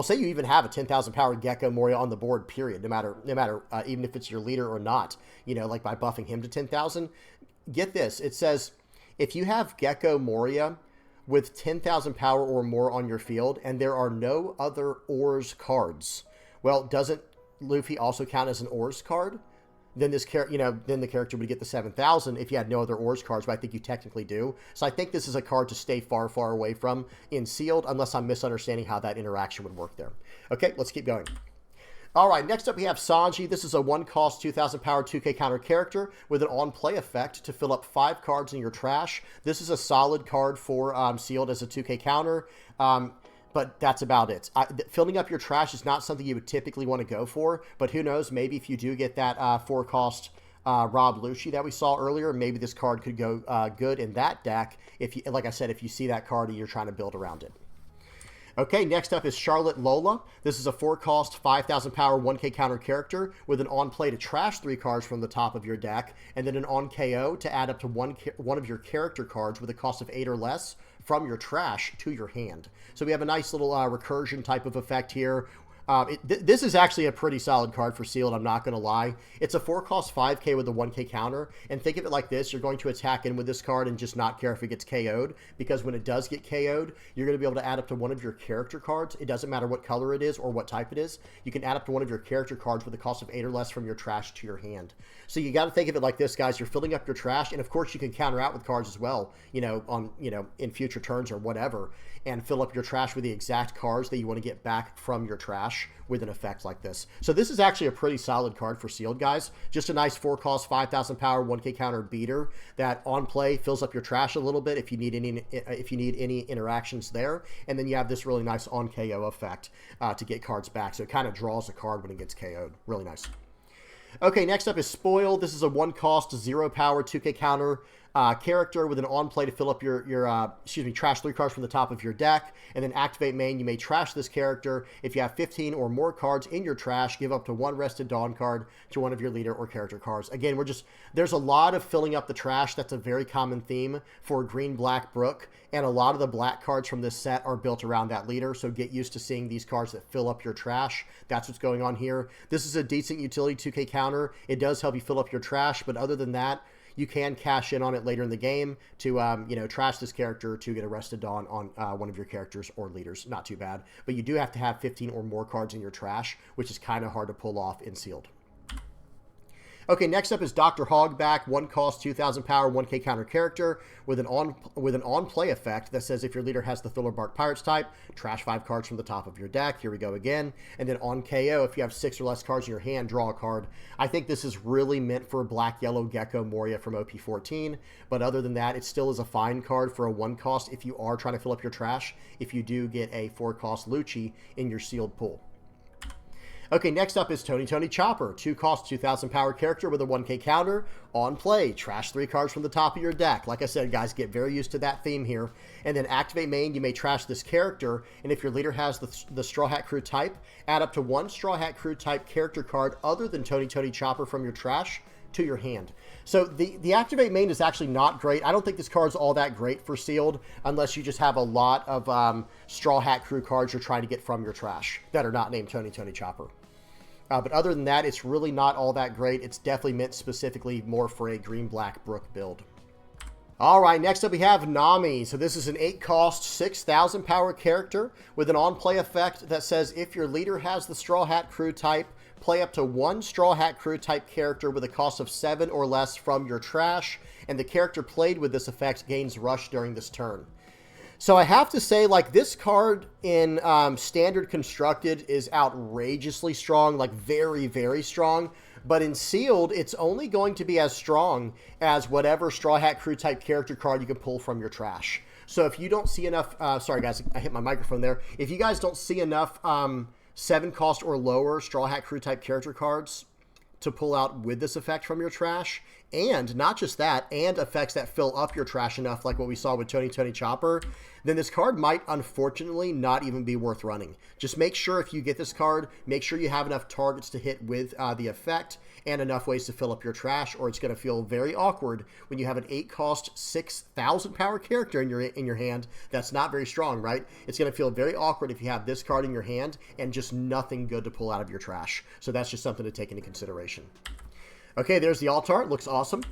say you even have a 10,000 power Gecko Moria on the board. Period. No matter, even if it's your leader or not. You know, like by buffing him to 10,000. Get this. It says if you have Gecko Moria with 10,000 power or more on your field, and there are no other Ors cards. Well, doesn't Luffy also count as an Ors card? Then this then the character would get the 7,000 if you had no other Ors cards, but I think you technically do. So I think this is a card to stay far, far away from in sealed, unless I'm misunderstanding how that interaction would work there. Okay, let's keep going. All right, next up we have Sanji. This is a 1-cost, 2,000 power, 2k counter character with an on-play effect to fill up 5 cards in your trash. This is a solid card for sealed as a 2k counter, but that's about it. Filling up your trash is not something you would typically want to go for, but who knows, maybe if you do get that 4-cost Rob Lucci that we saw earlier, maybe this card could go good in that deck, if you, like I said, if you see that card and you're trying to build around it. Okay, next up is Charlotte Lola. This is a 4-cost, 5,000 power, 1k counter character with an on-play to trash 3 cards from the top of your deck, and then an on-KO to add up to one of your character cards with a cost of 8 or less from your trash to your hand. So we have a nice little recursion type of effect here. This is actually a pretty solid card for sealed, I'm not going to lie. It's a 4-cost 5k with a 1k counter, and think of it like this. You're going to attack in with this card and just not care if it gets KO'd, because when it does get KO'd, you're going to be able to add up to one of your character cards. It doesn't matter what color it is or what type it is. You can add up to one of your character cards with a cost of 8 or less from your trash to your hand. So you got to think of it like this, guys. You're filling up your trash, and of course you can counter out with cards as well, in future turns or whatever, and fill up your trash with the exact cards that you want to get back from your trash with an effect like this. So this is actually a pretty solid card for sealed, guys. Just a nice 4-cost, 5,000 power, 1k counter beater that on play fills up your trash a little bit if you need any interactions there, and then you have this really nice on KO effect to get cards back. So it kind of draws a card when it gets KO'd. Really nice. Okay, next up is Spoil. This is a 1-cost, 0-power, 2k counter character with an on-play to fill up your trash 3 cards from the top of your deck, and then activate main. You may trash this character. If you have 15 or more cards in your trash, give up to 1 Rested Dawn card to one of your leader or character cards. Again, there's a lot of filling up the trash. That's a very common theme for Green-Black Brook, and a lot of the black cards from this set are built around that leader, so get used to seeing these cards that fill up your trash. That's what's going on here. This is a decent utility 2k counter. It does help you fill up your trash, but other than that, you can cash in on it later in the game to, trash this character to get arrested on one of your characters or leaders. Not too bad. But you do have to have 15 or more cards in your trash, which is kind of hard to pull off in sealed. Okay, next up is Dr. Hogback, 1-cost, 2,000 power, 1k counter character with an on-play effect that says if your leader has the Thriller Bark Pirates type, trash 5 cards from the top of your deck. Here we go again. And then on KO, if you have 6 or less cards in your hand, draw a card. I think this is really meant for Black Yellow Gecko Moria from OP14, but other than that, it still is a fine card for a 1-cost if you are trying to fill up your trash, if you do get a 4-cost Lucci in your sealed pool. Okay, next up is Tony Chopper, 2-cost, 2,000 power character with a 1k counter. On play, trash 3 cards from the top of your deck. Like I said, guys, get very used to that theme here. And then activate main, you may trash this character, and if your leader has the Straw Hat Crew type, add up to 1 Straw Hat Crew type character card other than Tony Chopper from your trash to your hand. So the activate main is actually not great. I don't think this card's all that great for sealed unless you just have a lot of Straw Hat Crew cards you're trying to get from your trash that are not named Tony Chopper. But other than that, it's really not all that great. It's definitely meant specifically more for a Green-Black Brook build. All right, next up we have Nami. So this is an 8-cost, 6,000 power character with an on-play effect that says if your leader has the Straw Hat Crew type, play up to one Straw Hat Crew type character with a cost of 7 or less from your trash, and the character played with this effect gains Rush during this turn. So I have to say, like, this card in Standard Constructed is outrageously strong, like very, very strong. But in Sealed, it's only going to be as strong as whatever Straw Hat Crew type character card you can pull from your trash. So if you don't see enough, sorry guys, I hit my microphone there. If you guys don't see enough 7 cost or lower Straw Hat Crew type character cards to pull out with this effect from your trash, and not just that, and effects that fill up your trash enough, like what we saw with Tony Chopper, then this card might unfortunately not even be worth running. Just make sure if you get this card, make sure you have enough targets to hit with the effect and enough ways to fill up your trash, or it's going to feel very awkward when you have an 8 cost 6,000 power character in your hand that's not very strong, right? It's going to feel very awkward if you have this card in your hand and just nothing good to pull out of your trash. So that's just something to take into consideration. Okay, there's the alt art. Looks awesome.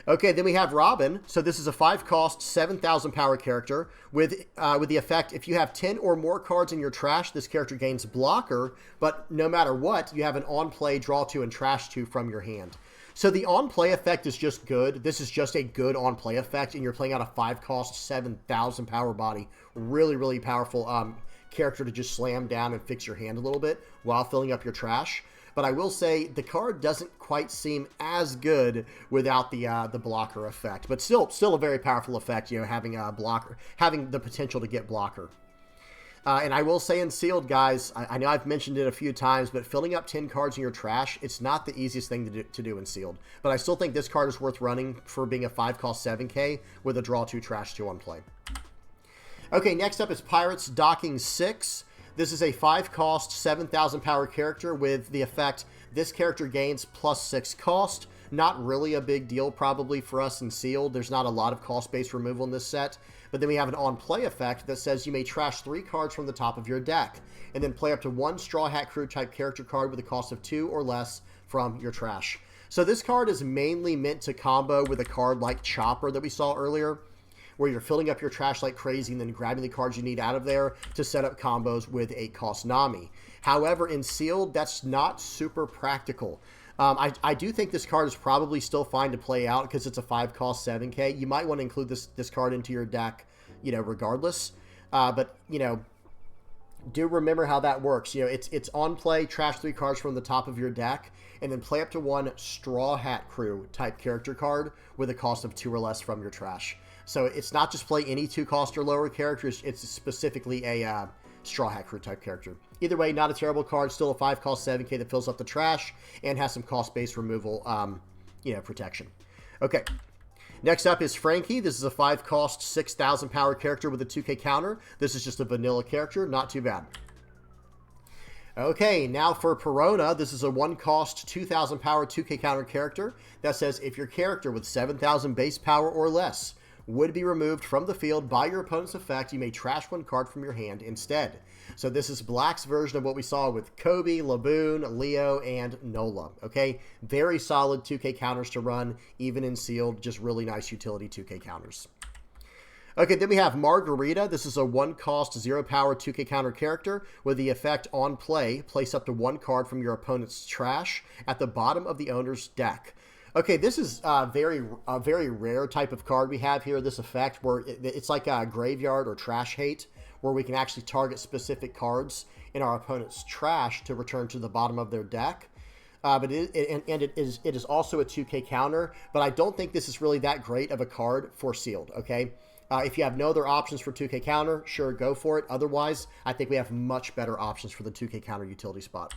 Okay, then we have Robin. So this is a 5 cost, 7,000 power character with the effect, if you have 10 or more cards in your trash, this character gains blocker, but no matter what, you have an on-play, draw 2, and trash 2 from your hand. So the on-play effect is just good. This is just a good on-play effect, and you're playing out a 5 cost, 7,000 power body. Really, really powerful character to just slam down and fix your hand a little bit while filling up your trash. But I will say the card doesn't quite seem as good without the blocker effect. But still a very powerful effect, you know, having a blocker, having the potential to get blocker. And I will say in Sealed, guys, I know I've mentioned it a few times, but filling up 10 cards in your trash, it's not the easiest thing to do in Sealed. But I still think this card is worth running for being a 5 cost 7K with a draw 2, trash 2 on play. Okay, next up is Pirates Docking 6. This is a 5 cost, 7,000 power character with the effect, this character gains +6 cost. Not really a big deal probably for us in Sealed. There's not a lot of cost-based removal in this set. But then we have an on-play effect that says you may trash 3 cards from the top of your deck, and then play up to 1 Straw Hat Crew type character card with a cost of 2 or less from your trash. So this card is mainly meant to combo with a card like Chopper that we saw earlier, where you're filling up your trash like crazy and then grabbing the cards you need out of there to set up combos with 8 cost Nami. However, in Sealed, that's not super practical. I do think this card is probably still fine to play out because it's a 5 cost 7K. You might want to include this card into your deck, you know, regardless. But, you know, do remember how that works. You know, it's on play, trash 3 cards from the top of your deck, and then play up to 1 Straw Hat Crew type character card with a cost of 2 or less from your trash. So it's not just play any 2 cost or lower characters, it's specifically a Straw Hat Crew type character. Either way, not a terrible card, still a 5 cost 7K that fills up the trash and has some cost-based removal, you know, protection. Okay, next up is Frankie. This is a 5 cost, 6,000 power character with a 2K counter. This is just a vanilla character, not too bad. Okay, now for Perona, this is a 1 cost, 2,000 power 2K counter character that says if your character with 7,000 base power or less would be removed from the field by your opponent's effect, you may trash 1 card from your hand instead. So this is Black's version of what we saw with Kobe, Laboon, Leo, and Nola. Okay, very solid 2K counters to run, even in Sealed, just really nice utility 2K counters. Okay, then we have Margarita. This is a 1 cost, 0 power 2K counter character with the effect on play, place up to 1 card from your opponent's trash at the bottom of the owner's deck. Okay, this is a very rare type of card we have here, this effect, where it's like a graveyard or trash hate, where we can actually target specific cards in our opponent's trash to return to the bottom of their deck. But it is also a 2K counter, but I don't think this is really that great of a card for Sealed, okay? If you have no other options for 2K counter, sure, go for it. Otherwise, I think we have much better options for the 2K counter utility spot.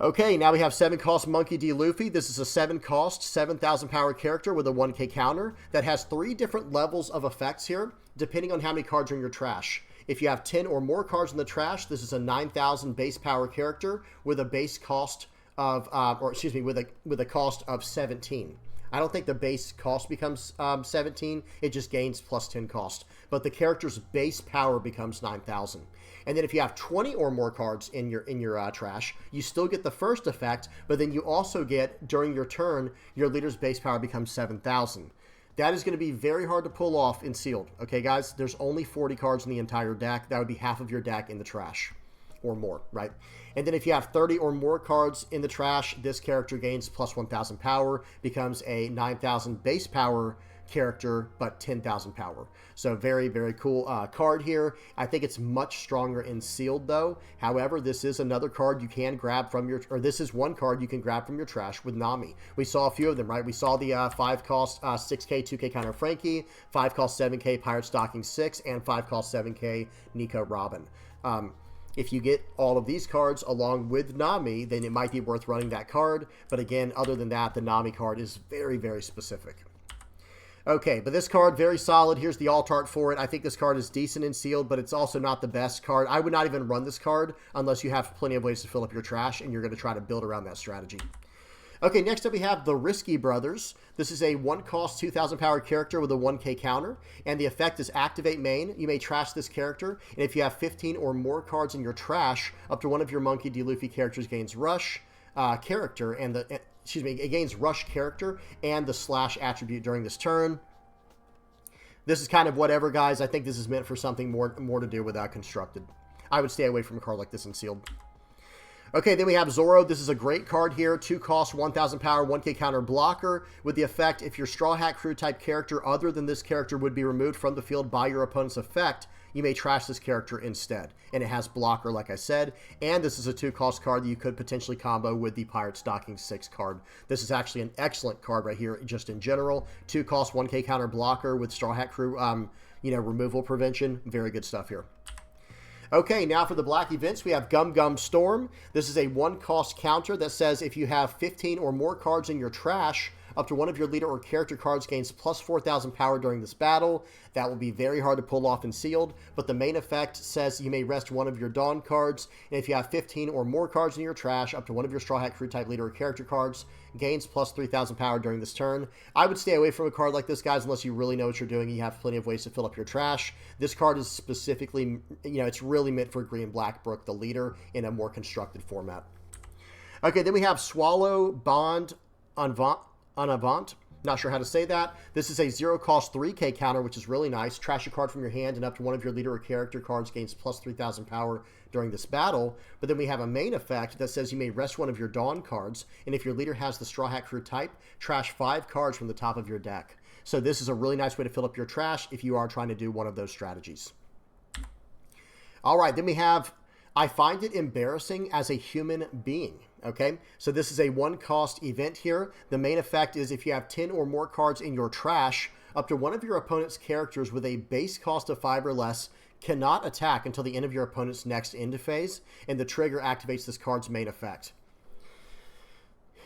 Okay, now we have 7 cost Monkey D. Luffy. This is a 7 cost, 7,000 power character with a 1K counter that has 3 different levels of effects here, depending on how many cards are in your trash. If you have 10 or more cards in the trash, this is a 9,000 base power character with a base cost of, with a cost of 17. I don't think the base cost becomes 17. It just gains plus 10 cost. But the character's base power becomes 9,000. And then if you have 20 or more cards in your trash, you still get the first effect, but then you also get, during your turn, your leader's base power becomes 7,000. That is going to be very hard to pull off in Sealed. Okay, guys? There's only 40 cards in the entire deck. That would be half of your deck in the trash. or more, right? And then if you have 30 or more cards in the trash, this character gains plus 1,000 power, becomes a 9,000 base power character, but 10,000 power. So very, very cool card here. I think it's much stronger in sealed though. However, this is another card you can grab from your, or this is one card you can grab from your trash with Nami. We saw a few of them, right? We saw the 5 cost 6k, 2k counter Frankie, 5 cost 7k Pirate Stocking 6, and 5 cost 7k Nico Robin. If you get all of these cards along with Nami, then it might be worth running that card. But again, other than that, the Nami card is very, very specific. Okay, but this card, very solid. Here's the alt art for it. I think this card is decent in sealed, but it's also not the best card. I would not even run this card unless you have plenty of ways to fill up your trash, and you're going to try to build around that strategy. Okay, next up we have the Risky Brothers. This is a 1 cost 2,000 power character with a 1k counter, and the effect is activate main. You may trash this character, and if you have 15 or more cards in your trash, up to one of your Monkey D. Luffy characters gains rush character, and the it gains rush character and the slash attribute during this turn. This is kind of whatever, guys. I think this is meant for something more to do with constructed. I would stay away from a card like this in sealed. Okay, then we have Zoro. This is a great card here. 2 cost, 1,000 power, 1k counter blocker. With the effect, if your Straw Hat Crew type character other than this character would be removed from the field by your opponent's effect, you may trash this character instead. And it has blocker, like I said. And this is a 2 cost card that you could potentially combo with the Pirate Stocking 6 card. This is actually an excellent card right here, just in general. 2 cost, 1k counter blocker with Straw Hat Crew, removal prevention. Very good stuff here. Okay, now for the black events, we have Gum Gum Storm. This is a 1 cost counter that says if you have 15 or more cards in your trash, up to one of your leader or character cards gains plus 4,000 power during this battle. That will be very hard to pull off in sealed, but the main effect says you may rest one of your Dawn cards, and if you have 15 or more cards in your trash, up to one of your Straw Hat Crew type leader or character cards gains plus 3,000 power during this turn. I would stay away from a card like this, guys, unless you really know what you're doing and you have plenty of ways to fill up your trash. This card is specifically, it's really meant for Green Black Brook, the leader, in a more constructed format. Okay, then we have Swallow Bond Unavant. Not sure how to say that. This is a 0 cost 3k counter, which is really nice. Trash a card from your hand and up to one of your leader or character cards gains plus 3,000 power during this battle. But then we have a main effect that says you may rest one of your Dawn cards, and if your leader has the Straw Hat Crew type, trash 5 cards from the top of your deck. So this is a really nice way to fill up your trash if you are trying to do one of those strategies. All right, then we have I find it embarrassing as a human being. Okay, so this is a 1 cost event here. The main effect is if you have 10 or more cards in your trash, up to one of your opponent's characters with a base cost of 5 or less cannot attack until the end of your opponent's next end phase, and the trigger activates this card's main effect.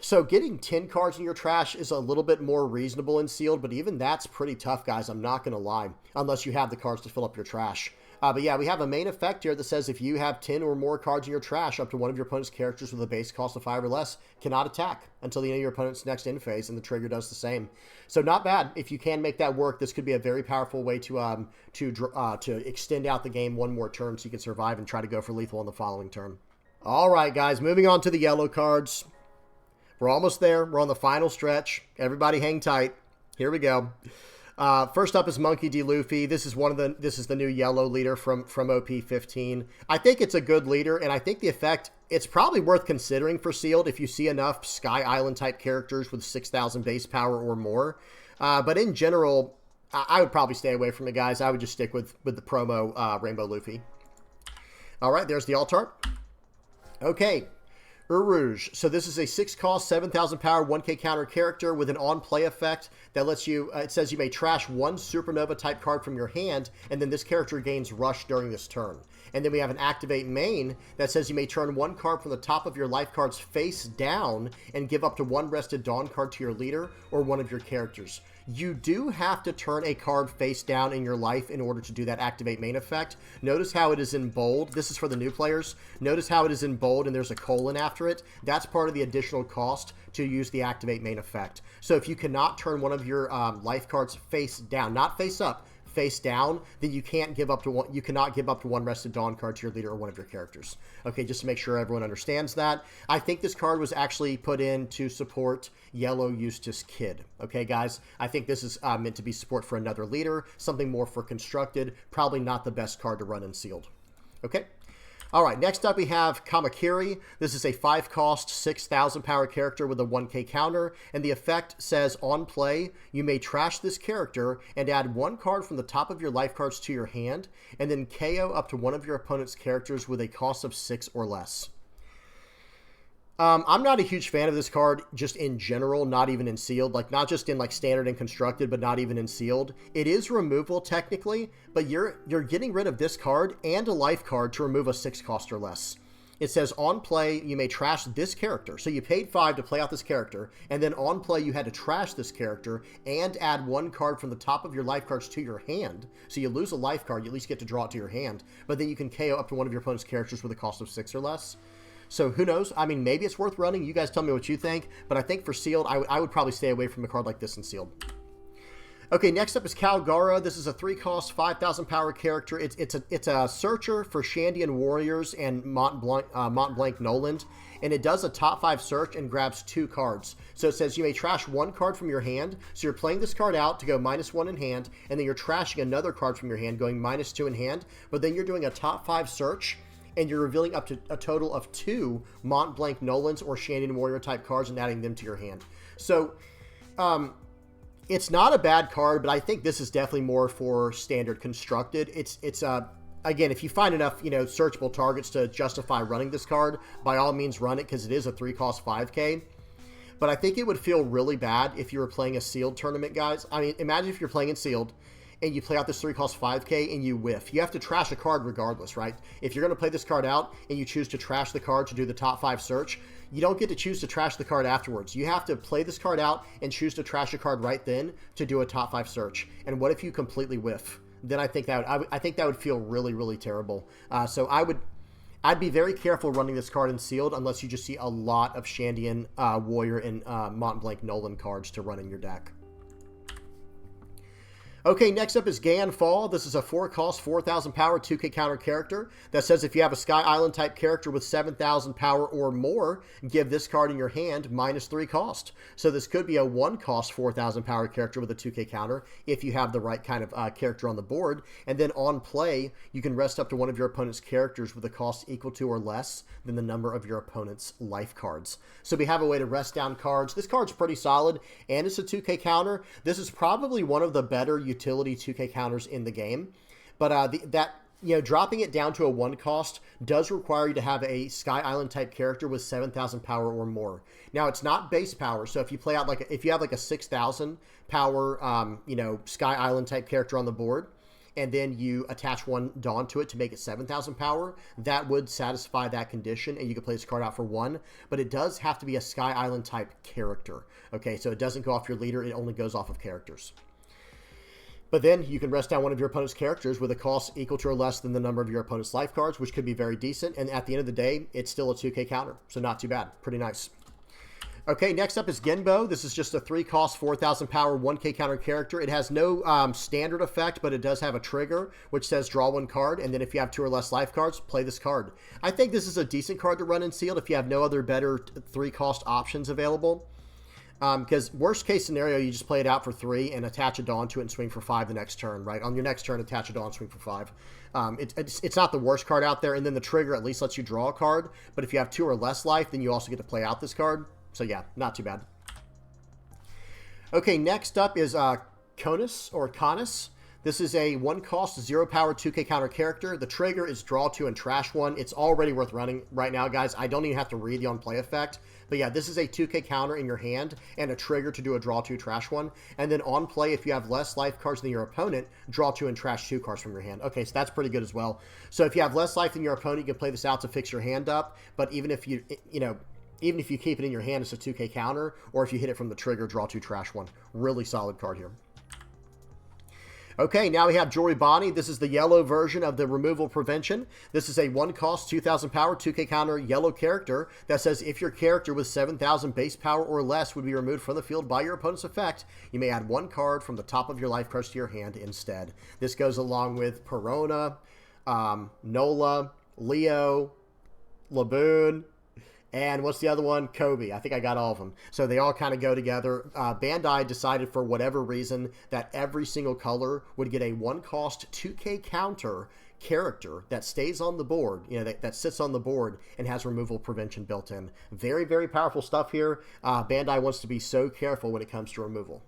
So getting 10 cards in your trash is a little bit more reasonable in sealed, but even that's pretty tough, guys. I'm not going to lie, unless you have the cards to fill up your trash. But yeah, we have a main effect here that says if you have 10 or more cards in your trash, up to one of your opponent's characters with a base cost of 5 or less cannot attack until the end of your opponent's next end phase, and the trigger does the same. So not bad. If you can make that work, this could be a very powerful way to extend out the game one more turn so you can survive and try to go for lethal on the following turn. All right, guys, moving on to the yellow cards. We're almost there. We're on the final stretch. Everybody hang tight. Here we go. First up is Monkey D. Luffy. This is the new yellow leader from OP15. I think it's a good leader, and I think the effect, it's probably worth considering for sealed if you see enough Sky Island type characters with 6,000 base power or more. But in general, I would probably stay away from it, guys. I would just stick with the promo Rainbow Luffy. All right, there's the alt art. Okay. Rouge. So this is a 6 cost, 7,000 power, 1k counter character with an on-play effect that lets you, it says you may trash 1 Supernova type card from your hand, and then this character gains rush during this turn. And then we have an activate main that says you may turn 1 card from the top of your life cards face down and give up to 1 rested Dawn card to your leader or one of your characters. You do have to turn a card face down in your life in order to do that activate main effect. Notice how it is in bold. This is for the new players. Notice how it is in bold and there's a colon after it. That's part of the additional cost to use the activate main effect. So if you cannot turn one of your life cards face down, not face up, face down, then you can't give up to one. You cannot give up to 1 rested Dawn card to your leader or one of your characters. Okay, just to make sure everyone understands that. I think this card was actually put in to support Yellow Eustace Kid. Okay, guys, I think this is meant to be support for another leader, something more for constructed. Probably not the best card to run in sealed. Okay. All right, next up we have Kamakiri. This is a 5-cost, 6,000 power character with a 1k counter, and the effect says, on play, you may trash this character and add 1 card from the top of your life cards to your hand, and then KO up to one of your opponent's characters with a cost of 6 or less. I'm not a huge fan of this card just in general, not even in sealed, like not just in like standard and constructed, but not even in sealed. It is removal technically, but you're getting rid of this card and a life card to remove a 6-cost or less. It says on play, you may trash this character. So you paid 5 to play out this character, and then on play you had to trash this character and add 1 card from the top of your life cards to your hand. So you lose a life card, you at least get to draw it to your hand, but then you can KO up to one of your opponent's characters with a cost of 6 or less. So who knows? I mean, maybe it's worth running. You guys tell me what you think. But I think for sealed, I would probably stay away from a card like this in sealed. Okay, next up is Calgara. This is a 3-cost, 5,000 power character. It's a searcher for Shandian Warriors and Mont Blanc Noland. And it does a top 5 search and grabs 2 cards. So it says you may trash 1 card from your hand. So you're playing this card out to go -1 in hand. And then you're trashing another card from your hand, going -2 in hand. But then you're doing a top 5 search, and you're revealing up to a total of 2 Mont Blanc Nolans or Shandian Warrior type cards and adding them to your hand. So, it's not a bad card, but I think this is definitely more for standard constructed. Again, if you find enough, searchable targets to justify running this card, by all means run it, because it is a 3-cost 5k. But I think it would feel really bad if you were playing a sealed tournament, guys. I mean, imagine if you're playing in sealed, and you play out this 3-cost 5k and you whiff. You have to trash a card regardless, right? If you're going to play this card out and you choose to trash the card to do the top 5 search, you don't get to choose to trash the card afterwards. You have to play this card out and choose to trash a card right then to do a top 5 search. And what if you completely whiff? Then I think that would feel really, really terrible. So I'd be very careful running this card in sealed unless you just see a lot of Shandian Warrior and Mont Blanc Nolan cards to run in your deck. Okay, next up is Ganfall. This is a 4-cost, 4,000 power, 2k counter character that says if you have a Sky Island type character with 7,000 power or more, give this card in your hand -3 cost. So this could be a 1-cost, 4,000 power character with a 2k counter if you have the right kind of character on the board. And then on play, you can rest up to one of your opponent's characters with a cost equal to or less than the number of your opponent's life cards. So we have a way to rest down cards. This card's pretty solid, and it's a 2k counter. This is probably one of the better utility 2k counters in the game, but dropping it down to a 1-cost does require you to have a Sky Island type character with 7,000 power or more. Now it's not base power, so if you play out if you have like a 6,000 power Sky Island type character on the board, and then you attach 1 Dawn to it to make it 7,000 power, that would satisfy that condition, and you can play this card out for 1, but it does have to be a Sky Island type character. Okay, so it doesn't go off your leader, it only goes off of characters. But then you can rest down one of your opponent's characters with a cost equal to or less than the number of your opponent's life cards, which could be very decent. And at the end of the day, it's still a 2k counter. So not too bad. Pretty nice. Okay, next up is Genbo. This is just a 3-cost, 4,000 power, 1k counter character. It has no standard effect, but it does have a trigger, which says draw 1 card. And then if you have 2 or less life cards, play this card. I think this is a decent card to run in sealed if you have no other better 3-cost options available. Because worst case scenario, you just play it out for 3 and attach a Dawn to it and swing for 5 the next turn, right? On your next turn, attach a Dawn, swing for 5. It's not the worst card out there, and then the trigger at least lets you draw a card. But if you have 2 or less life, then you also get to play out this card. So yeah, not too bad. Okay, next up is Canis. This is a 1-cost, 0-power, 2k counter character. The trigger is draw 2 and trash 1. It's already worth running right now, guys. I don't even have to read the on-play effect. But yeah, this is a 2k counter in your hand and a trigger to do a draw 2, trash 1. And then on play, if you have less life cards than your opponent, draw 2 and trash 2 cards from your hand. Okay, so that's pretty good as well. So if you have less life than your opponent, you can play this out to fix your hand up. But even if you keep it in your hand, it's a 2k counter. Or if you hit it from the trigger, draw 2, trash 1. Really solid card here. Okay, now we have Joribani. This is the yellow version of the removal prevention. This is a 1-cost, 2,000 power, 2k counter yellow character that says if your character with 7,000 base power or less would be removed from the field by your opponent's effect, you may add 1 card from the top of your life cards to your hand instead. This goes along with Perona, Nola, Leo, Laboon, and what's the other one? Kobe. I think I got all of them. So they all kind of go together. Bandai decided for whatever reason that every single color would get a 1-cost 2k counter character that stays on the board, that sits on the board and has removal prevention built in. Very, very powerful stuff here. Bandai wants to be so careful when it comes to removal.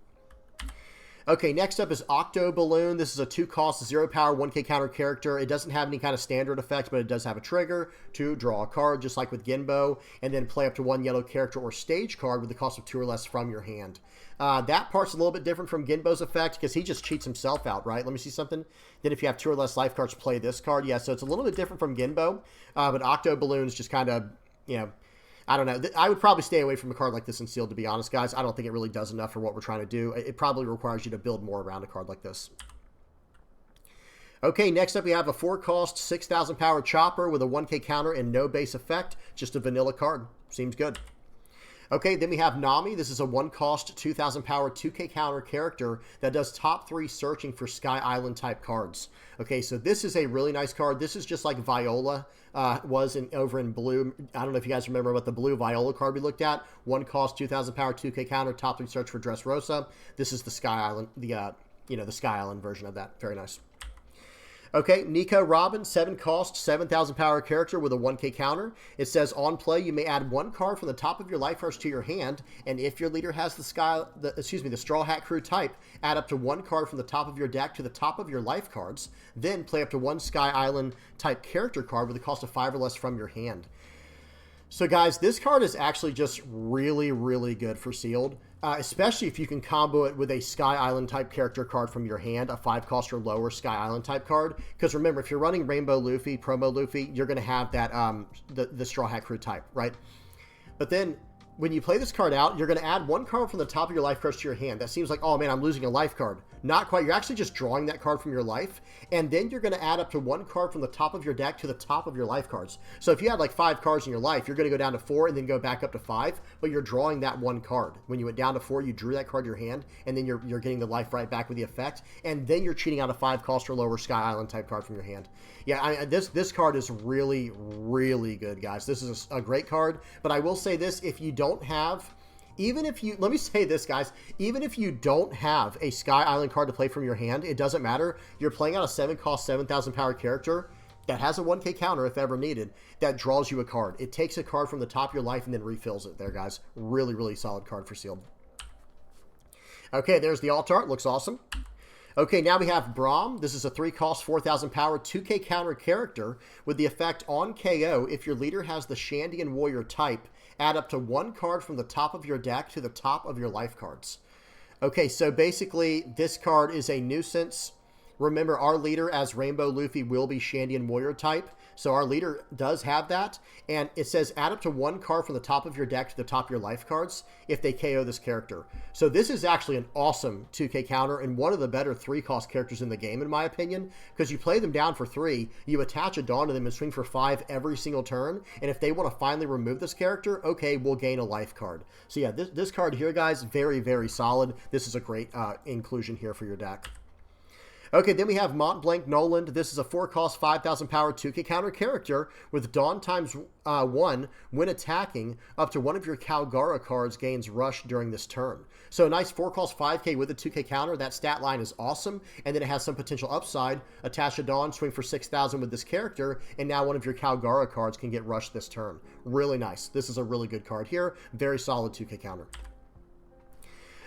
Okay, next up is Octo Balloon. This is a 2-cost, 0-power, 1k counter character. It doesn't have any kind of standard effect, but it does have a trigger to draw a card, just like with Genbo, and then play up to 1 yellow character or stage card with the cost of 2 or less from your hand. That part's a little bit different from Genbo's effect, because he just cheats himself out, right? Let me see something. Then if you have 2 or less life cards, play this card. Yeah, so it's a little bit different from Genbo, but Octo Balloon's just kind of, I don't know. I would probably stay away from a card like this in Sealed, to be honest, guys. I don't think it really does enough for what we're trying to do. It probably requires you to build more around a card like this. Okay, next up we have a 4-cost, 6,000 power Chopper with a 1k counter and no base effect. Just a vanilla card. Seems good. Okay, then we have Nami. This is a 1-cost, 2,000 power, 2k counter character that does top 3 searching for Sky Island type cards. Okay, so this is a really nice card. This is just like Viola was over in blue. I don't know if you guys remember what the blue Viola card we looked at. 1-cost, 2,000 power, 2k counter, top 3 search for Dressrosa. This is the Sky Island, the Sky Island version of that. Very nice. Okay, Nico Robin, 7-cost, 7,000 power character with a 1k counter. It says on play, you may add 1 card from the top of your life cards to your hand, and if your leader has the Straw Hat Crew type, add up to 1 card from the top of your deck to the top of your life cards. Then play up to 1 Sky Island type character card with a cost of 5 or less from your hand. So guys, this card is actually just really, really good for Sealed, especially if you can combo it with a Sky Island type character card from your hand, a 5-cost or lower Sky Island type card. Because remember, if you're running Rainbow Luffy, Promo Luffy, you're going to have that the Straw Hat Crew type, right? But then when you play this card out, you're going to add 1 card from the top of your life cards to your hand. That seems like, oh man, I'm losing a life card. Not quite. You're actually just drawing that card from your life, and then you're going to add up to 1 card from the top of your deck to the top of your life cards. So if you had like 5 cards in your life, you're going to go down to 4 and then go back up to 5, but you're drawing that 1 card. When you went down to 4, you drew that card in your hand, and then you're getting the life right back with the effect, and then you're cheating out a 5-cost or lower Sky Island type card from your hand. Yeah, this card is really, really good, guys. This is a great card, but I will say this, if you don't have... let me say this, guys, even if you don't have a Sky Island card to play from your hand, it doesn't matter. You're playing out a 7-cost, 7,000 power character that has a 1k counter if ever needed, that draws you a card. It takes a card from the top of your life and then refills it there, guys. Really, really solid card for Sealed. Okay, there's the alt art. Looks awesome. Okay, now we have Braum. This is a 3-cost, 4,000 power, 2k counter character with the effect on KO. If your leader has the Shandian Warrior type, add up to 1 card from the top of your deck to the top of your life cards. Okay, so basically this card is a nuisance. Remember, our leader as Rainbow Luffy will be Shandian Warrior type, so our leader does have that, and it says add up to 1 card from the top of your deck to the top of your life cards if they KO this character. So this is actually an awesome 2k counter and one of the better 3-cost characters in the game, in my opinion, because you play them down for 3, you attach a Dawn to them and swing for 5 every single turn, and if they want to finally remove this character, okay, we'll gain a life card. So yeah, this card here, guys, very, very solid. This is a great inclusion here for your deck. Okay, then we have Mont Blanc Noland. This is a 4-cost, 5,000 power, 2k counter character with Dawn times 1 when attacking. Up to 1 of your Kalgara cards gains Rush during this turn. So a nice 4-cost, 5k with a 2k counter. That stat line is awesome, and then it has some potential upside. Attach a Dawn, swing for 6,000 with this character, and now 1 of your Kalgara cards can get Rushed this turn. Really nice. This is a really good card here. Very solid 2k counter.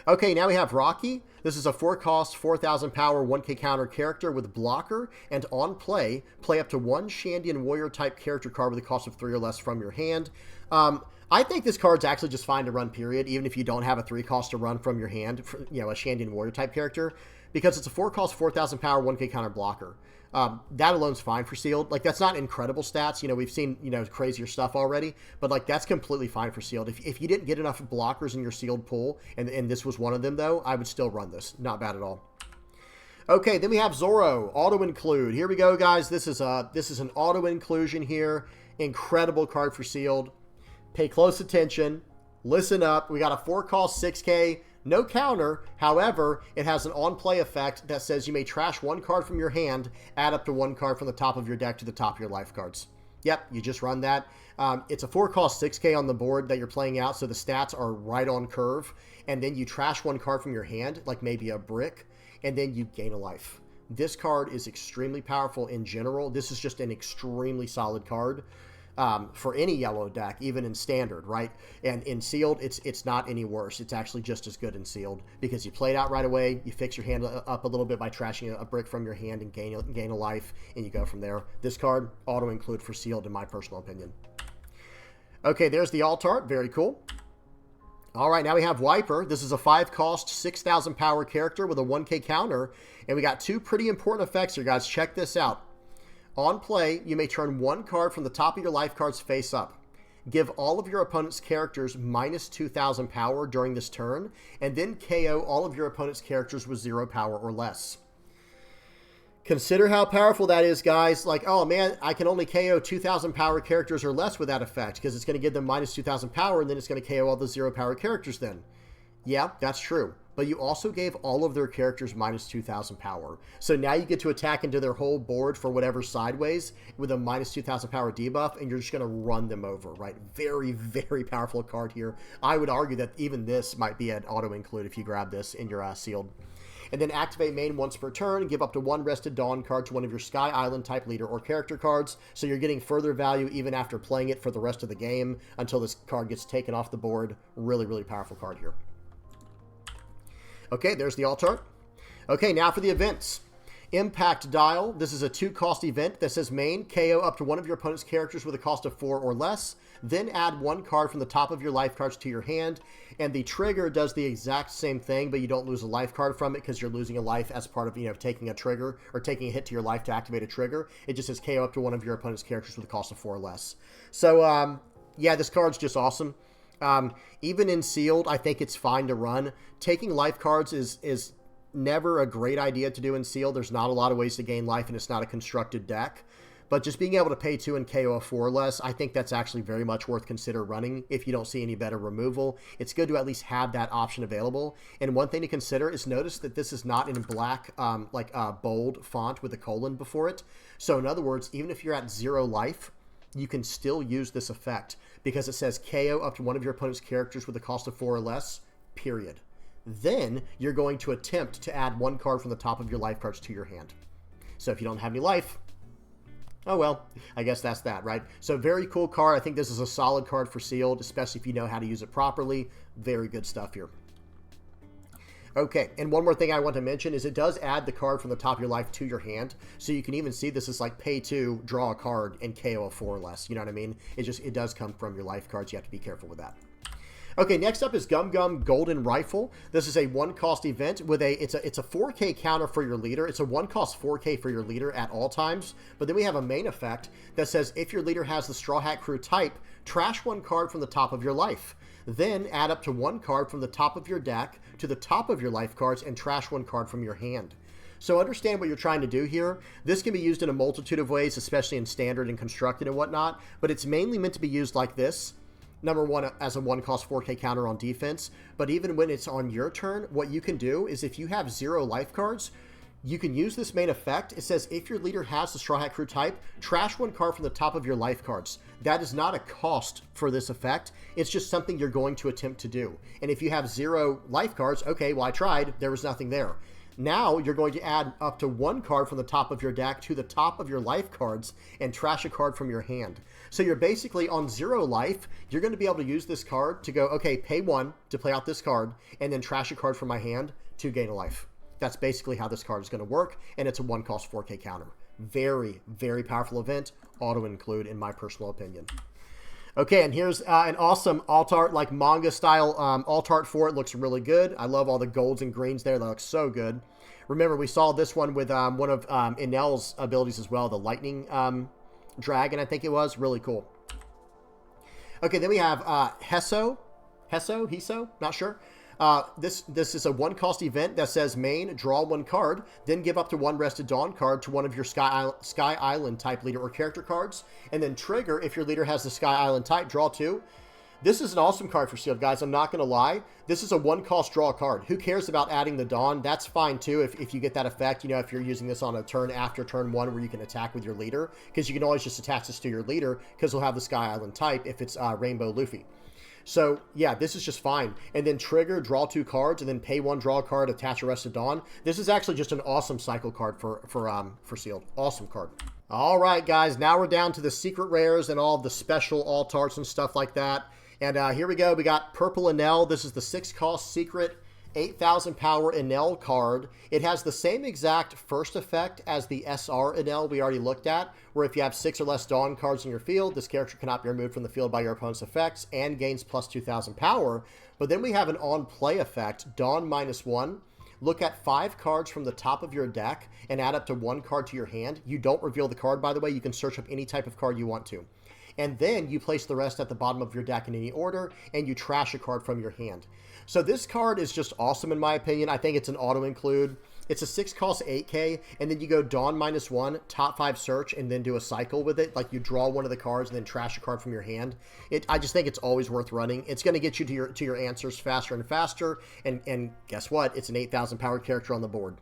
Okay, now we have Rocky. This is a 4-cost, 4,000 power, 1k counter character with blocker, and on play, play up to 1 Shandian Warrior type character card with a cost of 3 or less from your hand. I think this card's actually just fine to run, period, even if you don't have a 3-cost to run from your hand, a Shandian Warrior type character, because it's a 4-cost, 4,000 power, 1k counter blocker. That alone's fine for Sealed. Like, that's not incredible stats. We've seen, crazier stuff already, but like, that's completely fine for Sealed. If you didn't get enough blockers in your Sealed pool, and this was one of them, though, I would still run this. Not bad at all. Okay, then we have Zoro, auto include. Here we go, guys. This is an auto inclusion here. Incredible card for Sealed. Pay close attention. Listen up. We got a 4-cost, 6k. No counter, however, it has an on-play effect that says you may trash 1 card from your hand, add up to 1 card from the top of your deck to the top of your life cards. Yep, you just run that. It's a 4-cost 6k on the board that you're playing out, so the stats are right on curve, and then you trash 1 card from your hand, like maybe a brick, and then you gain a life. this card is extremely powerful in general. This is just an extremely solid card for any yellow deck, even in standard, right? And in sealed, it's not any worse. It's actually just as good in sealed because you play it out right away. You fix your hand up a little bit by trashing a brick from your hand and gain a life, and you go from there. This card, auto include for sealed, in my personal opinion. Okay, there's the alt art. Very cool. All right, now we have Wiper. This is a 5-cost, 6,000 power character with a 1k counter, and we got 2 pretty important effects here, guys. Check this out. On play, you may turn 1 card from the top of your life cards face up. Give all of your opponent's characters minus 2,000 power during this turn, and then KO all of your opponent's characters with 0 power or less. Consider how powerful that is, guys. Like, oh man, I can only KO 2,000 power characters or less with that effect because it's going to give them minus 2,000 power, and then it's going to KO all the 0 power characters then. Yeah, that's true. But you also gave all of their characters minus 2,000 power. So now you get to attack into their whole board for whatever sideways with a minus 2,000 power debuff, and you're just going to run them over, right? Very, very powerful card here. I would argue that even this might be an auto-include if you grab this in your sealed. And then activate main once per turn, give up to 1 Rested Dawn card to one of your Sky Island type leader or character cards. So you're getting further value even after playing it for the rest of the game until this card gets taken off the board. Really, really powerful card here. Okay, there's the alt art. Okay, now for the events. Impact Dial. This is a 2-cost event that says main, KO up to one of your opponent's characters with a cost of 4 or less. Then add 1 card from the top of your life cards to your hand. And the trigger does the exact same thing, but you don't lose a life card from it because you're losing a life as part of, you know, taking a trigger or taking a hit to your life to activate a trigger. It just says KO up to one of your opponent's characters with a cost of 4 or less. So, yeah, this card's just awesome. Even in sealed, I think it's fine to run. Taking life cards is never a great idea to do in sealed. There's not a lot of ways to gain life, and it's not a constructed deck. But just being able to pay 2 and KO a 4 or less, I think that's actually very much worth consider running if you don't see any better removal. It's good to at least have that option available. And one thing to consider is notice that this is not in black, like bold font with a colon before it. So in other words, even if you're at 0 life, you can still use this effect because it says KO up to one of your opponent's characters with a cost of 4 or less, period. Then you're going to attempt to add 1 card from the top of your life cards to your hand. So if you don't have any life, oh well, I guess that's that, right? So very cool card. I think this is a solid card for sealed, especially if you know how to use it properly. Very good stuff here. Okay, and one more thing I want to mention is it does add the card from the top of your life to your hand. So you can even see this is like pay 2, draw a card, and KO a 4 or less. You know what I mean? It does come from your life cards. You have to be careful with that. Okay, next up is Gum Gum Golden Rifle. This is a 1-cost event with it's a 4K counter for your leader. It's a 1-cost 4K for your leader at all times. But then we have a main effect that says if your leader has the Straw Hat Crew type, trash 1 card from the top of your life. Then add up to 1 card from the top of your deck to the top of your life cards and trash 1 card from your hand. So understand what you're trying to do here. This can be used in a multitude of ways, especially in standard and constructed and whatnot. But it's mainly meant to be used like this. Number 1, as a 1-cost 4K counter on defense. But even when it's on your turn, what you can do is if you have 0 life cards, you can use this main effect. It says if your leader has the Straw Hat Crew type, trash 1 card from the top of your life cards. That is not a cost for this effect. It's just something you're going to attempt to do. And if you have 0 life cards, okay, well I tried, there was nothing there. Now you're going to add up to 1 card from the top of your deck to the top of your life cards and trash a card from your hand. So you're basically on 0 life. You're going to be able to use this card to go, okay, pay 1 to play out this card and then trash a card from my hand to gain a life. That's basically how this card is going to work, and it's a 1-cost 4K counter. Very, very powerful event. Auto include, in my personal opinion. Okay, and here's an awesome alt art, like manga style alt art for it. Looks really good. I love all the golds and greens there. That looks so good. Remember, we saw this one with one of Enel's abilities as well, the lightning dragon, I think it was. Really cool. Okay, then we have Heso, not sure. This is a 1-cost event that says main, draw 1 card, then give up to 1 Rested Dawn card to one of your Sky Island type leader or character cards, and then trigger if your leader has the Sky Island type, draw 2. This is an awesome card for sealed, guys. I'm not going to lie. This is a 1-cost draw card. Who cares about adding the Dawn? That's fine too if you get that effect, you know, if you're using this on a turn after turn 1 where you can attack with your leader, because you can always just attach this to your leader because we'll have the Sky Island type if it's Rainbow Luffy. So, yeah, this is just fine. And then trigger, draw 2 cards, and then pay 1, draw a card, attach Arrested Dawn. This is actually just an awesome cycle card for sealed. Awesome card. All right, guys, now we're down to the secret rares and all of the special alt arts and stuff like that. And here we go. We got Purple Enel. This is the 6-cost secret 8,000 power Enel card. It has the same exact first effect as the SR Enel we already looked at, where if you have 6 or less Dawn cards in your field, this character cannot be removed from the field by your opponent's effects and gains plus 2,000 power. But then we have an on-play effect, Dawn -1. Look at 5 cards from the top of your deck and add up to 1 card to your hand. You don't reveal the card, by the way. You can search up any type of card you want to. And then you place the rest at the bottom of your deck in any order, and you trash a card from your hand. So this card is just awesome in my opinion. I think it's an auto-include. It's a 6-cost 8K, and then you go Dawn -1, top 5 search, and then do a cycle with it. Like you draw one of the cards and then trash a card from your hand. I just think it's always worth running. It's going to get you to your answers faster and faster, and guess what? It's an 8,000 power character on the board.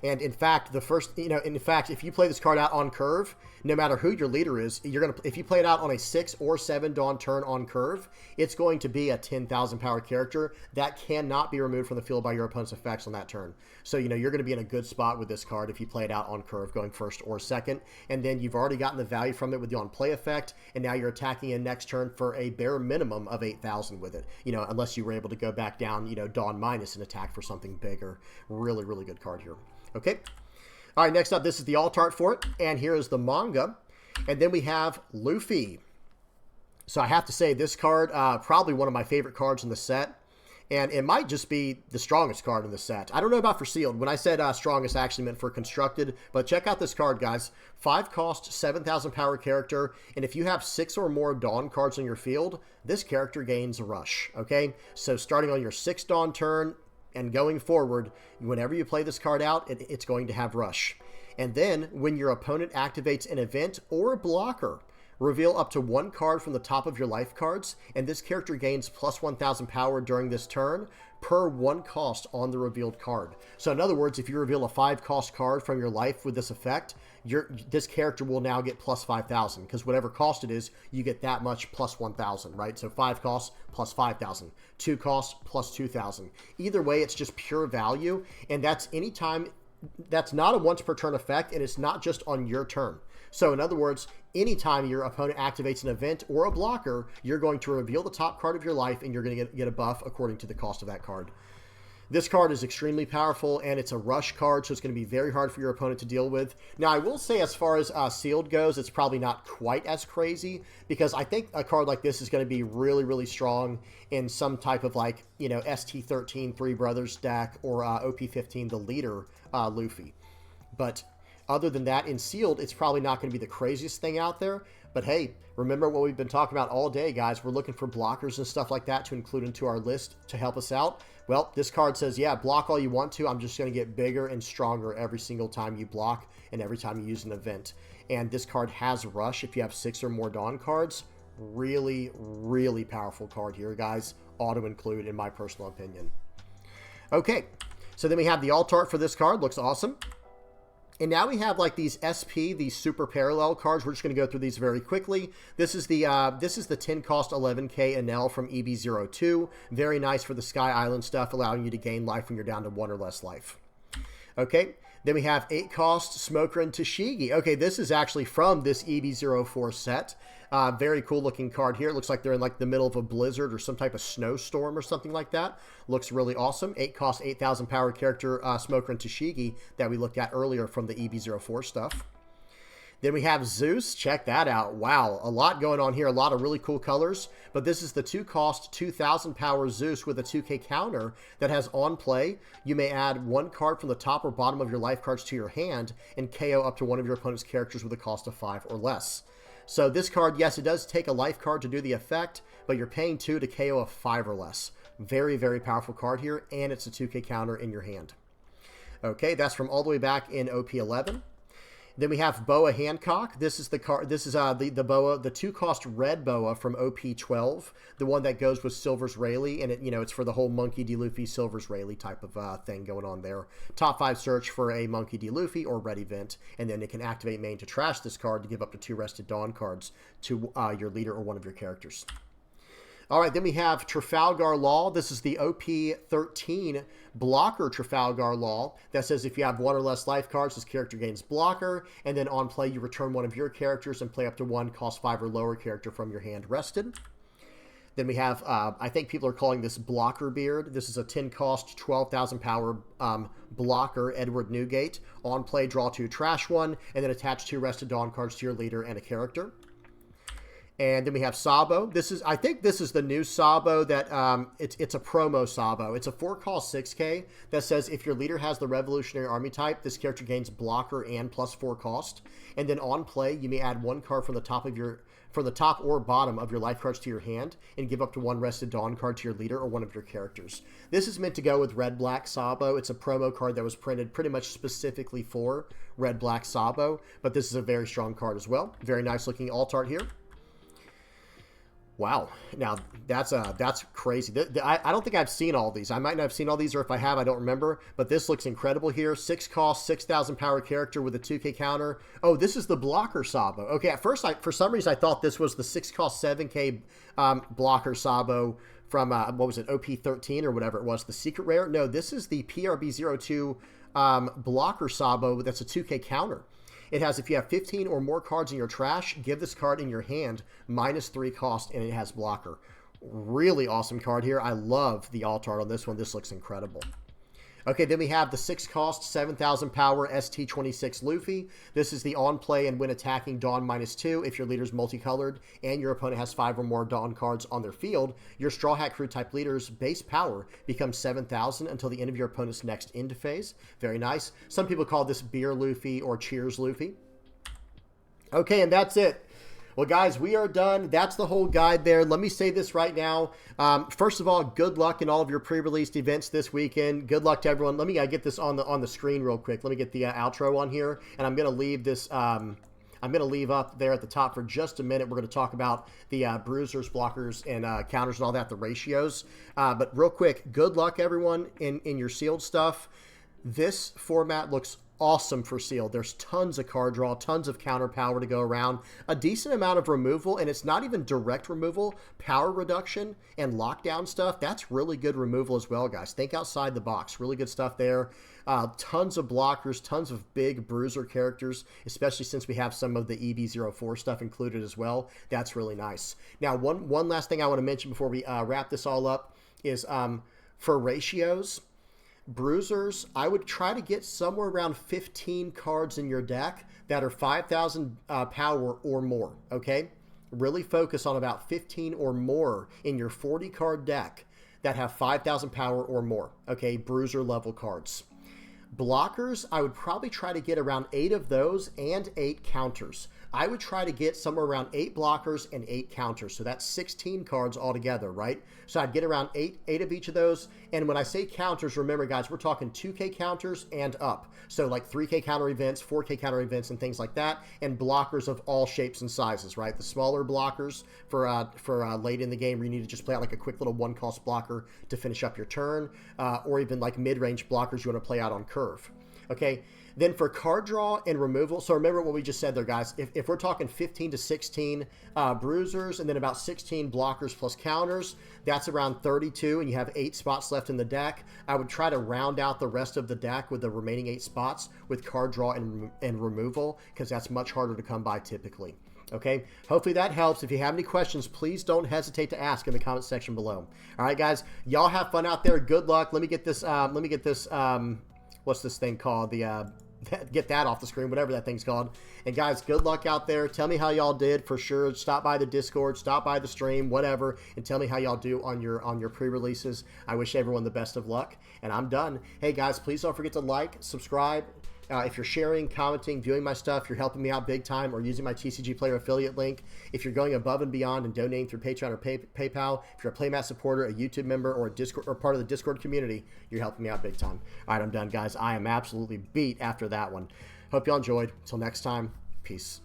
And in fact, if you play this card out on curve, no matter who your leader is, if you play it out on a 6 or 7 Dawn turn on curve, it's going to be a 10,000 power character that cannot be removed from the field by your opponent's effects on that turn. So, you're going to be in a good spot with this card if you play it out on curve, going first or second. And then you've already gotten the value from it with the on-play effect, and now you're attacking in next turn for a bare minimum of 8,000 with it. Unless you were able to go back down, Dawn minus and attack for something bigger. Really, really good card here. Okay. All right, next up, this is the alt art for it, and here is the manga. And then we have Luffy. So I have to say, this card, probably one of my favorite cards in the set, and it might just be the strongest card in the set. I don't know about for sealed. When I said strongest, I actually meant for constructed, but check out this card, guys. 5-cost, 7,000 power character, and if you have 6 or more Dawn cards on your field, this character gains Rush, okay? So starting on your 6th Dawn turn, and going forward, whenever you play this card out, it's going to have Rush. And then, when your opponent activates an event or a blocker, reveal up to 1 card from the top of your life cards, and this character gains plus 1,000 power during this turn per 1 cost on the revealed card. So in other words, if you reveal a 5-cost card from your life with this effect, this character will now get plus 5,000, because whatever cost it is, you get that much plus 1,000, right? So 5 costs plus 5,000, 2 costs plus 2,000. Either way, it's just pure value, and that's anytime. That's not a once per turn effect, and it's not just on your turn. So in other words, anytime your opponent activates an event or a blocker, you're going to reveal the top card of your life, and you're going to get a buff according to the cost of that card. This card is extremely powerful, and it's a rush card, so it's going to be very hard for your opponent to deal with. Now, I will say, as far as sealed goes, it's probably not quite as crazy, because I think a card like this is going to be really, really strong in some type of, like, ST13 Three Brothers deck, or OP15, the leader, Luffy. But other than that, in sealed, it's probably not going to be the craziest thing out there. But hey, remember what we've been talking about all day, guys. We're looking for blockers and stuff like that to include into our list to help us out. Well, this card says, yeah, block all you want to. I'm just going to get bigger and stronger every single time you block and every time you use an event. And this card has Rush if you have 6 or more Dawn cards. Really, really powerful card here, guys. Auto include, in my personal opinion. Okay, so then we have the alt art for this card. Looks awesome. And now we have like these SP, these super parallel cards. We're just going to go through these very quickly. This is the 10-cost 11K Enel from EB02. Very nice for the Sky Island stuff, allowing you to gain life when you're down to 1 or less life. Okay, then we have 8-cost Smoker and Tashigi. Okay, this is actually from this EB04 set. Very cool looking card here. It looks like they're in like the middle of a blizzard or some type of snowstorm or something like that. Looks really awesome. 8-cost, 8,000 power character Smoker and Tashigi that we looked at earlier from the EB04 stuff. Then we have Zeus. Check that out. Wow, a lot going on here. A lot of really cool colors. But this is the 2-cost, 2,000 power Zeus with a 2K counter that has on play. You may add 1 card from the top or bottom of your life cards to your hand and KO up to one of your opponent's characters with a cost of 5 or less. So this card, yes, it does take a life card to do the effect, but you're paying 2 to KO a 5 or less. Very, very powerful card here, and it's a 2K counter in your hand. Okay, that's from all the way back in OP11. Then we have Boa Hancock. This is the card. This is the boa, the 2-cost red boa from OP12, the one that goes with Silver's Rayleigh, and it's for the whole Monkey D. Luffy Silver's Rayleigh type of thing going on there. Top 5 search for a Monkey D. Luffy or red event, and then it can activate main to trash this card to give up to 2 rested Dawn cards to your leader or one of your characters. All right, then we have Trafalgar Law. This is the OP13 blocker Trafalgar Law that says if you have 1 or less life cards, this character gains blocker, and then on play, you return one of your characters and play up to 1 cost 5 or lower character from your hand rested. Then we have, I think people are calling this Blocker Beard. This is a 10 cost, 12,000 power blocker, Edward Newgate. On play, draw 2, trash 1, and then attach 2 Rested Dawn cards to your leader and a character. And then we have Sabo. I think this is the new Sabo that, it's a promo Sabo. It's a 4 cost 6K that says if your leader has the Revolutionary Army type, this character gains blocker and plus 4 cost. And then on play, you may add 1 card from the top or bottom of your life cards to your hand and give up to 1 Rested Dawn card to your leader or one of your characters. This is meant to go with Red Black Sabo. It's a promo card that was printed pretty much specifically for Red Black Sabo, but this is a very strong card as well. Very nice looking alt art here. Wow. Now, that's crazy. I don't think I've seen all these. I might not have seen all these, or if I have, I don't remember. But this looks incredible here. 6 cost, 6,000 power character with a 2K counter. Oh, this is the blocker Sabo. Okay, at first, for some reason, I thought this was the 6 cost, 7K blocker Sabo from, what was it, OP13 or whatever it was, the secret rare. No, this is the PRB02 blocker Sabo that's a 2K counter. It has, if you have 15 or more cards in your trash, give this card in your hand -3 cost, and it has blocker. Really awesome card here. I love the alt art on this one. This looks incredible. Okay, then we have the 6 cost, 7,000 power ST26 Luffy. This is the on play and when attacking Dawn -2. If your leader's multicolored and your opponent has 5 or more Dawn cards on their field, your Straw Hat Crew type leader's base power becomes 7,000 until the end of your opponent's next end phase. Very nice. Some people call this Beer Luffy or Cheers Luffy. Okay, and that's it. Well, guys, we are done. That's the whole guide there. Let me say this right now. First of all, good luck in all of your pre-released events this weekend. Good luck to everyone. Let me get this on the screen real quick. Let me get the outro on here, and I'm going to leave this. I'm going to leave up there at the top for just a minute. We're going to talk about the bruisers, blockers, and counters and all that, the ratios. But real quick, good luck, everyone, in your sealed stuff. This format looks awesome for sealed. There's tons of card draw, tons of counter power to go around, a decent amount of removal, and it's not even direct removal, power reduction and lockdown stuff. That's really good removal as well, guys. Think outside the box. Really good stuff there. Tons of blockers, tons of big bruiser characters, especially since we have some of the EB04 stuff included as well. That's really nice. Now, one last thing I want to mention before we wrap this all up is for ratios. Bruisers, I would try to get somewhere around 15 cards in your deck that are 5,000 power or more, okay? Really focus on about 15 or more in your 40 card deck that have 5,000 power or more, okay? Bruiser level cards. Blockers, I would probably try to get around 8 of those and 8 counters. I would try to get somewhere around 8 blockers and 8 counters. So that's 16 cards altogether, right? So I'd get around 8 of each of those. And when I say counters, remember, guys, we're talking 2K counters and up. So like 3K counter events, 4K counter events, and things like that. And blockers of all shapes and sizes, right? The smaller blockers for late in the game where you need to just play out like a quick little 1-cost blocker to finish up your turn. Or even like mid-range blockers you want to play out on curve. Okay, then for card draw and removal, so remember what we just said there, guys. If we're talking 15 to 16 bruisers and then about 16 blockers plus counters, that's around 32, and you have 8 spots left in the deck. I would try to round out the rest of the deck with the remaining 8 spots with card draw and removal, because that's much harder to come by typically. Okay, hopefully that helps. If you have any questions, please don't hesitate to ask in the comment section below. All right, guys, y'all have fun out there. Good luck. Let me get this. What's this thing called? Get that off the screen, whatever that thing's called. And guys, good luck out there. Tell me how y'all did for sure. Stop by the Discord, stop by the stream, whatever, and tell me how y'all do on your pre-releases. I wish everyone the best of luck, and I'm done. Hey guys, please don't forget to like, subscribe. If you're sharing, commenting, viewing my stuff, you're helping me out big time, or using my TCG Player affiliate link. If you're going above and beyond and donating through Patreon or PayPal, if you're a Playmat supporter, a YouTube member, or a Discord or part of the Discord community, you're helping me out big time. All right, I'm done, guys. I am absolutely beat after that one. Hope y'all enjoyed. Until next time, peace.